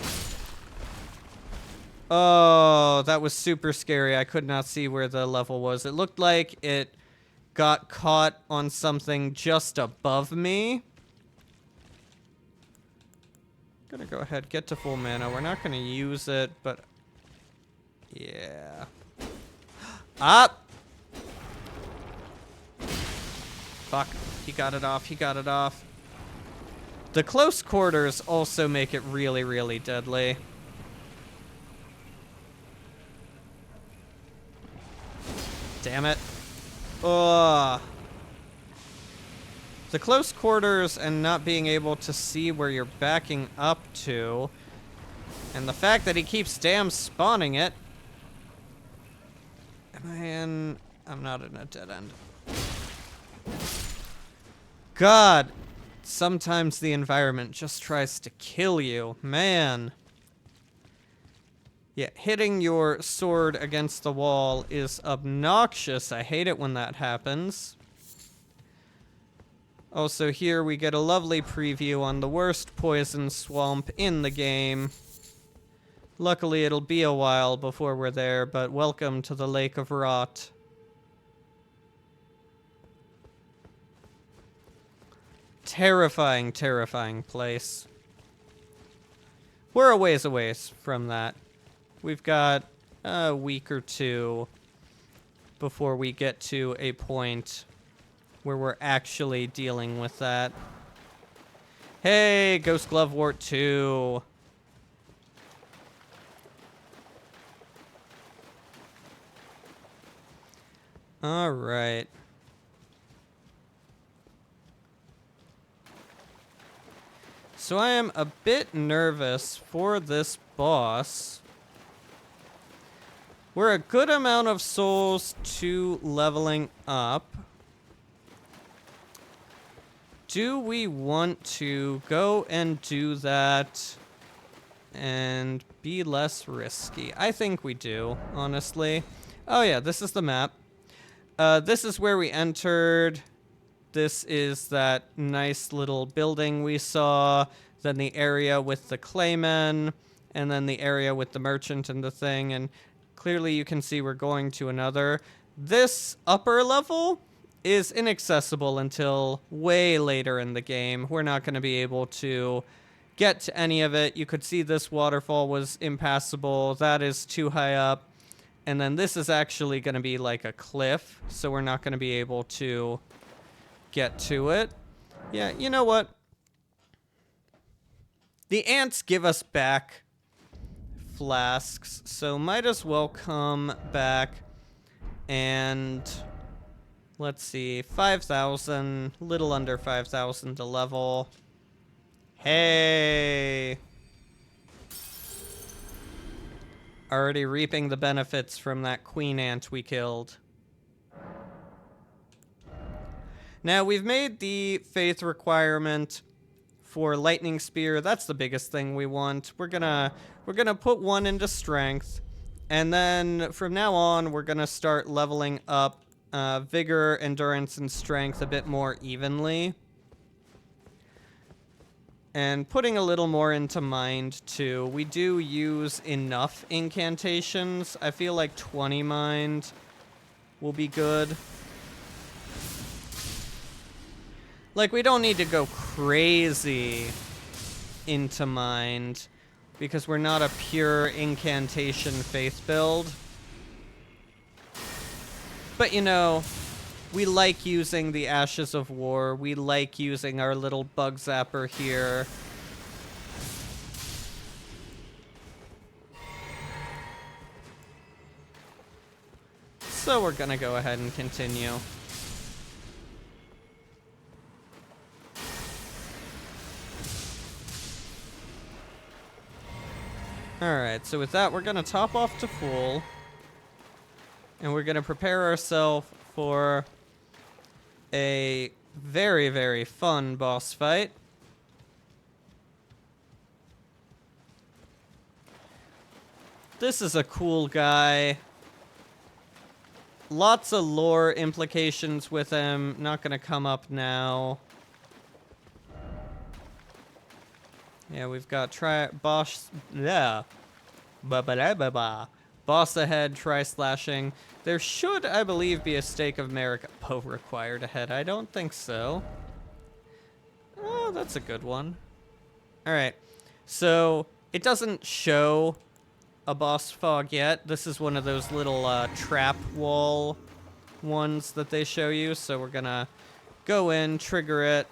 Oh, that was super scary. I could not see where the level was. It looked like it got caught on something just above me. Gonna go ahead, get to full mana. We're not gonna use it, but... Yeah. Up! Fuck. He got it off. He got it off. The close quarters also make it really, really deadly. Damn it. Ugh. The close quarters and not being able to see where you're backing up to. And the fact that he keeps damn spawning it. Am I in? I'm not in a dead end. God. Sometimes the environment just tries to kill you. Man. Yeah, hitting your sword against the wall is obnoxious. I hate it when that happens. Also, here we get a lovely preview on the worst poison swamp in the game. Luckily, it'll be a while before we're there, but welcome to the Lake of Rot. Terrifying, terrifying place. We're a ways away from that. We've got a week or two before we get to a point where we're actually dealing with that. Hey, Ghost Glovewort 2. All right. So I am a bit nervous for this boss. We're a good amount of souls to leveling up. Do we want to go and do that and be less risky? I think we do, honestly. Oh yeah, this is the map. This is where we entered. This is that nice little building we saw. Then the area with the claymen. And then the area with the merchant and the thing. And clearly you can see we're going to another. This upper level is inaccessible until way later in the game. We're not going to be able to get to any of it. You could see this waterfall was impassable. That is too high up. And then this is actually going to be like a cliff, so we're not going to be able to get to it. Yeah, you know what? The ants give us back flasks, so might as well come back and... Let's see, 5,000, little under 5,000 to level. Hey! Already reaping the benefits from that queen ant we killed. Now, we've made the faith requirement for lightning spear. That's the biggest thing we want. We're gonna put one into strength, and then from now on, we're gonna start leveling up vigor, endurance, and strength a bit more evenly. And putting a little more into mind, too. We do use enough incantations. I feel like 20 mind will be good. Like, we don't need to go crazy into mind, because we're not a pure incantation faith build. But, you know, we like using the Ashes of War. We like using our little bug zapper here. So we're gonna go ahead and continue. Alright, so with that, we're gonna top off to full. And we're gonna prepare ourselves for a very, very fun boss fight. This is a cool guy. Lots of lore implications with him. Not gonna come up now. Yeah, we've got boss ahead, try slashing. There should, I believe, be a stake of merit required ahead. I don't think so. Oh, that's a good one. Alright, so it doesn't show a boss fog yet. This is one of those little trap wall ones that they show you. So we're gonna go in, trigger it.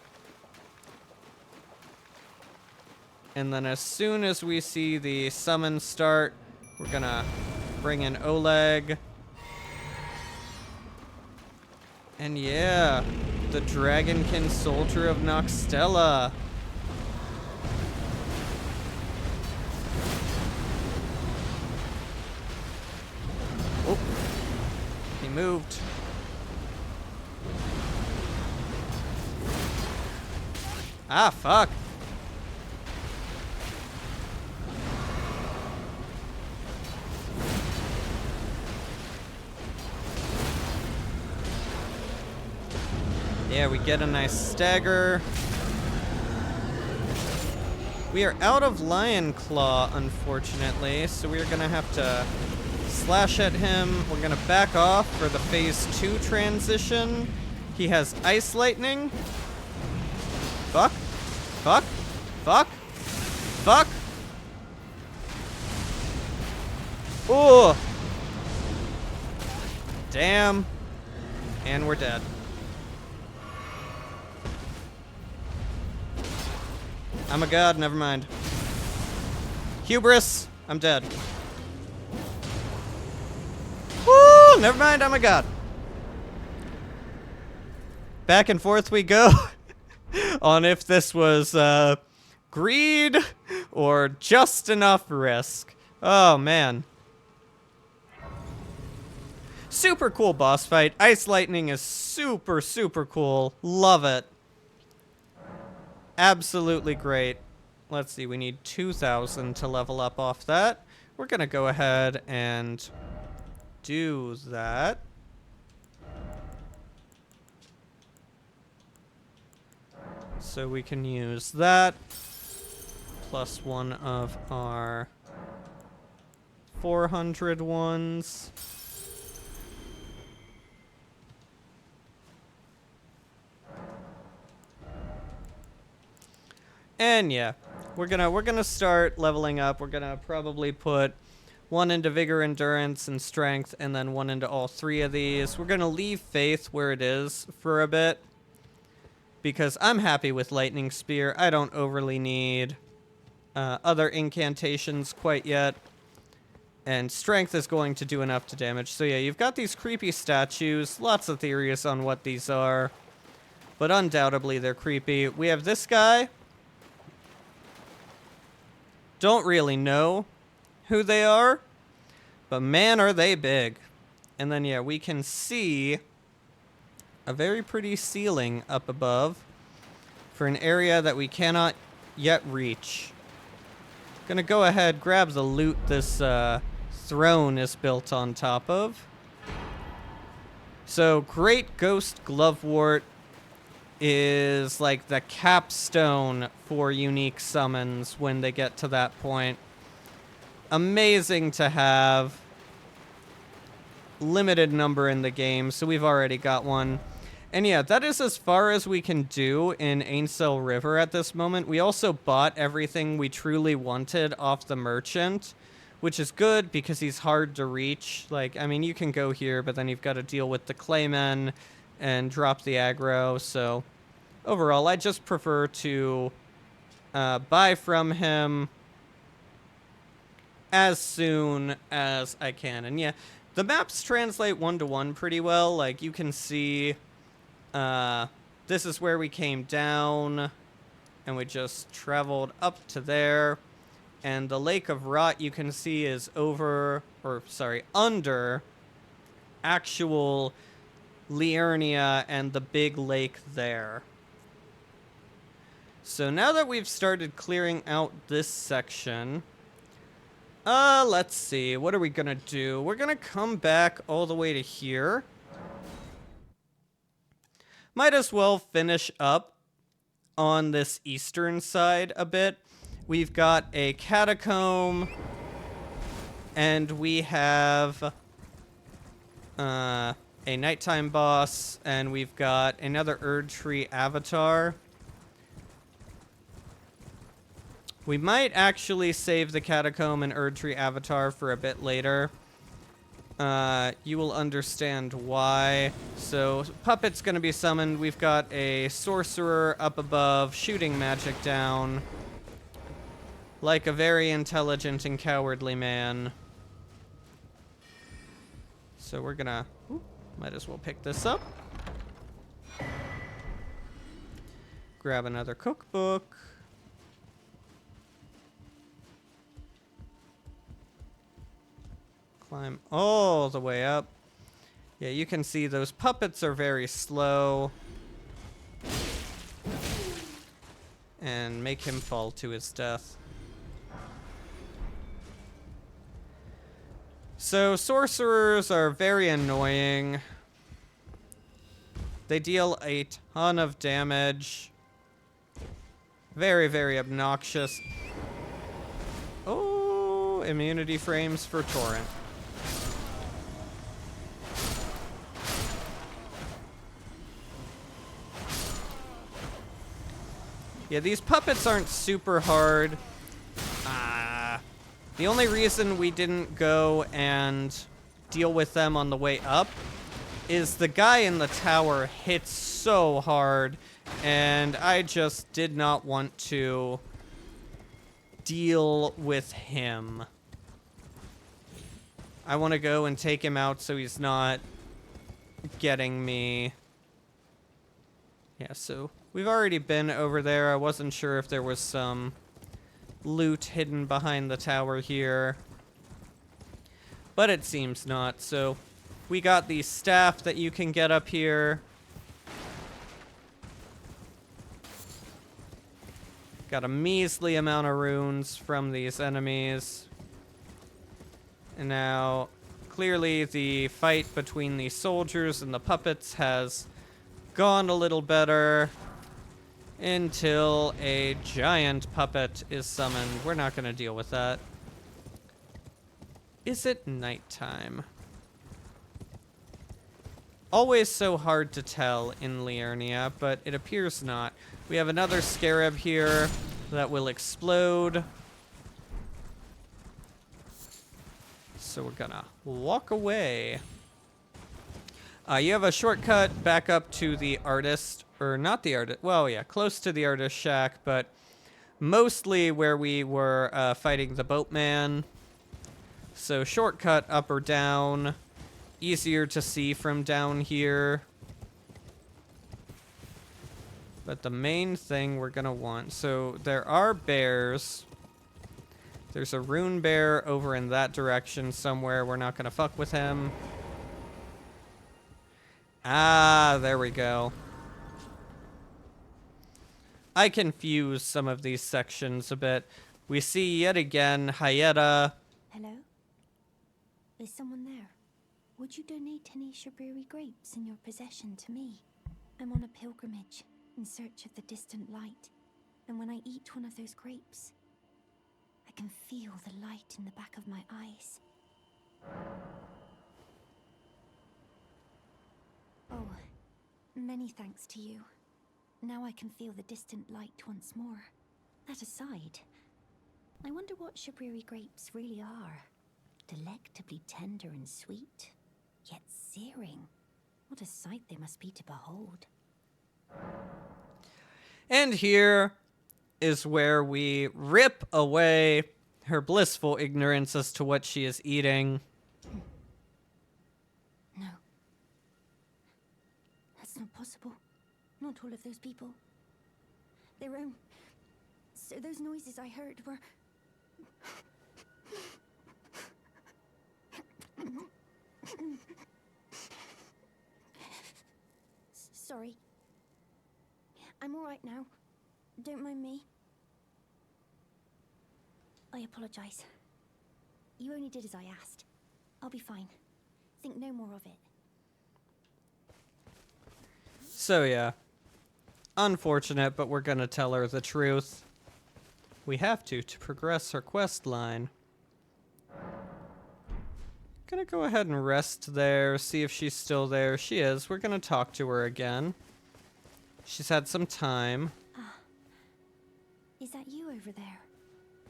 And then as soon as we see the summon start, we're gonna bring in Oleg. And yeah, The Dragonkin Soldier of Noxtella. Oh, he moved. Ah, fuck. Yeah, we get a nice stagger. We are out of Lion Claw, unfortunately, so we're gonna have to slash at him. We're gonna back off for the phase 2 transition. He has Ice Lightning. Fuck. Fuck. Fuck. Fuck. Oh. Damn. And we're dead. I'm a god, never mind. Hubris, I'm dead. Woo, never mind, I'm a god. Back and forth we go on if this was greed or just enough risk. Oh, man. Super cool boss fight. Ice Lightning is super, super cool. Love it. Absolutely great. Let's see, we need 2,000 to level up off that. We're gonna go ahead and do that. So we can use that plus one of our 400 ones. And yeah, we're gonna start leveling up. We're gonna probably put one into Vigor, Endurance, and Strength, and then one into all three of these. We're gonna leave Faith where it is for a bit, because I'm happy with Lightning Spear. I don't overly need other incantations quite yet. And Strength is going to do enough to damage. So yeah, you've got these creepy statues. Lots of theories on what these are. But undoubtedly they're creepy. We have this guy. Don't really know who they are. But man, are they big. And then yeah, we can see a very pretty ceiling up above for an area that we cannot yet reach. Gonna go ahead, grab the loot this throne is built on top of. So Great Ghost Glovewort is like the capstone for unique summons when they get to that point. Amazing to have. Limited number in the game, so we've already got one. And yeah, that is as far as we can do in Ainsel River at this moment. We also bought everything we truly wanted off the merchant, which is good because he's hard to reach. Like, I mean, you can go here, but then you've got to deal with the Claymen and drop the aggro. So overall, I just prefer to buy from him as soon as I can. And yeah, the maps translate one-to-one pretty well. Like, you can see this is where we came down, and we just traveled up to there. And the Lake of Rot, you can see, is under actual Liurnia and the big lake there. So now that we've started clearing out this section, let's see, what are we gonna do? We're gonna come back all the way to here. Might as well finish up on this eastern side a bit. We've got a catacomb, and we have a nighttime boss, and we've got another Erdtree avatar. We might actually save the catacomb and Erdtree avatar for a bit later. You will understand why. So, Puppet's gonna be summoned. We've got a sorcerer up above, shooting magic down. Like a very intelligent and cowardly man. So we're gonna... might as well pick this up. Grab another cookbook. Climb all the way up. Yeah, you can see those puppets are very slow. And make him fall to his death. So, sorcerers are very annoying. They deal a ton of damage. Very, very obnoxious. Oh, immunity frames for Torrent. Yeah, these puppets aren't super hard. The only reason we didn't go and deal with them on the way up is the guy in the tower hits so hard, and I just did not want to deal with him. I want to go and take him out so he's not getting me. Yeah, so we've already been over there. I wasn't sure if there was some loot hidden behind the tower here, but it seems not. So we got the staff that you can get up here. Got a measly amount of runes from these enemies. And now clearly the fight between the soldiers and the puppets has gone a little better. Until a giant puppet is summoned. We're not going to deal with that. Is it nighttime? Always so hard to tell in Liurnia, but it appears not. We have another scarab here that will explode. So we're gonna walk away. You have a shortcut back up to the artist, or not the artist, well, yeah, close to the artist shack, but mostly where we were fighting the boatman. So shortcut up or down, easier to see from down here. But the main thing we're gonna want, so there are bears. There's a rune bear over in that direction somewhere. We're not gonna fuck with him. Ah, there we go. I confuse some of these sections a bit. We see yet again Hyetta. Hello? Is someone there? Would you donate any Shabriri grapes in your possession to me? I'm on a pilgrimage in search of the distant light, and when I eat one of those grapes, I can feel the light in the back of my eyes. Oh, many thanks to you. Now I can feel the distant light once more. That aside, I wonder what Shabriri grapes really are. Delectably tender and sweet, yet searing. What a sight they must be to behold. And here is where we rip away her blissful ignorance as to what she is eating. No. That's not possible. Not all of those people. Their own... So those noises I heard were... Sorry. I'm all right now. Don't mind me. I apologize. You only did as I asked. I'll be fine. Think no more of it. So yeah. Unfortunate, but we're gonna tell her the truth. We have to progress her quest line. Gonna go ahead and rest there, see if she's still there. She is. We're gonna talk to her again. She's had some time. Ah. Is that you over there?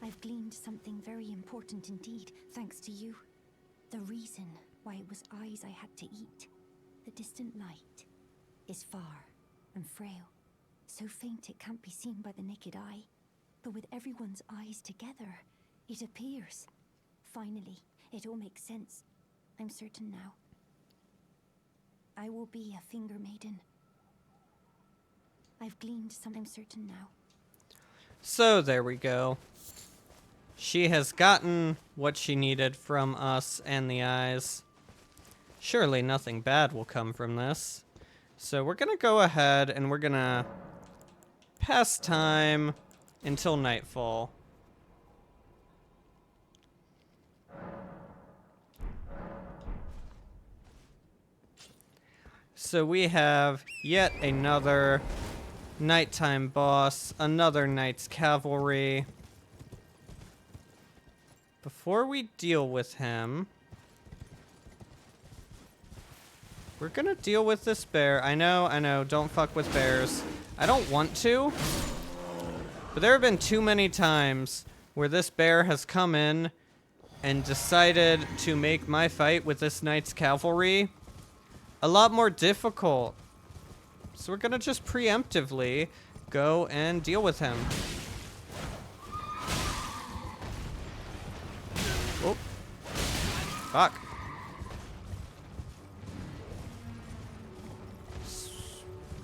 I've gleaned something very important indeed, thanks to you. The reason why it was eyes I had to eat. The distant light is far and frail. So faint it can't be seen by the naked eye. But with everyone's eyes together, it appears. Finally, it all makes sense. I'm certain now. I will be a finger maiden. I've gleaned something certain now. So there we go. She has gotten what she needed from us and the eyes. Surely nothing bad will come from this. So we're gonna go ahead and we're gonna pass time until nightfall. So we have yet another nighttime boss, another Knight's Cavalry. Before we deal with him, we're gonna deal with this bear. I know, don't fuck with bears. I don't want to, but there have been too many times where this bear has come in and decided to make my fight with this Knight's Cavalry a lot more difficult. So we're gonna just preemptively go and deal with him. Oh. Fuck.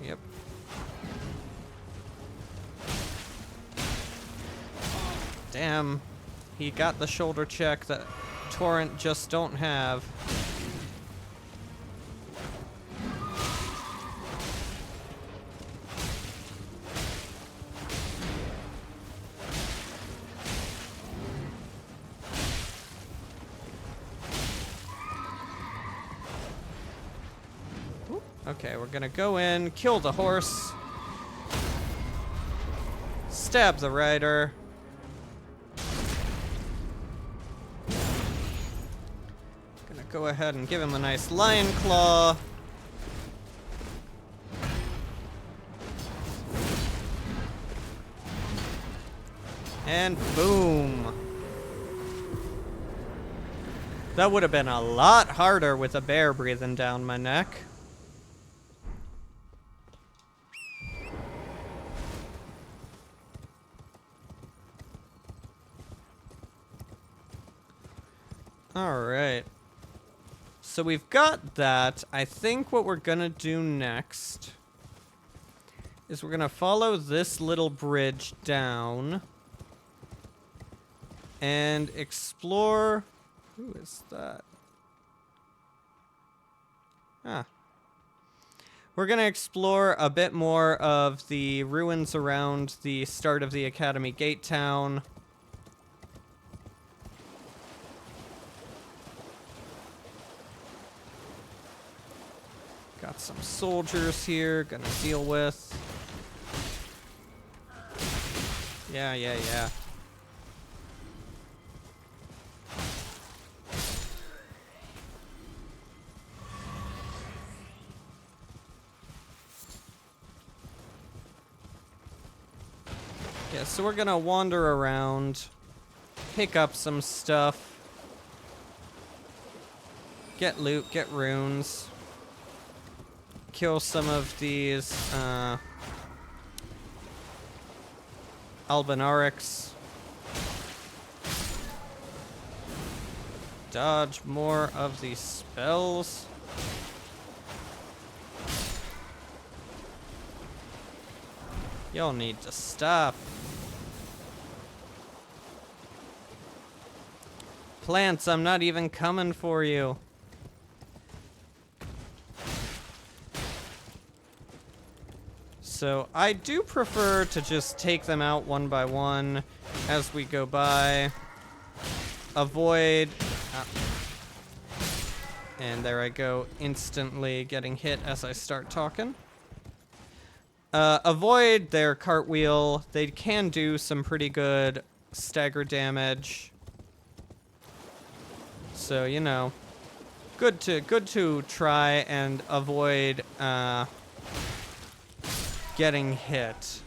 Yep. Damn. He got the shoulder check that Torrent just don't have. Okay, we're gonna go in, kill the horse, stab the rider. Gonna go ahead and give him a nice lion claw. And boom. That would have been a lot harder with a bear breathing down my neck. Alright. So we've got that. I think what we're gonna do next is we're gonna follow this little bridge down and explore... Who is that? Ah. We're gonna explore a bit more of the ruins around the start of the Academy Gate Town. Got some soldiers here, gonna deal with. Yeah. Yeah, so we're gonna wander around, pick up some stuff, get loot, get runes. Kill some of these Albinarics. Dodge more of these spells. Y'all need to stop. Plants, I'm not even coming for you. So I do prefer to just take them out one by one as we go by. Avoid... and there I go, instantly getting hit as I start talking. Avoid their cartwheel. They can do some pretty good stagger damage. So, you know, good to try and avoid getting hit.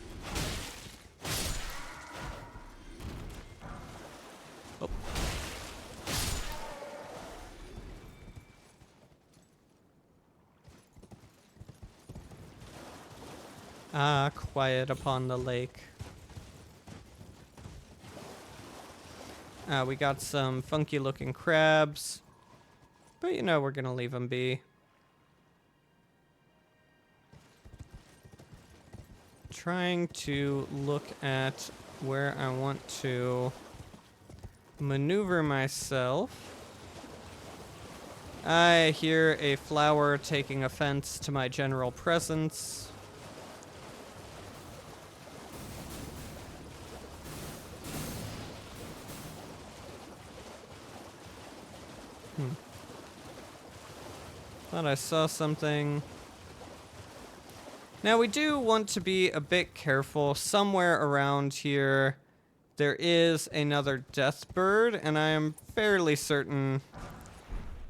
Oh. Ah, quiet upon the lake. We got some funky looking crabs, but you know we're gonna leave them be. trying to look at where I want to maneuver myself. I hear a flower taking offense to my general presence. Thought I saw something. Now we do want to be a bit careful. Somewhere around here there is another death bird, and I am fairly certain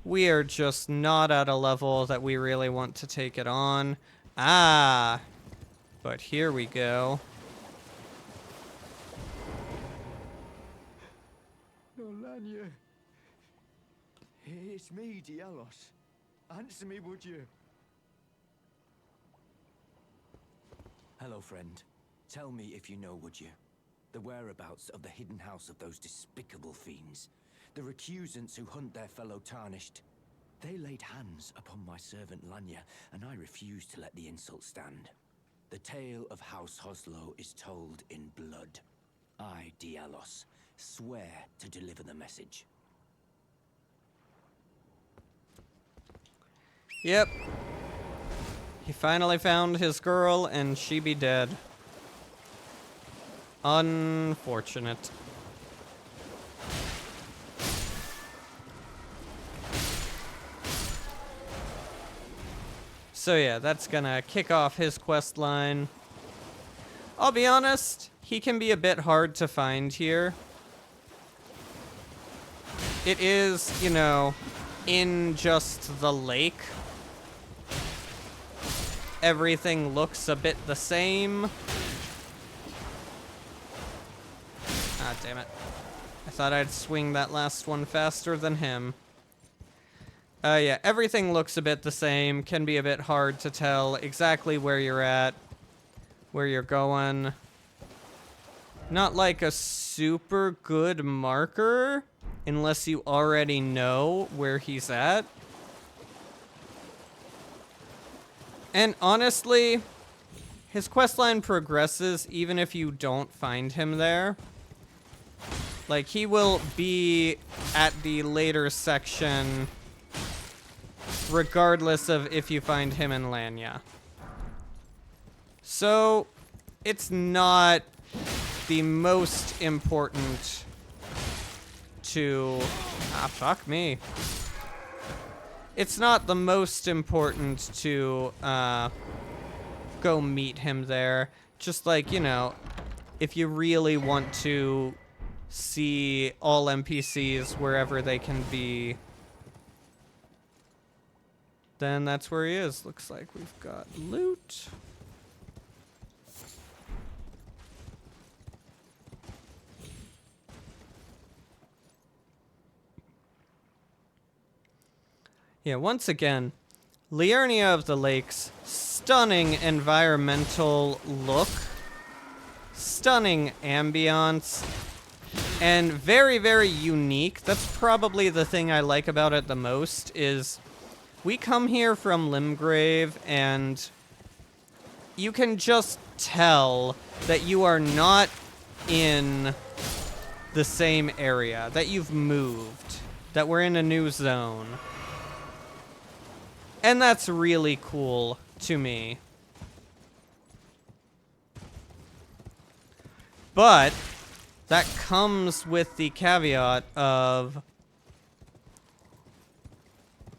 we are just not at a level that we really want to take it on. Ah, but here we go. Nolania. It's me, Dialos. Answer me, would you? Hello, friend. Tell me if you know, would you? The whereabouts of the hidden house of those despicable fiends. The recusants who hunt their fellow tarnished. They laid hands upon my servant Lanya, and I refused to let the insult stand. The tale of House Hoslo is told in blood. I, Dialos, swear to deliver the message. Yep. He finally found his girl, and she be dead. Unfortunate. So yeah, that's gonna kick off his quest line. I'll be honest, he can be a bit hard to find here. It is, you know, in just the lake. Everything looks a bit the same. Ah, damn it. I thought I'd swing that last one faster than him. Yeah, everything looks a bit the same. Can be a bit hard to tell exactly where you're at, where you're going. Not like a super good marker, unless you already know where he's at. And honestly, his questline progresses even if you don't find him there. Like, he will be at the later section regardless of if you find him in Lanya. So, it's not the most important to... Ah, fuck me. It's not the most important to go meet him there. Just like, you know, if you really want to see all NPCs wherever they can be, then that's where he is. Looks like we've got loot. Yeah, once again, Liurnia of the Lakes, stunning environmental look, stunning ambiance, and very, very unique. That's probably the thing I like about it the most, is we come here from Limgrave, and you can just tell that you are not in the same area, that you've moved, that we're in a new zone. And that's really cool to me. But that comes with the caveat of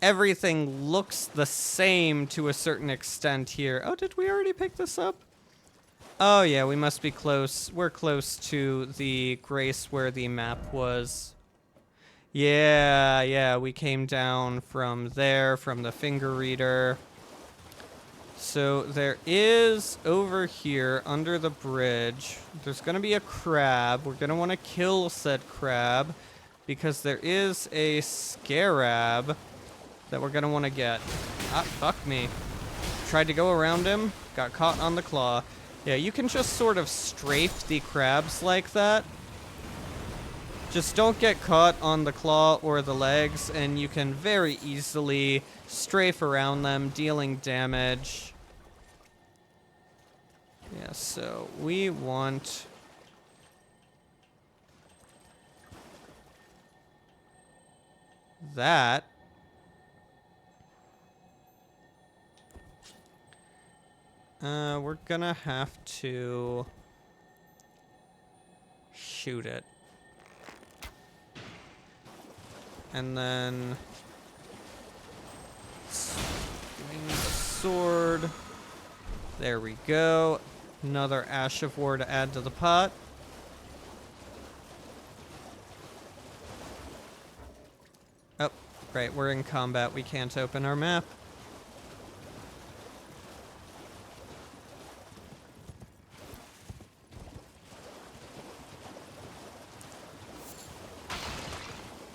everything looks the same to a certain extent here. Oh, did we already pick this up? Oh yeah, we must be close. We're close to the Grace where the map was. Yeah, we came down from there, from the finger reader. So there is, over here, under the bridge, there's going to be a crab. We're going to want to kill said crab, because there is a scarab that we're going to want to get. Ah, fuck me. Tried to go around him, got caught on the claw. Yeah, you can just sort of strafe the crabs like that. Just don't get caught on the claw or the legs, and you can very easily strafe around them, dealing damage. Yeah, so we want... that. We're gonna have to shoot it. And then swing the sword. There we go. Another Ash of War to add to the pot. Oh, right, we're in combat. We can't open our map.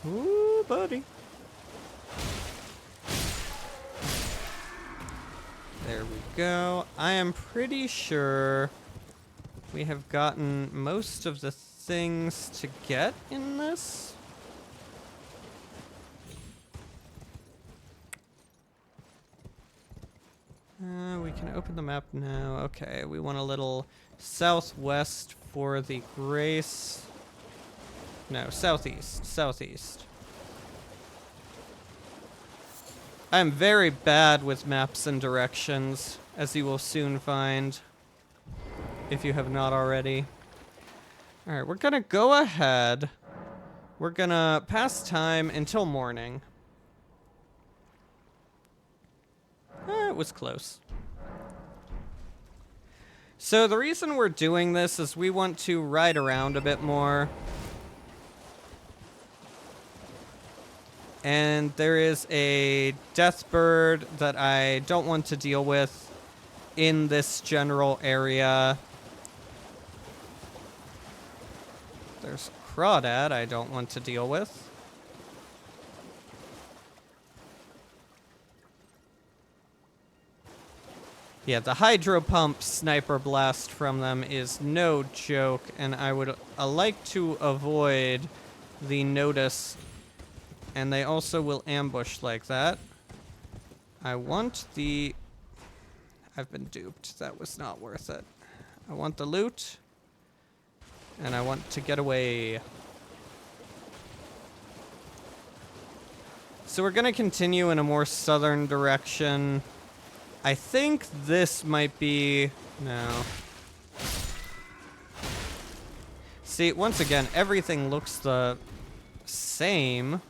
Ooh, buddy. There we go. I am pretty sure we have gotten most of the things to get in this. We can open the map now. Okay, we want a little southwest for the Grace. No, southeast. Southeast. I'm very bad with maps and directions, as you will soon find, if you have not already. Alright, we're gonna go ahead. We're gonna pass time until morning. It was close. So the reason we're doing this is we want to ride around a bit more. And there is a death bird that I don't want to deal with in this general area. There's crawdad I don't want to deal with. Yeah, the hydro pump sniper blast from them is no joke, and I would like to avoid the notice. And they also will ambush like that. I want the... I've been duped. That was not worth it. I want the loot. And I want to get away. So we're going to continue in a more southern direction. I think this might be... No. See, once again, everything looks the same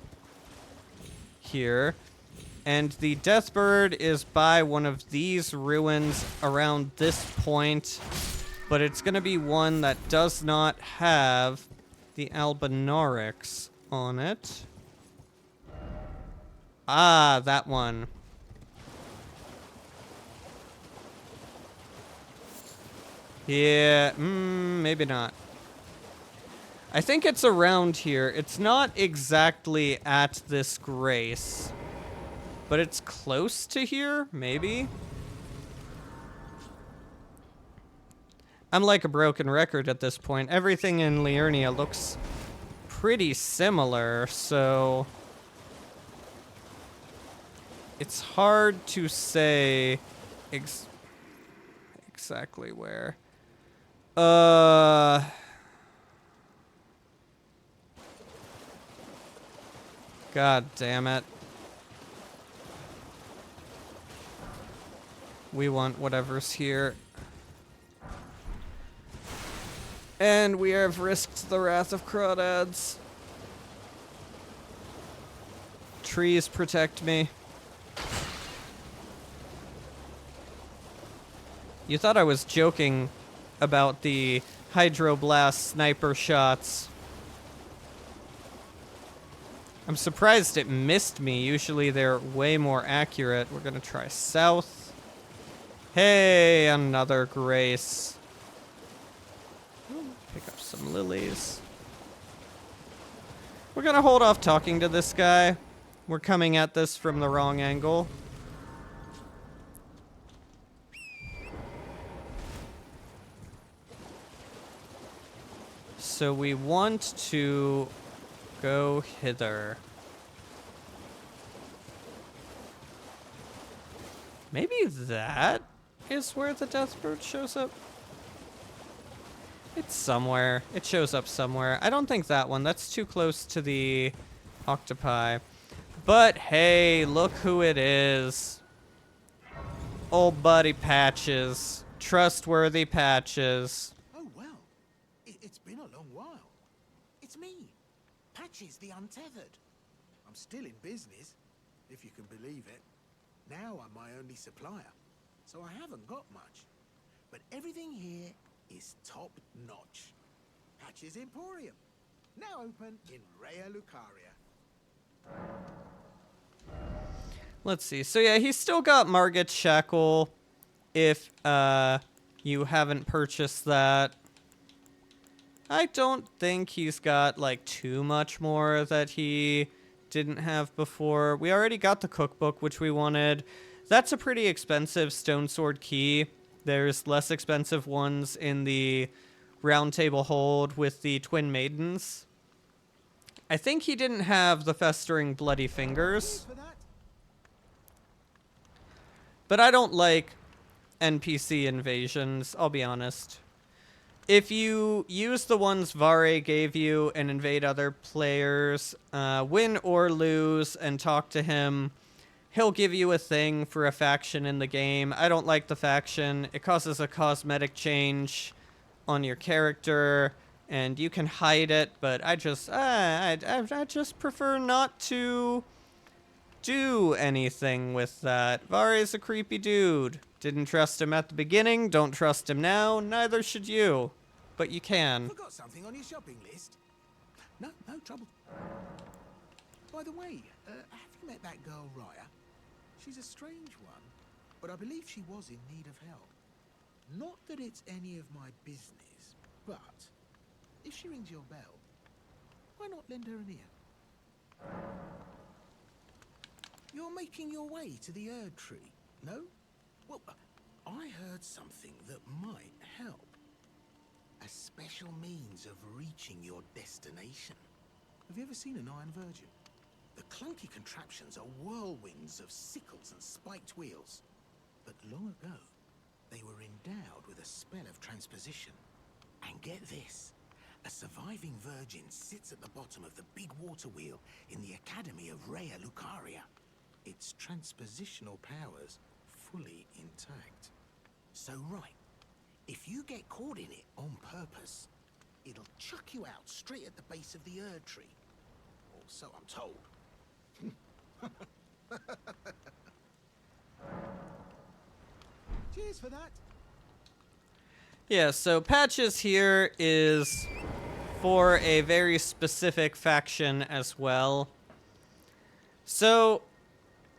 here. And the Deathbird is by one of these ruins around this point. But it's going to be one that does not have the Albinaurix on it. Ah, that one. Yeah, maybe not. I think it's around here. It's not exactly at this Grace, but it's close to here, maybe? I'm like a broken record at this point. Everything in Liurnia looks pretty similar, so... It's hard to say exactly where. God damn it. We want whatever's here. And we have risked the wrath of crawdads. Trees protect me. You thought I was joking about the hydroblast sniper shots. I'm surprised it missed me. Usually they're way more accurate. We're gonna try south. Hey, another Grace. Pick up some lilies. We're gonna hold off talking to this guy. We're coming at this from the wrong angle. So we want to go hither. Maybe that is where the Deathbird shows up? It's somewhere. It shows up somewhere. I don't think that one. That's too close to the octopi. But hey, look who it is. Old buddy Patches. Trustworthy Patches. Oh, well. It's been a long while. It's me, Patches the Untethered. I'm still in business, if you can believe it. Now I'm my only supplier, so I haven't got much. But everything here is top-notch. Patches Emporium, now open in Raya Lucaria. Let's see. So yeah, he's still got Margit's Shackle if you haven't purchased that. I don't think he's got like too much more that he didn't have before. We already got the cookbook, which we wanted. That's a pretty expensive stone sword key. There's less expensive ones in the round table hold with the twin maidens. I think he didn't have the festering bloody fingers. But I don't like NPC invasions, I'll be honest. If you use the ones Vare gave you and invade other players, win or lose and talk to him, he'll give you a thing for a faction in the game. I don't like the faction. It causes a cosmetic change on your character, and you can hide it, but I just prefer not to do anything with that. Vare's a creepy dude. Didn't trust him at the beginning, don't trust him now, neither should you. But you can. Forgot something on your shopping list? No trouble. By the way, have you met that girl, Raya? She's a strange one, but I believe she was in need of help. Not that it's any of my business, but if she rings your bell, why not lend her an ear? You're making your way to the Erd Tree, no? Well, I heard something that might help. A special means of reaching your destination. Have you ever seen an Iron Virgin? The clunky contraptions are whirlwinds of sickles and spiked wheels. But long ago, they were endowed with a spell of transposition. And get this, a surviving virgin sits at the bottom of the big water wheel in the Academy of Raya Lucaria. Its transpositional powers fully intact. So right, if you get caught in it on purpose, it'll chuck you out straight at the base of the Erd Tree. Or so I'm told. Cheers for that. Yeah, so Patches here is for a very specific faction as well. So,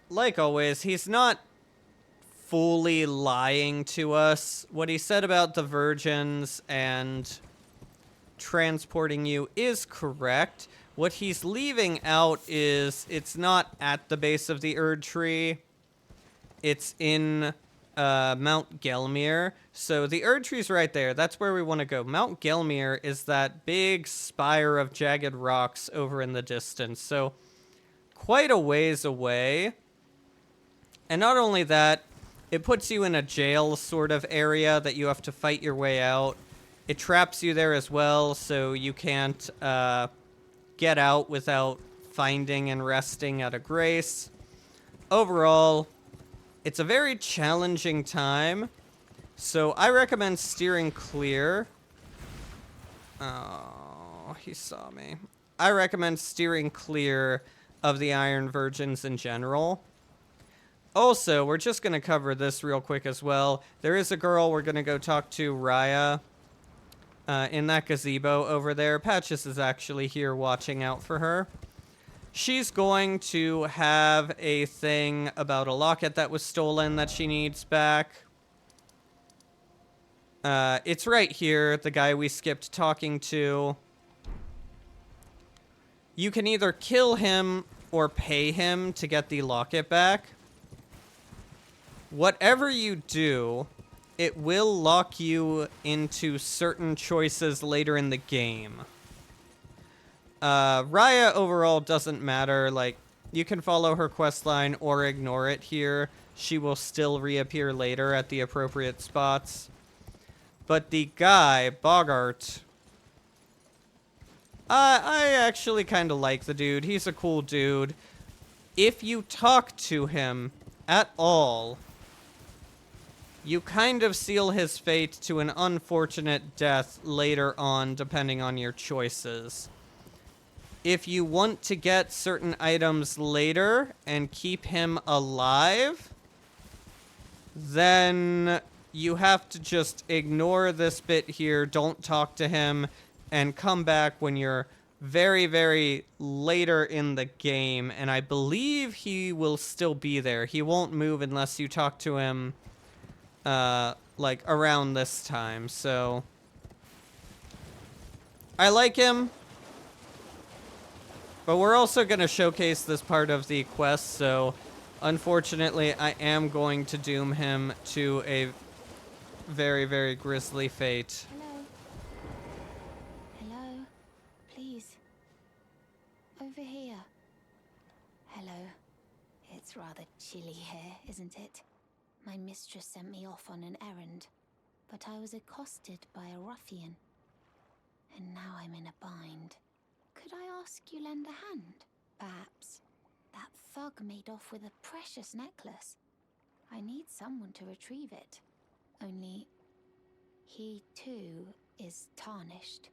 like always, he's not fully lying to us. What he said about the virgins and transporting you is correct. What he's leaving out is it's not at the base of the Erd Tree. It's in Mount Gelmir. So the Erd Tree's right there. That's where we want to go. Mount Gelmir is that big spire of jagged rocks over in the distance. So quite a ways away. And not only that, it puts you in a jail sort of area that you have to fight your way out. It traps you there as well, so you can't get out without finding and resting at a grace. Overall, it's a very challenging time, so I recommend steering clear. Oh, he saw me. I recommend steering clear of the Iron Virgins in general. Also, we're just going to cover this real quick as well. There is a girl we're going to go talk to, Raya, in that gazebo over there. Patches is actually here watching out for her. She's going to have a thing about a locket that was stolen that she needs back. It's right here, the guy we skipped talking to. You can either kill him or pay him to get the locket back. Whatever you do, it will lock you into certain choices later in the game. Raya overall doesn't matter. Like, you can follow her questline or ignore it here. She will still reappear later at the appropriate spots. But the guy, Bogart, I actually kind of like the dude. He's a cool dude. If you talk to him at all, you kind of seal his fate to an unfortunate death later on, depending on your choices. If you want to get certain items later and keep him alive, then you have to just ignore this bit here, don't talk to him, and come back when you're very, very later in the game. And I believe he will still be there. He won't move unless you talk to him, like, around this time. So, I like him. But we're also going to showcase this part of the quest, so unfortunately I am going to doom him to a very, very grisly fate. Hello? Hello? Please. Over here. Hello. It's rather chilly here, isn't it? My mistress sent me off on an errand, but I was accosted by a ruffian. And now I'm in a bind. Could I ask you lend a hand? Perhaps. That thug made off with a precious necklace. I need someone to retrieve it. Only, he too is tarnished.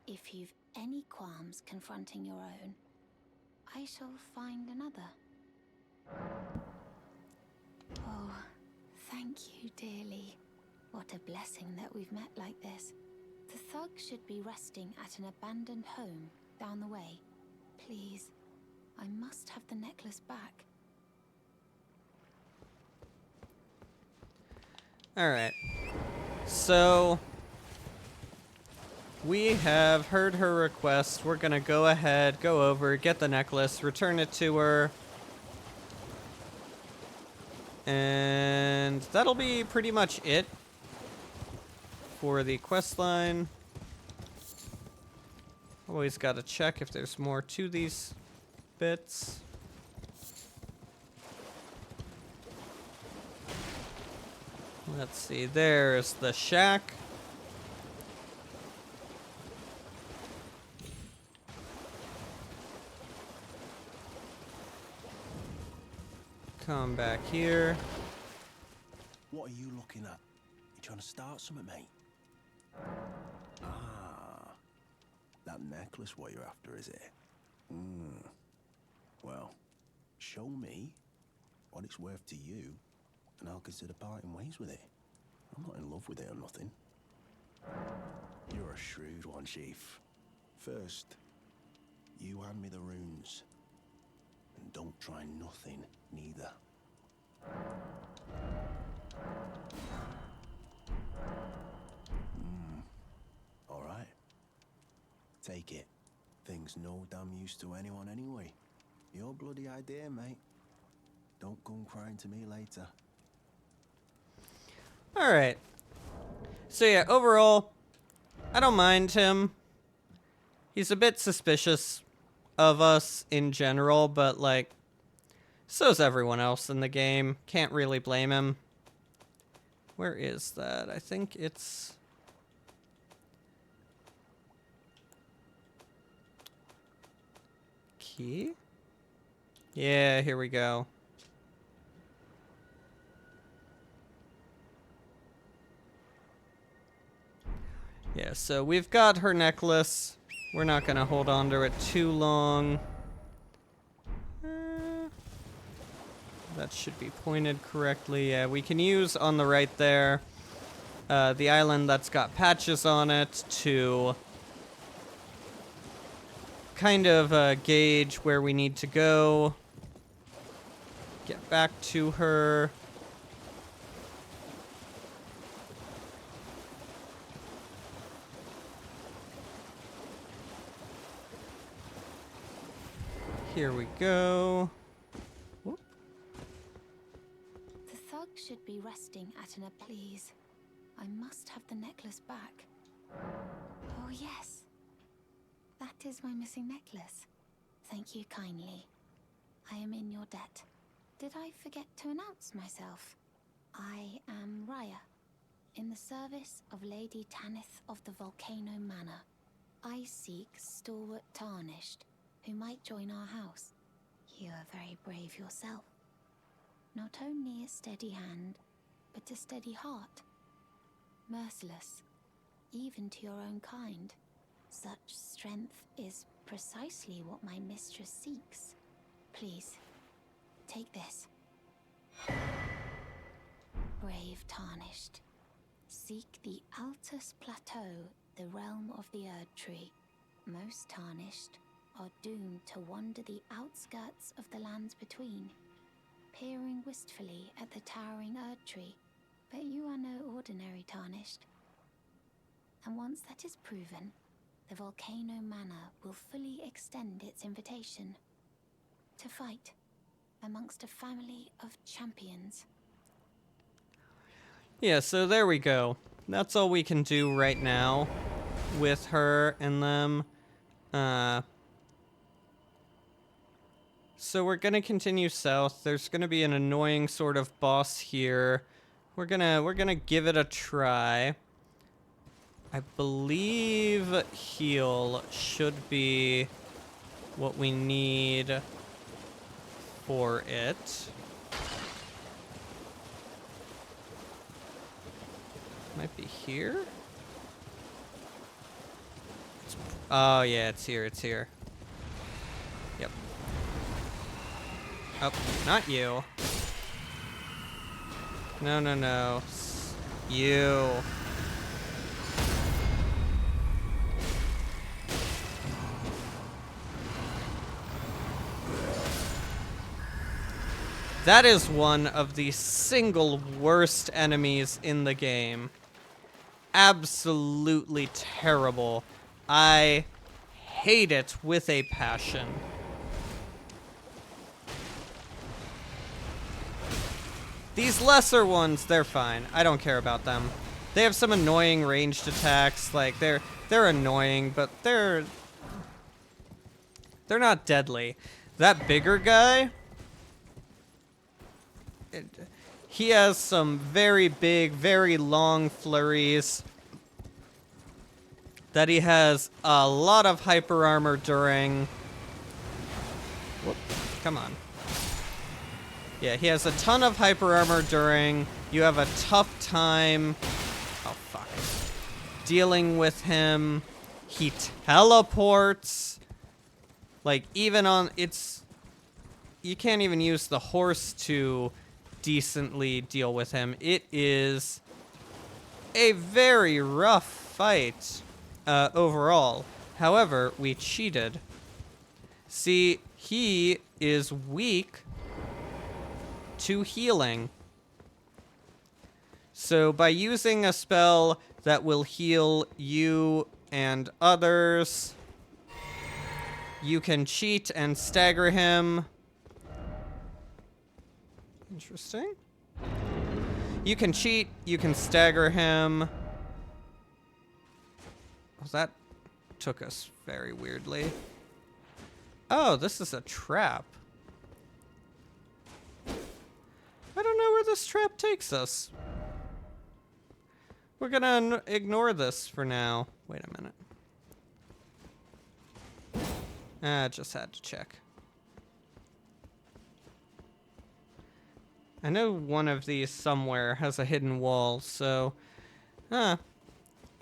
If you've any qualms confronting your own, I shall find another. Oh, thank you dearly. What a blessing that we've met like this. The thug should be resting at an abandoned home down the way. Please, I must have the necklace back. Alright. So, we have heard her request. We're gonna go ahead, go over, get the necklace, return it to her. And that'll be pretty much it for the quest line. Always gotta check if there's more to these bits. Let's see, there's the shack. Come back here. What are you looking at? You trying to start something, mate? Ah, that necklace what you're after, is it? Well, show me what it's worth to you, and I'll consider parting ways with it. I'm not in love with it or nothing. You're a shrewd one, Chief. First, you hand me the runes. And don't try nothing, neither. All right. Take it. Thing's no damn use to anyone anyway. Your bloody idea, mate. Don't come crying to me later. Alright. So yeah, overall, I don't mind him. He's a bit suspicious of us in general, but like, so's everyone else in the game. Can't really blame him. Where is that? I think it's... Key? Yeah, here we go. Yeah, so we've got her necklace. We're not gonna hold on to it too long. That should be pointed correctly. Yeah, we can use on the right there the island that's got patches on it to kind of gauge where we need to go. Get back to her. Here we go. Whoop. The thug should be resting at an... Please, I must have the necklace back. Oh yes. That is my missing necklace. Thank you kindly. I am in your debt. Did I forget to announce myself? I am Raya, In the service of Lady Tanith of the Volcano Manor, I seek stalwart Tarnished, who might join our house. You are very brave yourself. Not only a steady hand, but a steady heart. Merciless, even to your own kind. Such strength is precisely what my mistress seeks. Please, take this. Brave Tarnished. Seek the Altus Plateau, the realm of the Erd Tree. Most Tarnished are doomed to wander the outskirts of the lands between, peering wistfully at the towering Erd Tree. But you are no ordinary Tarnished. And once that is proven, the Volcano Manor will fully extend its invitation to fight amongst a family of champions. Yeah, so there we go. That's all we can do right now with her and them. So we're gonna continue south. There's gonna be an annoying sort of boss here. We're gonna give it a try. I believe heal should be what we need for it. Might be here? Oh yeah, it's here, it's here. Yep. Oh, not you. No, no, no. You. That is one of the single worst enemies in the game. Absolutely terrible. I hate it with a passion. These lesser ones, they're fine. I don't care about them. They have some annoying ranged attacks. Like, they're annoying, but they're not deadly. That bigger guy, he has some very big, very long flurries that he has a lot of hyper armor during. Whoop, come on. Yeah, he has a ton of hyper armor during. You have a tough time. Oh, fuck. Dealing with him. He teleports. Like, even on... You can't even use the horse to decently deal with him. It is a very rough fight overall. However, we cheated. See, he is weak to healing. So by using a spell that will heal you and others, you can cheat and stagger him. Interesting. You can cheat, you can stagger him. Well, that took us very weirdly. Oh, this is a trap. I don't know where this trap takes us. We're gonna ignore this for now. Wait a minute. Just had to check. I know one of these somewhere has a hidden wall, so... I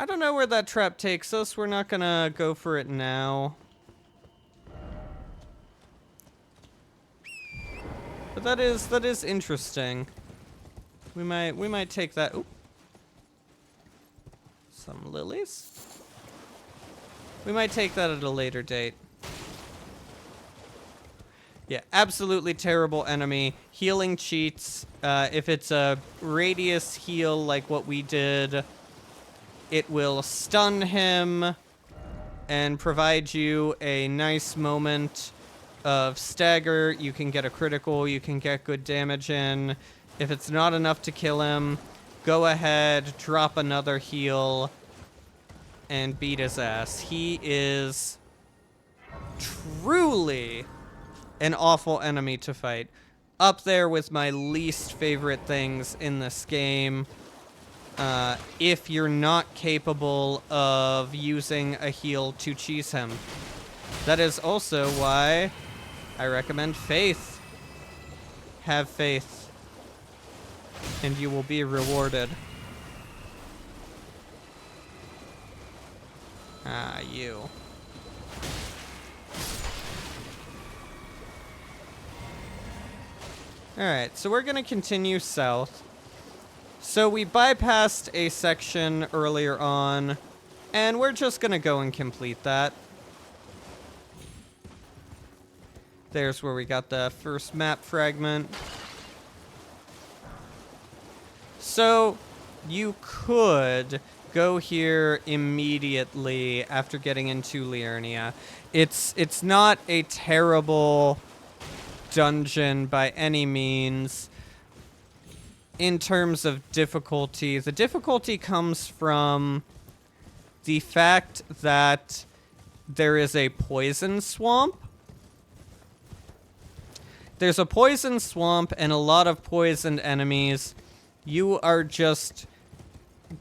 don't know where that trap takes us. We're not gonna go for it now. But that is interesting. We might take that. Oop. Some lilies. We might take that at a later date. Yeah, absolutely terrible enemy. Healing cheats. If it's a radius heal like what we did, it will stun him and provide you a nice moment of stagger. You can get a critical, you can get good damage in. If it's not enough to kill him, go ahead, drop another heal, and beat his ass. He is truly an awful enemy to fight. Up there with my least favorite things in this game. if you're not capable of using a heal to cheese him. That is also why I recommend faith. Have faith, and you will be rewarded. Ah, you. Alright, so we're gonna continue south. So we bypassed a section earlier on, and we're just gonna go and complete that. There's where we got the first map fragment. So you could go here immediately after getting into Liurnia. It's not a terrible dungeon by any means. In terms of difficulty, the difficulty comes from the fact that there is a poison swamp. There's a poison swamp and a lot of poisoned enemies. You are just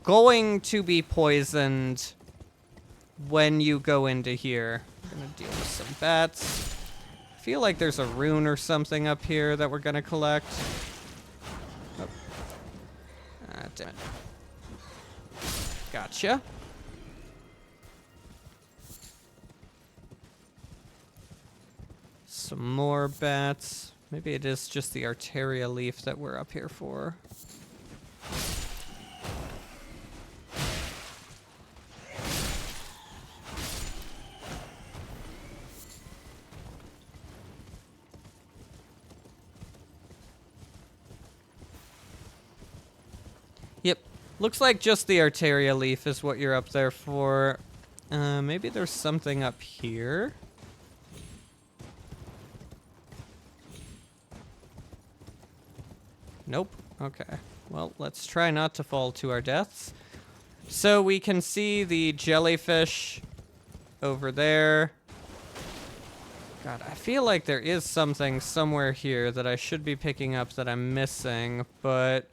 going to be poisoned when you go into here. I'm gonna deal with some bats. I feel like there's a rune or something up here that we're gonna collect. Oh. Ah, damn it. Gotcha. Some more bats. Maybe it is just the Arteria leaf that we're up here for. Yep. Looks like just the Arteria leaf is what you're up there for. Maybe there's something up here. Nope. Okay. Well, let's try not to fall to our deaths. So we can see the jellyfish over there. God, I feel like there is something somewhere here that I should be picking up that I'm missing, but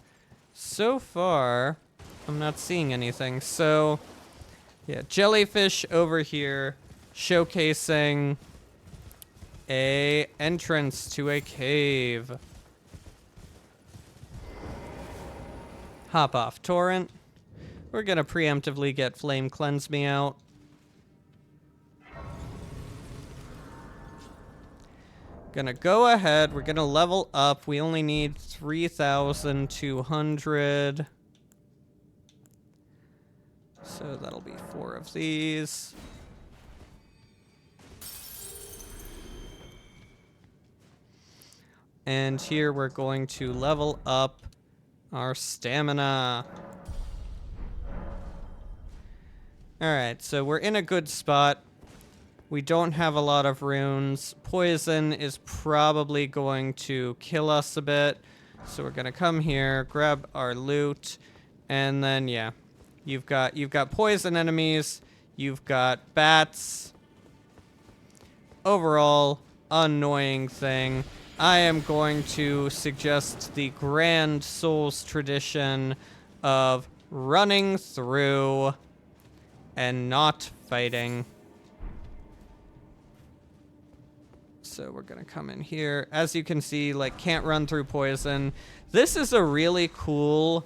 so far I'm not seeing anything. So yeah, jellyfish over here showcasing a entrance to a cave. Hop off torrent. We're gonna preemptively get Flame Cleanse Me out. Gonna go ahead. We're gonna level up. We only need 3,200. So that'll be 4 of these. And here we're going to level up our stamina. Alright, so we're in a good spot. We don't have a lot of runes. Poison is probably going to kill us a bit. So we're gonna come here, grab our loot, and then yeah. You've got poison enemies, you've got bats. Overall, annoying thing. I am going to suggest the Grand Souls tradition of running through and not fighting. So we're gonna come in here. As you can see, like, can't run through poison. This is a really cool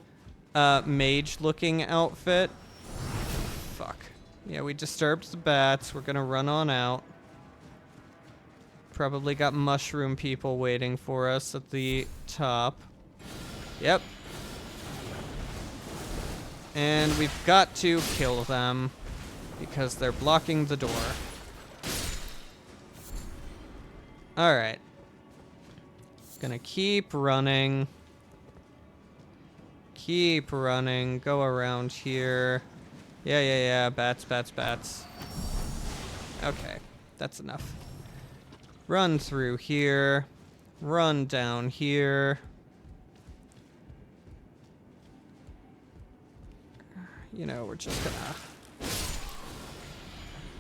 mage-looking outfit. Fuck. Yeah, we disturbed the bats. We're gonna run on out. Probably got mushroom people waiting for us at the top. Yep. And we've got to kill them because they're blocking the door. Alright. Gonna keep running. Keep running. Go around here. Yeah. Bats. Okay. That's enough. Run through here. Run down here. You know, we're just gonna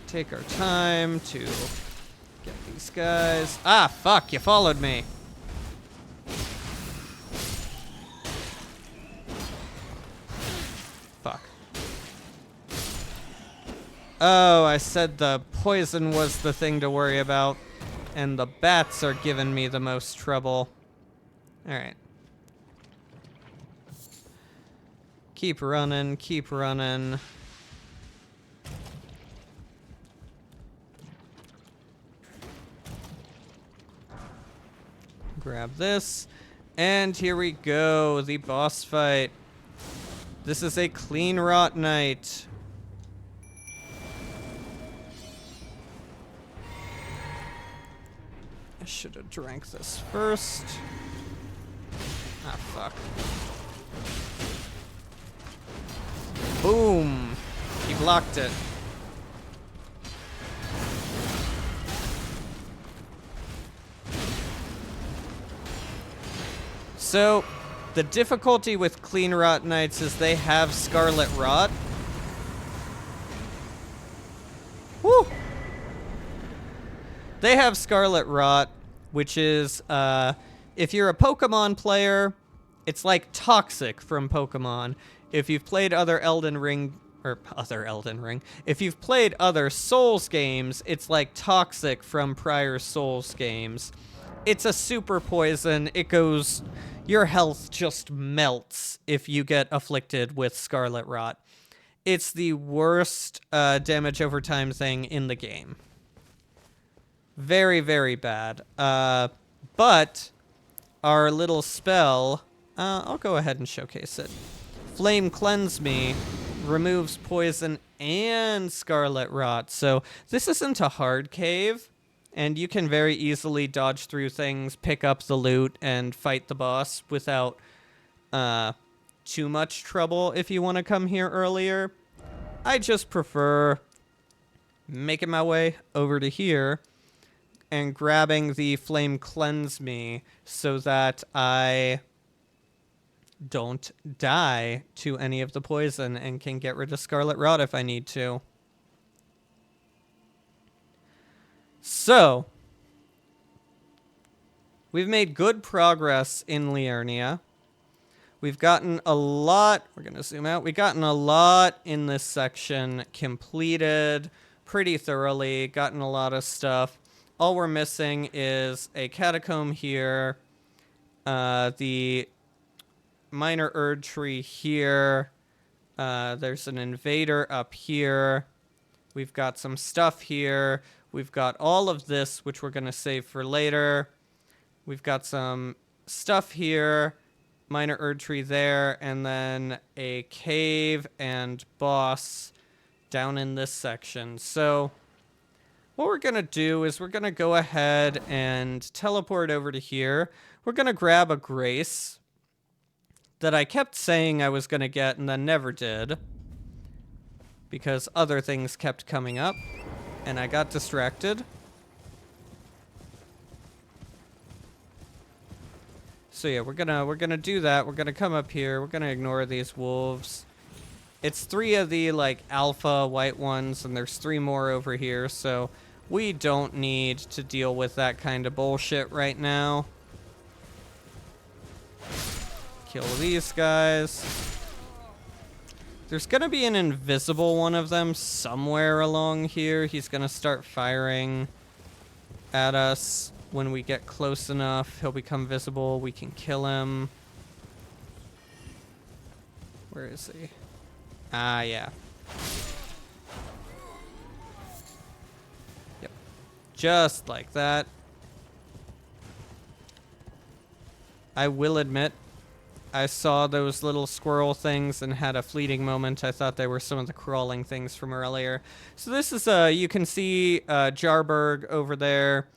take our time to get these guys. Ah, fuck, you followed me. Fuck. Oh, I said the poison was the thing to worry about, and the bats are giving me the most trouble. Alright. Keep running, keep running. Grab this. And here we go, the boss fight. This is a clean rot night. I should have drank this first. Ah, fuck. Boom! He blocked it. So, the difficulty with Clean Rot Nights is they have Scarlet Rot. Woo! They have Scarlet Rot, which is, if you're a Pokemon player, it's like Toxic from Pokemon. If you've played other Elden Ring, if you've played other Souls games, it's like Toxic from prior Souls games. It's a super poison. It goes, your health just melts if you get afflicted with Scarlet Rot. It's the worst damage over time thing in the game. Very, very bad. But our little spell, I'll go ahead and showcase it. Flame Cleanse Me removes poison and Scarlet Rot. So this isn't a hard cave, and you can very easily dodge through things, pick up the loot, and fight the boss without too much trouble if you want to come here earlier. I just prefer making my way over to here and grabbing the Flame Cleanse Me so that I don't die to any of the poison and can get rid of Scarlet Rot if I need to. So, we've made good progress in Liurnia. We've gotten a lot, we're going to zoom out, we've gotten a lot in this section completed pretty thoroughly, gotten a lot of stuff. All we're missing is a catacomb here, the minor Erd tree here, there's an invader up here, we've got some stuff here, we've got all of this, which we're going to save for later, we've got some stuff here, minor Erd tree there, and then a cave and boss down in this section. So what we're going to do is we're going to go ahead and teleport over to here. We're going to grab a grace that I kept saying I was going to get and then never did, because other things kept coming up, and I got distracted. So yeah, we're gonna do that. We're gonna come up here. We're gonna ignore these wolves. It's 3 of the like alpha white ones, and there's 3 more over here, so we don't need to deal with that kind of bullshit right now. Kill these guys. There's gonna be an invisible one of them somewhere along here. He's gonna start firing at us. When we get close enough, he'll become visible. We can kill him. Where is he? Ah, yeah. Yep. Just like that. I will admit, I saw those little squirrel things and had a fleeting moment. I thought they were some of the crawling things from earlier. So this is, you can see Jarberg over there.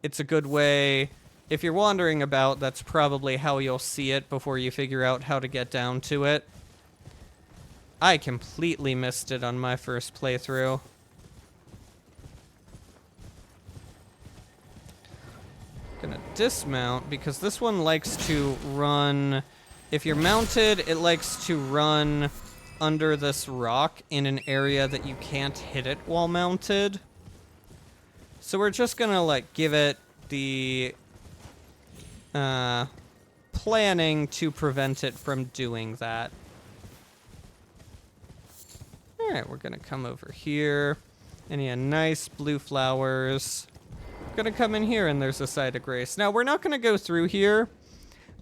It's a good way, if you're wandering about, that's probably how you'll see it before you figure out how to get down to it. I completely missed it on my first playthrough. Gonna dismount, because this one likes to run, if you're mounted, it likes to run under this rock in an area that you can't hit it while mounted. So we're just gonna like give it the planning to prevent it from doing that. Alright, we're gonna come over here. And yeah, nice blue flowers. Gonna come in here and there's a site of grace. Now, we're not gonna go through here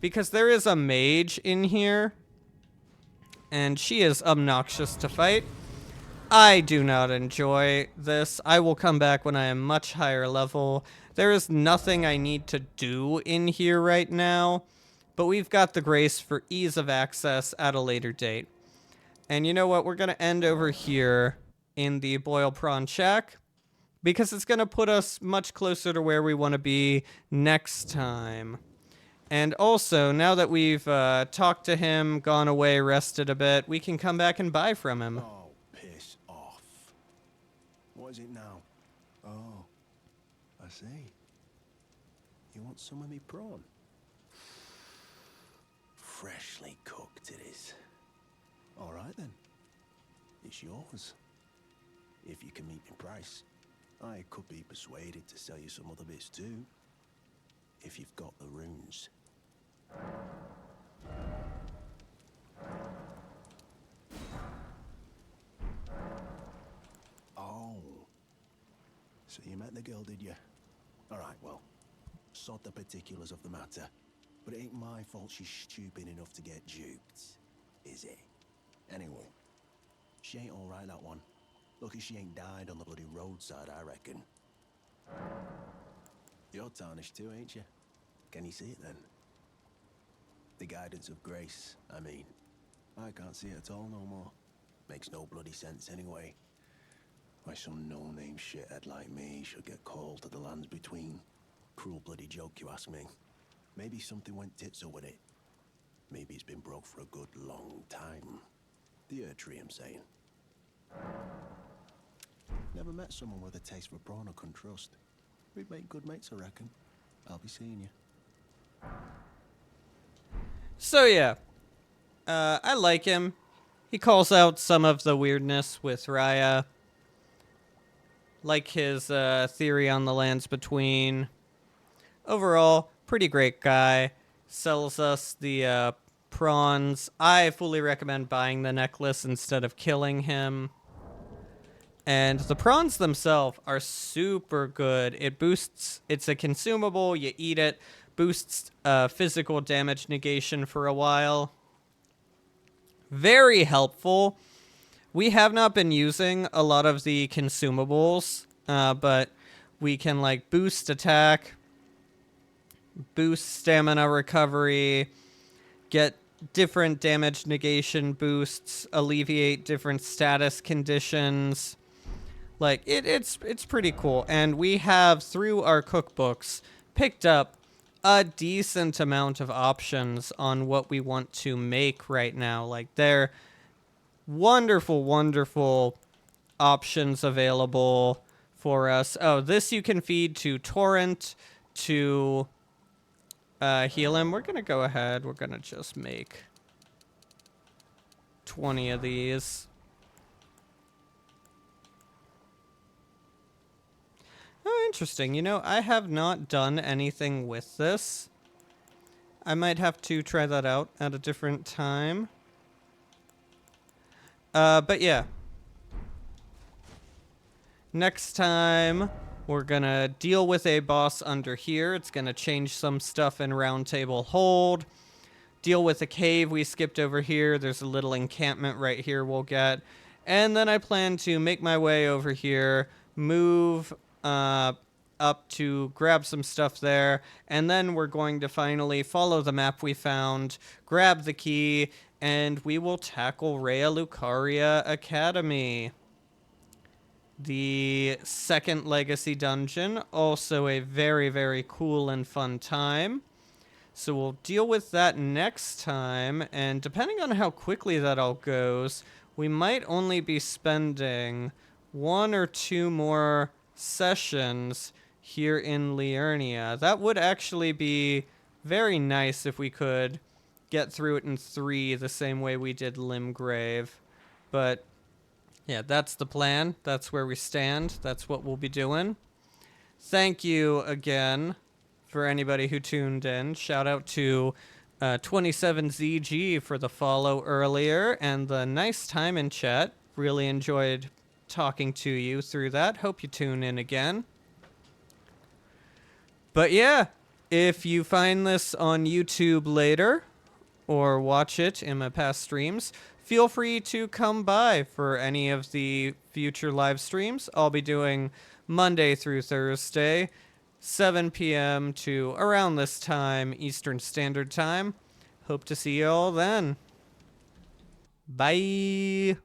because there is a mage in here. And she is obnoxious to fight. I do not enjoy this. I will come back when I am much higher level. There is nothing I need to do in here right now. But we've got the grace for ease of access at a later date. And you know what? We're going to end over here in the Boil Prawn Shack. Because it's going to put us much closer to where we want to be next time. And also, now that we've talked to him, gone away, rested a bit, we can come back and buy from him. Oh, piss off. What is it now? Oh, I see. You want some of me prawn? Freshly cooked it is. All right then. It's yours. If you can meet me price. I could be persuaded to sell you some other bits too. If you've got the runes. Oh. So you met the girl, did you? Alright, well. Sod the particulars of the matter. But it ain't my fault she's stupid enough to get duped. Is it? Anyway. She ain't alright, that one. Lucky she ain't died on the bloody roadside, I reckon. You're tarnished too, ain't you? Can you see it then? The guidance of grace, I mean. I can't see it at all no more. Makes no bloody sense anyway. Why some no-name shithead like me should get called to the lands between. Cruel bloody joke, you ask me. Maybe something went tits up with it. Maybe it's been broke for a good long time. The earth tree, I'm saying. Never met someone with a taste for prawn I couldn't trust. We'd make good mates, I reckon. I'll be seeing you. So yeah, I like him. He calls out some of the weirdness with Raya. Like his theory on the lands between. Overall, pretty great guy. Sells us the prawns. I fully recommend buying the necklace instead of killing him. And the prawns themselves are super good. It boosts, it's a consumable, you eat it, boosts physical damage negation for a while. Very helpful. We have not been using a lot of the consumables, but we can like boost attack, boost stamina recovery, get different damage negation boosts, alleviate different status conditions. Like, it's pretty cool. And we have, through our cookbooks, picked up a decent amount of options on what we want to make right now. Like, they're wonderful, wonderful options available for us. Oh, this you can feed to Torrent to heal him. We're going to go ahead. We're going to just make 20 of these. Oh, interesting. You know, I have not done anything with this. I might have to try that out at a different time. But yeah. Next time, we're gonna deal with a boss under here. It's gonna change some stuff in Round Table Hold. Deal with a cave we skipped over here. There's a little encampment right here we'll get. And then I plan to make my way over here, move up to grab some stuff there, and then we're going to finally follow the map we found, grab the key, and we will tackle Raya Lucaria Academy. The second Legacy Dungeon, also a very, very cool and fun time. So we'll deal with that next time, and depending on how quickly that all goes, we might only be spending 1 or 2 more sessions here in Liurnia. That would actually be very nice if we could get through it in 3 the same way we did Limgrave. But yeah, that's the plan. That's where we stand. That's what we'll be doing. Thank you again for anybody who tuned in. Shout out to 27ZG for the follow earlier and the nice time in chat. Really enjoyed talking to you through that. Hope you tune in again. But yeah, if you find this on YouTube later or watch it in my past streams, feel free to come by for any of the future live streams. I'll be doing Monday through Thursday, 7 p.m. to around this time, Eastern Standard Time. Hope to see you all then. Bye.